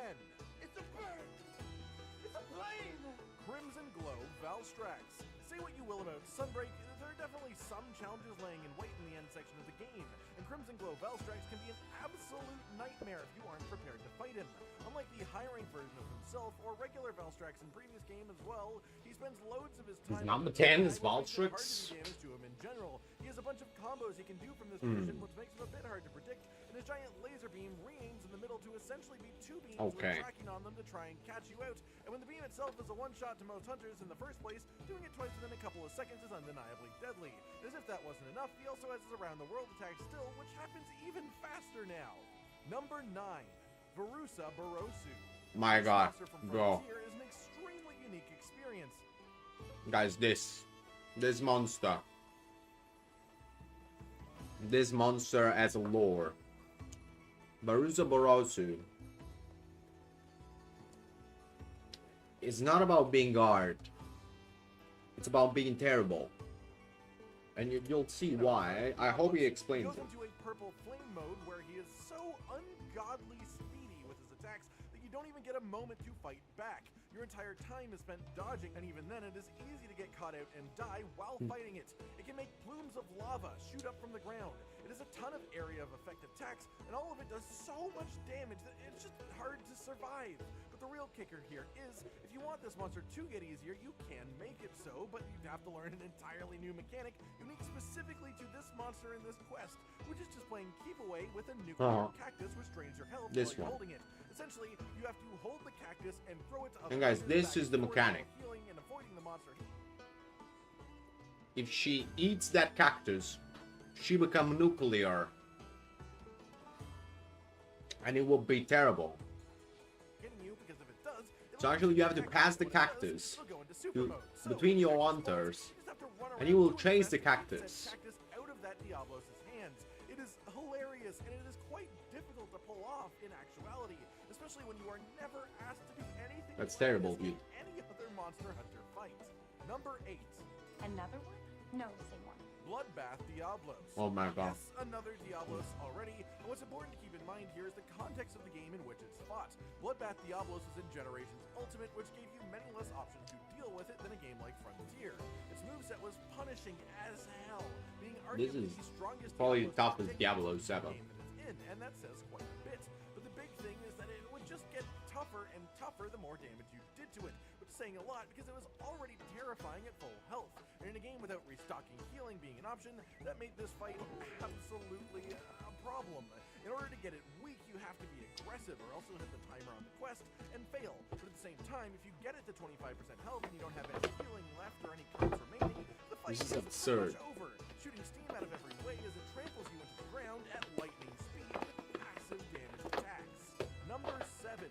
It's a bird! It's a plane! Crimson Glow Valstrax. Say what you will about Sunbreak, there are definitely some challenges laying in wait in the end section of the game, and Crimson Glow Valstrax can be an absolute nightmare if you aren't prepared to fight him. Unlike the high-rank version of himself, or regular Valstrax in previous game as well, he spends loads of his time... Number 10 is Valstrax. Damage to him in general. He has a bunch of combos he can do from this version, which makes him a bit hard to predict, and his giant laser beam re-aims in the middle to essentially be two beams with tracking on them to try and catch you out, and when the beam itself is a one-shot to most hunters in the first place, doing it twice within a couple of seconds is undeniably deadly. As if that wasn't enough, he also has his around-the-world attack still, which happens even faster now. Number 9. Verusa Barosu. My god, bro. Is an extremely unique experience. Guys, this monster as a lore. Verusa Barosu is not about being hard. It's about being terrible. And you'll see why. I hope he explains it. He goes into a purple flame mode where he is so ungodly speedy with his attacks that you don't even get a moment to fight back. Your entire time is spent dodging, and even then it is easy to get caught out and die while fighting it. It can make plumes of lava shoot up from the ground. It has a ton of area of effect attacks, and all of it does so much damage that it's just hard to survive. But the real kicker here is, if you want this monster to get easier, you can make it so, but you'd have to learn an entirely new mechanic unique specifically to this monster in this quest, which is just playing keep away with a nuclear cactus which drains your health while you're holding it. Essentially, you have to hold the cactus and throw it to other And guys, this is the for mechanic. healing and avoiding the monster. If she eats that cactus, she becomes nuclear. And it will be terrible. So actually you have to pass the cactus between your hunters, and you will chase the cactus. Out of that Diablos' hands. It is hilarious, and it is quite difficult to pull off in actuality, especially when you are never asked to do anything That's terrible, dude. Any other Monster Hunter fight. Number 8. Another one? No, same one. Bloodbath Diablos. Oh my god. Yes, another Diablos already. And what's important to keep in mind here is the context of the game in which it's fought. Bloodbath Diablos is in Generations Ultimate, which gave you many less options to deal with it than a game like Frontier. Its moveset was punishing as hell, being arguably the strongest probably Diablos top of Diablo game 7. that it's in, and that says quite a bit. But the big thing is that it would just get tougher and tougher the more damage you did to it, which is saying a lot because it was already terrifying at full health. And in a game without restocking healing being an option, that made this fight absolutely a problem. In order to get it weak, you have to be aggressive or else you'll hit the timer on the quest and fail. But at the same time, if you get it to 25% health and you don't have any healing left or any cards remaining, the fight This is pretty absurd. much over, shooting steam out of every way as it tramples you into the ground at lightning speed with massive damage attacks. Number 7,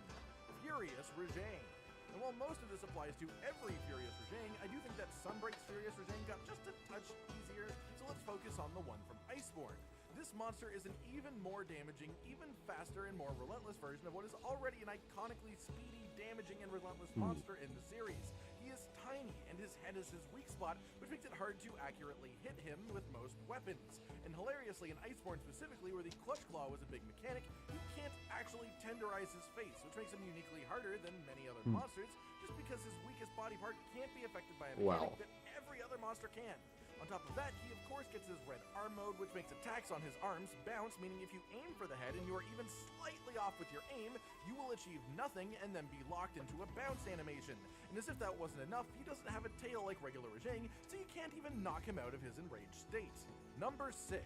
Furious Regime. And while most of this applies to every Furious Regime, I do think that Sunbreak's Furious Regime got just a touch easier, so let's focus on the one from Iceborne. This monster is an even more damaging, even faster, and more relentless version of what is already an iconically speedy, damaging, and relentless monster in the series. He is tiny, and his head is his weak spot, which makes it hard to accurately hit him with most weapons. And hilariously, in Iceborne specifically, where the Clutch Claw was a big mechanic, you can't actually tenderize his face, which makes him uniquely harder than many other monsters, just because his weakest body part can't be affected by a mechanic that every other monster can. On top of that, he of course gets his red arm mode, which makes attacks on his arms bounce, meaning if you aim for the head and you are even slightly off with your aim, you will achieve nothing and then be locked into a bounce animation. And as if that wasn't enough, he doesn't have a tail like regular Rajang, so you can't even knock him out of his enraged state. Number 6.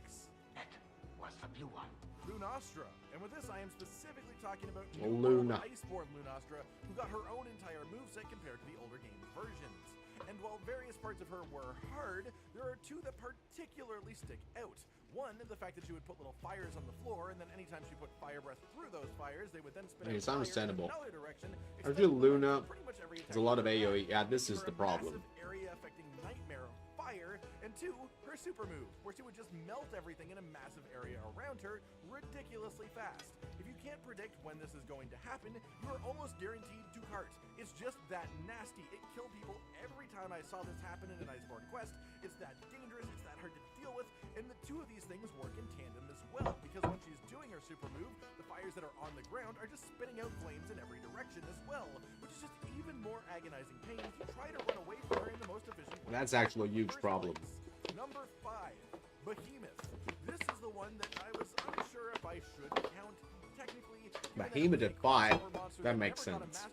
That was the blue one. Lunastra. And with this, I am specifically talking about Luna. Iceborne Lunastra, who got her own entire moveset compared to the older game versions. And while various parts of her were hard, there are two that particularly stick out. One, the fact that she would put little fires on the floor, and then anytime she put fire breath through those fires, they would then spit out It's fire understandable. in another direction. I feel Luna, Pretty much every there's a lot of attack AoE. Yeah, this is for the a problem. massive area affecting nightmare of fire, and 2, her super move, where she would just melt everything in a massive area around her ridiculously fast. If you can't predict when this is going to happen, you are almost guaranteed to cart. It's just that nasty. It killed people every time I saw this happen in an Iceborne quest. It's that dangerous, it's that hard to deal with, and the two of these things work in tandem as well, because when she's doing her super move, the fires that are on the ground are just spitting out flames in every direction as well, which is just even more agonizing pain if you try to run away from her in the most efficient way. That's actually a huge problem. Number 5, Behemoth. This is the one that I was unsure if I should count. Technically, Behemoth at 5, that makes sense.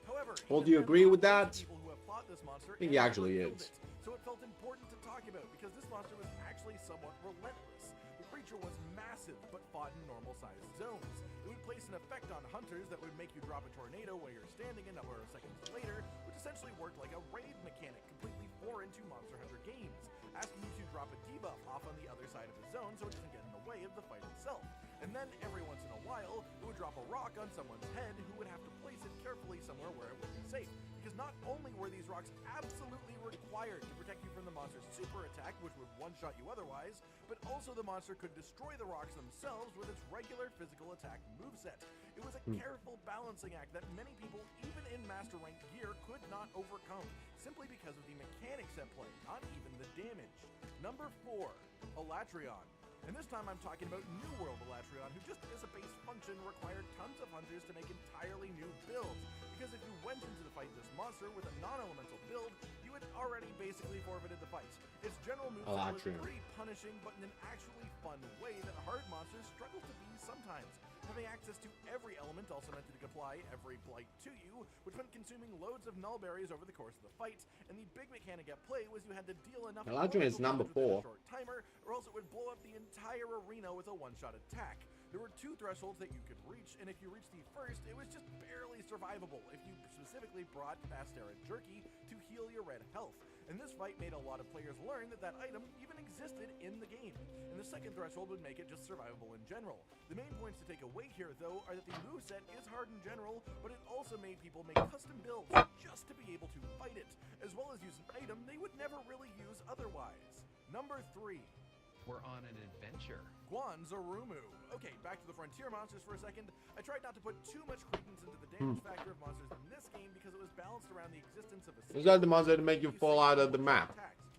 However, Well, do you agree with that? people who have fought this monster I think he and actually never killed is. it. So it felt important to talk about because this monster was actually somewhat relentless. The creature was massive but fought in normal-sized zones. It would place an effect on hunters that would make you drop a tornado while you're standing a number of seconds later, which essentially worked like a raid mechanic completely foreign to Monster Hunter games, asking you to drop a debuff off on the other side of the zone so it doesn't get in the way of the fight itself. And then, every once in a while, it would drop a rock on someone's head who would have to place it carefully somewhere where it would be safe. Because not only were these rocks absolutely required to protect you from the monster's super attack, which would one-shot you otherwise, but also the monster could destroy the rocks themselves with its regular physical attack moveset. It was a careful balancing act that many people, even in Master Rank gear, could not overcome, simply because of the mechanics at play, not even the damage. Number 4, Elatrion. And this time I'm talking about New World Elatrion, who just as a base function required tons of hunters to make entirely new builds. Because if you went into the fight this monster with a non-elemental build, you had already basically forfeited the fight. Its general moveset was pretty punishing, but in an actually fun way that hard monsters struggle to be sometimes. Having access to every element also meant to apply every blight to you, which meant consuming loads of nullberries over the course of the fight, and the big mechanic at play was you had to deal enough Elatrion is number within a 4. short timer, or else it would blow up the entire arena with a one-shot attack. There were 2 thresholds that you could reach, and if you reached the first, it was just barely survivable if you specifically brought Bastera Jerky to heal your red health. And this fight made a lot of players learn that that item even existed in the game. And the second threshold would make it just survivable in general. The main points to take away here, though, are that the moveset is hard in general, but it also made people make custom builds just to be able to fight it, as well as use an item they would never really use otherwise. Number 3. We're on an adventure. Guanzarumu. Okay, back to the frontier monsters for a second. I tried not to put too much credence into the damage factor of monsters in this game because it was balanced around the existence of a Is that the monster that make you fall out of the map?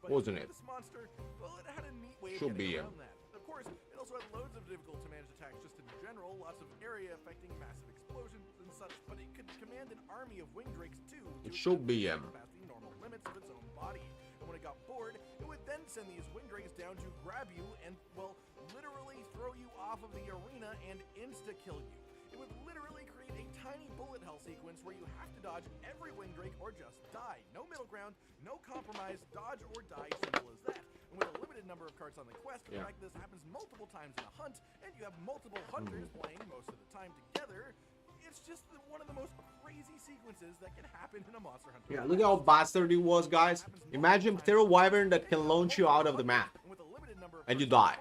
Wasn't it? This monster, well, it had a neat way of Should getting be around that. Of course, it also had loads of difficult to manage attacks just in general, lots of area affecting massive explosions and such, but it could command an army of wing drakes too. It should be past the normal limits of its own body. And when it got bored, it would then send these wing drakes down to grab you and, well, literally throw you off of the arena and insta-kill you. It would literally create a tiny bullet hell sequence where you have to dodge every wing drake or just die. No middle ground, no compromise, dodge or die, simple as that. And with a limited number of cards on the quest, the fact this happens multiple times in a hunt, and you have multiple hunters playing most of the time together, it's just one of the most crazy sequences that can happen in a Monster Hunter. Yeah, look how bastard he was, guys. Imagine Ptero Wyvern that can launch you out of the map. And you die.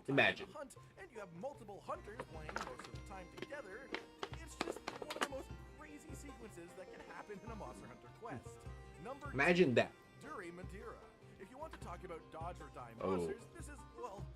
Imagine. And you have multiple hunters playing most of the time together. It's just one of the most crazy sequences that can happen in a Monster Hunter quest. Imagine that. Duri Madeira. If you want to talk about dodge or die monsters, this is a problem.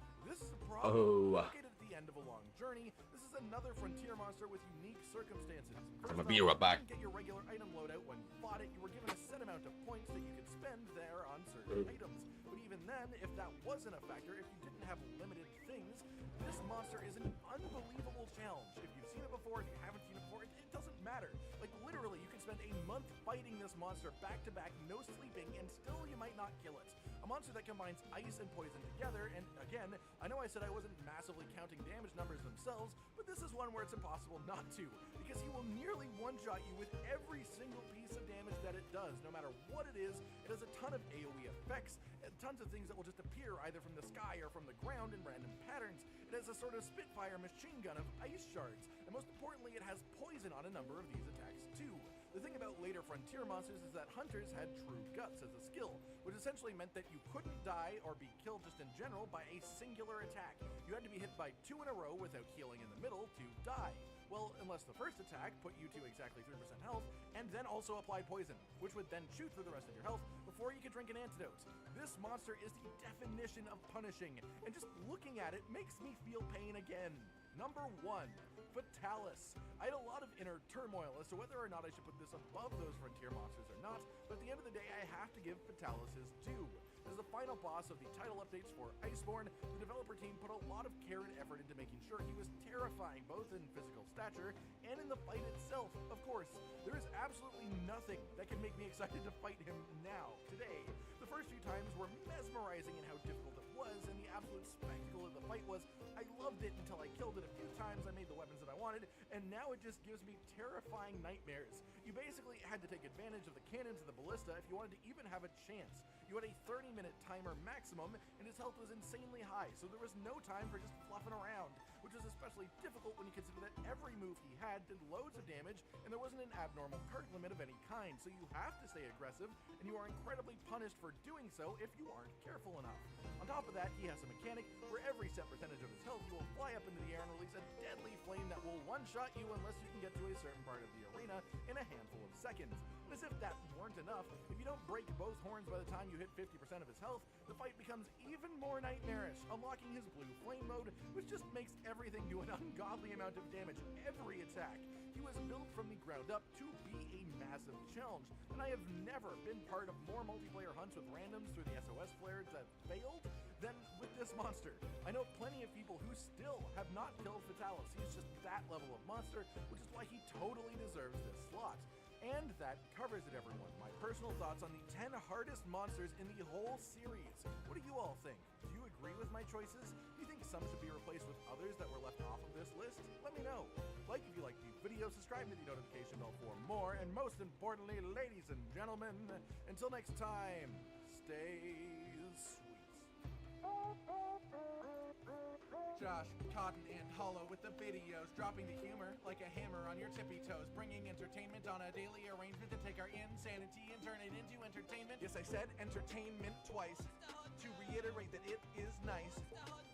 Located at the end of a long journey, this is another frontier monster with unique circumstances. I'm a beer back. You didn't get your regular item loadout when you bought it. You were given a set amount of points that you could spend there on certain items. But even then, if that wasn't a factor, if you didn't have limited things, this monster is an unbelievable challenge. If you've seen it before, if you haven't seen it before, it doesn't matter. Like, literally, you can spend a month fighting this monster back to back, no sleeping, and still you might not kill it. A monster that combines ice and poison together, and again, I know I said I wasn't massively counting damage numbers themselves, but this is one where it's impossible not to, because he will nearly one-shot you with every single piece of damage that it does, no matter what it is. It has a ton of AoE effects, and tons of things that will just appear either from the sky or from the ground in random patterns. It has a sort of Spitfire machine gun of ice shards, and most importantly, it has poison on a number of these attacks too. The thing about later frontier monsters is that hunters had true guts as a skill, which essentially meant that you couldn't die or be killed just in general by a singular attack. You had to be hit by 2 in a row without healing in the middle to die. Well, unless the first attack put you to exactly 3% health, and then also applied poison, which would then shoot through the rest of your health before you could drink an antidote. This monster is the definition of punishing, and just looking at it makes me feel pain again. Number 1, Fatalis. I had a lot of inner turmoil as to whether or not I should put this above those frontier monsters or not, but at the end of the day, I have to give Fatalis his due. As the final boss of the title updates for Iceborne, the developer team put a lot of care and effort into making sure he was terrifying both in physical stature and in the fight itself. Of course, there is absolutely nothing that can make me excited to fight him now, today. The first few times were mesmerizing in how difficult it was, and the absolute spectacle of the fight was, I loved it until I killed it a few times, I made the weapons that I wanted, and now it just gives me terrifying nightmares. You basically had to take advantage of the cannons and the ballista if you wanted to even have a chance. You had a 30-minute timer maximum, and his health was insanely high, so there was no time for just fluffing around, which was especially difficult when you consider that every move he had did loads of damage, and there wasn't an abnormal card limit of any kind, so you have to stay aggressive, and you are incredibly punished for doing so if you aren't careful enough. On top of that, he has a mechanic where every set percentage of his health you will fly up into the air and release a deadly flame that will one-shot you unless you can get to a certain part of the arena in a handful of seconds. And as if that weren't enough, if you don't break both horns by the time you hit 50% of his health, the fight becomes even more nightmarish, unlocking his blue flame mode, which just makes everything do an ungodly amount of damage every attack. He was built from the ground up to be a massive challenge, and I have never been part of more multiplayer hunts with randoms through the SOS flares that failed than with this monster. I know plenty of people who still have not killed Fatalis. He's just that level of monster, which is why he totally deserves this slot. And that covers it, everyone. My personal thoughts on the 10 hardest monsters in the whole series. What do you all think? Do you agree with my choices? Do you think some should be replaced with others that were left off of this list? Let me know. Like if you like the video, subscribe to the notification bell for more, and most importantly, ladies and gentlemen, until next time, stay sweet. Josh, Cotton, and Hollow with the videos, dropping the humor like a hammer on your tippy toes, bringing entertainment on a daily arrangement to take our insanity and turn it into entertainment. Yes, I said entertainment twice, to reiterate that it is nice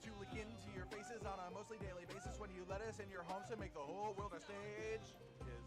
to look into your faces on a mostly daily basis when you let us in your homes to make the whole world a stage. Is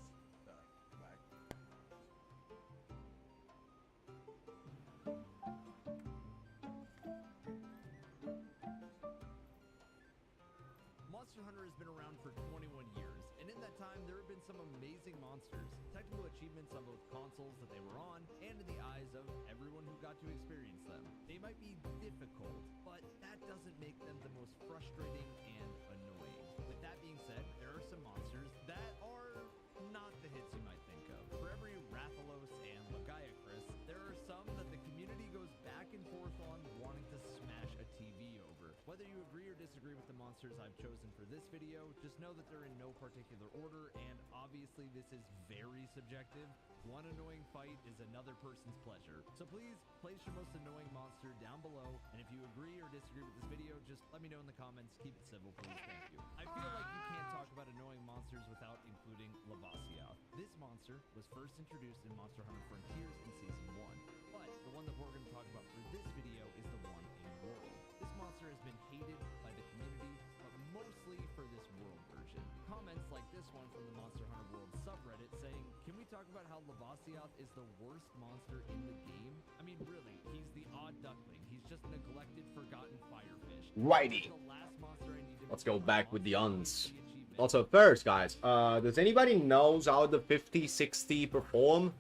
Monster Hunter has been around for 21 years, and in that time, there have been some amazing monsters, technical achievements on both consoles that they were on, and in the eyes of everyone who got to experience them. They might be difficult, but that doesn't make them the most frustrating and annoying. With that being said, there are some monsters that are not the hits you might think of. For every Rathalos and Lagiacrus, there are some that the community goes back and forth on wanting to smash a TV over. Whether you agree or disagree with the monsters I've chosen for this video, just know that they're in no particular order, and obviously this is very subjective. One annoying fight is another person's pleasure. So please place your most annoying monster down below, and if you agree or disagree with this video, just let me know in the comments. Keep it civil, please. Thank you. I feel like you can't talk about annoying monsters without including Lavasioth. This monster was first introduced in Monster Hunter Frontiers in Season 1, but the one that we're going to talk about for this video is the one in World. This monster has been hated by the community, but mostly for this World version. Comments like this one from the Monster Hunter World subreddit saying, "Can we talk about how Lavasioth is the worst monster in the game?" I mean, really, he's the odd duckling. He's just neglected, forgotten firefish. Righty. The last monster I needed Let's go was back with the Monster uns. Hunter achievement. Also, first, guys, does anybody knows how the 50-60 perform?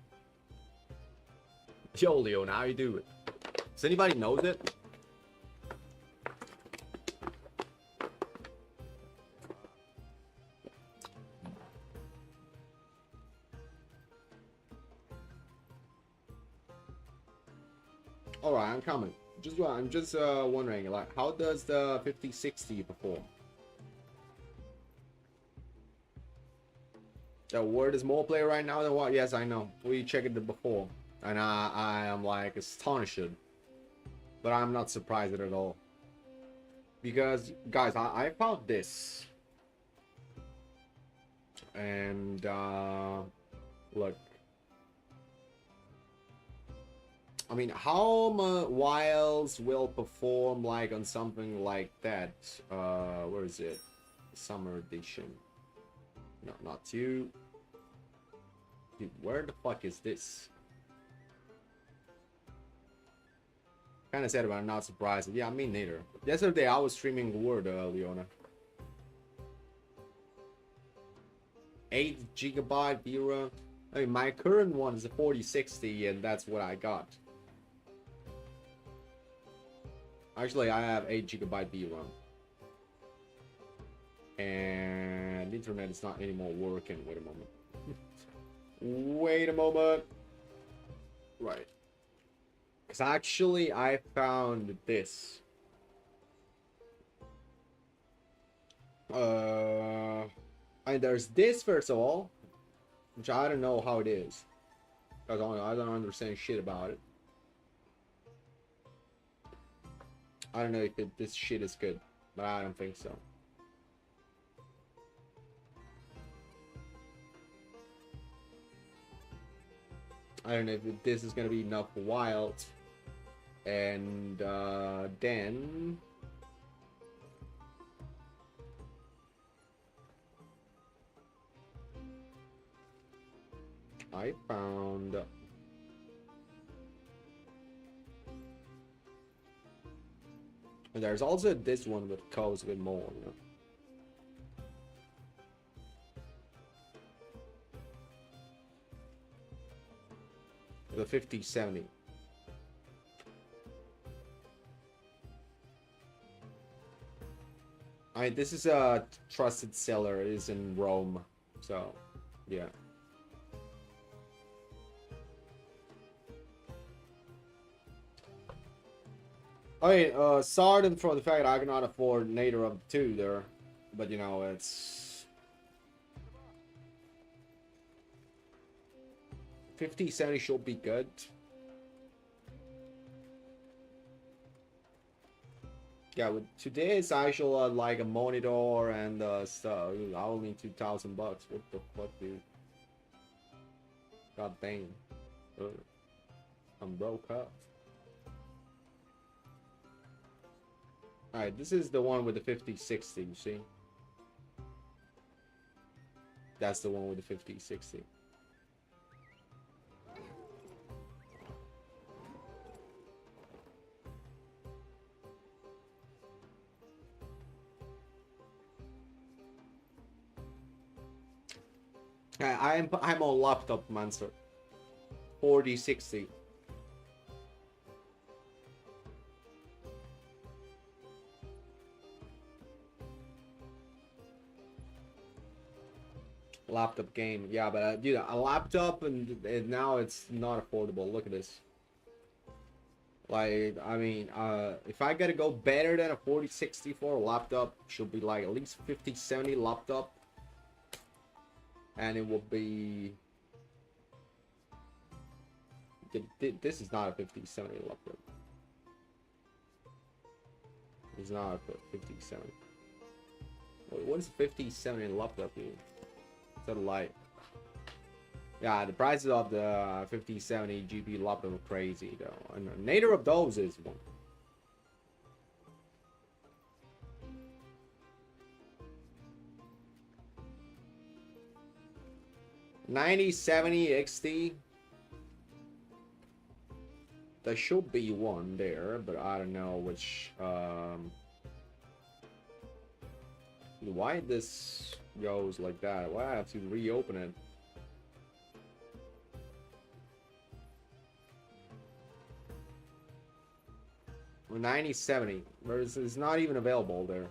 Yo, Leon, how you do it? Does anybody knows it? Alright, I'm coming. I'm just wondering, like, how does the 50-60 perform? The word is more player right now than what? Yes, I know. We checked it before. And I am, like, astonished. But I'm not surprised at all. Because, guys, I found this. And, look. I mean, how Wiles will perform like on something like that? Where is it? Summer edition. No, not you. Dude, where the fuck is this? Kinda sad, but I'm not surprised. Yeah, me neither. Yesterday I was streaming Word, Leona. 8 GB VRAM. I mean, my current one is a 4060, and that's what I got. Actually, I have 8 GB VRAM. And the internet is not anymore working. Wait a moment. Wait a moment. Right. Because actually, I found this. And there's this, first of all, which I don't know how it is. Because I don't understand shit about it. I don't know if this shit is good, but I don't think so. I don't know if this is gonna be enough wild. And then I found and there's also this one that costs a bit more, you know. The 5070. I mean, this is a trusted seller. It is in Rome, so yeah. I mean, sorry for the fact I cannot afford Nader up 2 there, but you know, it's 5070 should be good. Yeah, with today's actual like a monitor and stuff, I will need $2,000 bucks. What the fuck, dude? God dang. I'm broke up. Alright, this is the one with the 5060, you see? That's the one with the 5060. I'm on laptop, man, sir. 4060. Laptop game, yeah, but dude, a laptop and now it's not affordable. Look at this. Like, I mean, if I gotta go better than a 4060 for a laptop, should be like at least 5070 laptop, and it will be. This is not a 5070 laptop. It's not a 5070. What is a 5070 laptop, dude? Is that a light? Yeah, the prices of the 5070 GP laptop are crazy though, and neither of those is one. $9070 XT. There should be one there, but I don't know which. Why this goes like that? Why I have to reopen it? Or 9070. It's not even available there.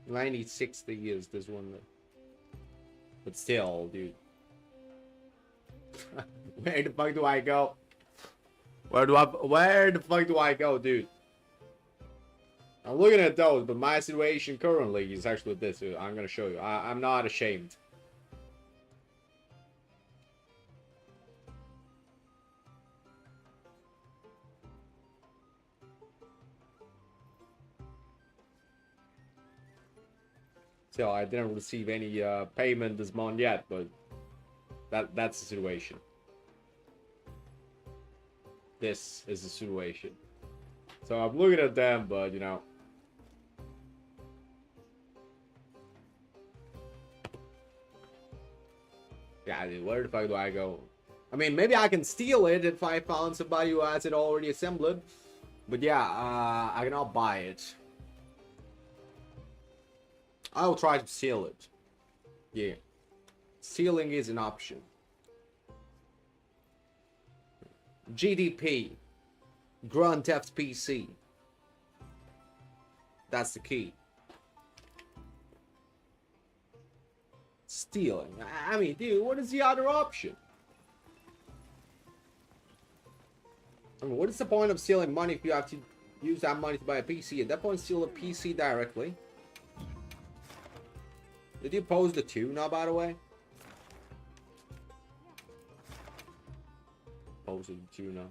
$9060 is this one, but still, dude. Where the fuck do I go? Where the fuck do I go, dude? I'm looking at those, but my situation currently is actually this. I'm gonna show you. I'm not ashamed. Still, I didn't receive any payment this month yet, but that's the situation. This is the situation. So I'm looking at them, but you know. Yeah, dude, where the fuck do I go? I mean, maybe I can steal it if I found somebody who has it already assembled. But yeah, I cannot buy it. I'll try to steal it. Yeah. Stealing is an option. GDP. Grand Theft PC. That's the key. Stealing. I mean, dude, what is the other option? I mean, what is the point of stealing money if you have to use that money to buy a PC? At that point, steal a PC directly. Did you pose the two now, by the way? Pose the two now.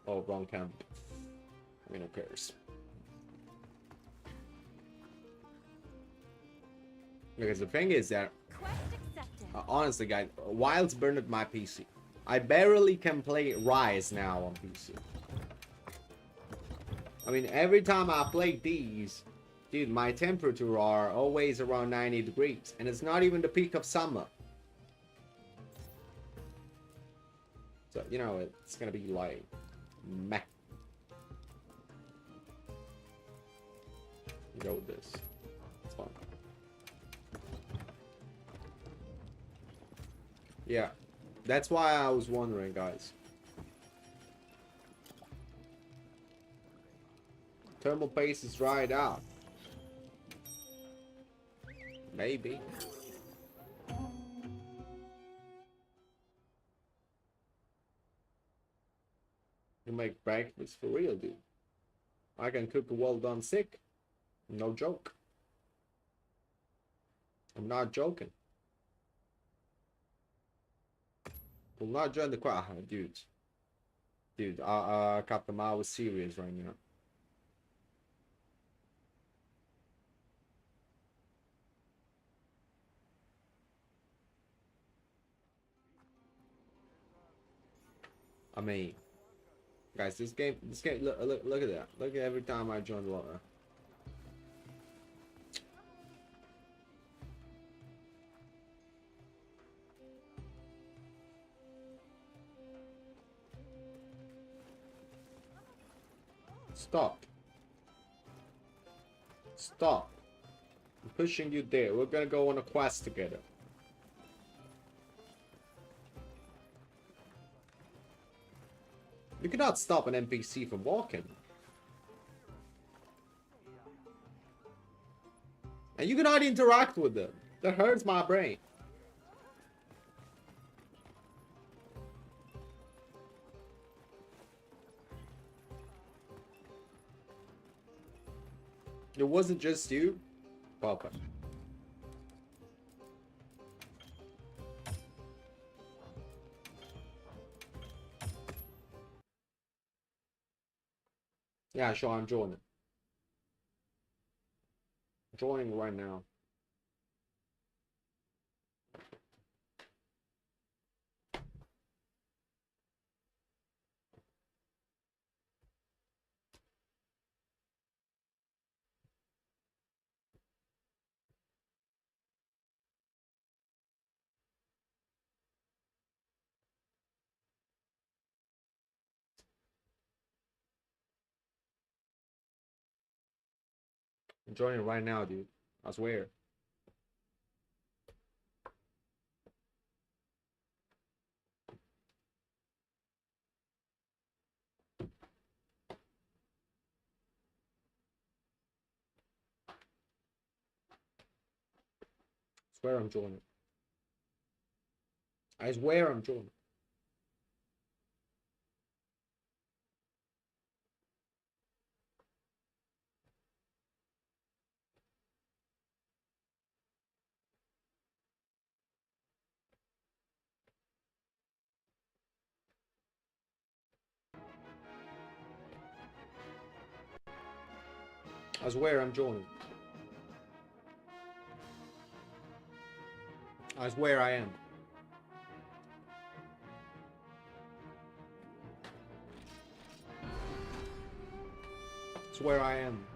Oh, wrong cam. I mean, who cares? Because the thing is that, honestly, guys, Wilds burned my PC. I barely can play Rise now on PC. I mean, every time I play these, dude, my temperature are always around 90 degrees, and it's not even the peak of summer. So, you know, it's gonna be like meh. Go with this. It's fun. Yeah, that's why I was wondering, guys. Thermal paste is dried out. Maybe. You make breakfast for real, dude. I can cook a well-done steak. No joke. I'm not joking. Will not join the crowd, dude. Dude, Captain, I was serious right now. I mean, guys, this game, look at that. Look at every time I join the lobby. Stop. Stop. I'm pushing you there. We're gonna go on a quest together. You cannot stop an NPC from walking. And you cannot interact with them. That hurts my brain. It wasn't just you, Papa. Yeah, sure, I'm joining. I'm joining right now. I'm joining right now, dude. I swear. I swear I'm joining. I swear I'm joining. I swear I'm joining. I swear I am. I swear I am.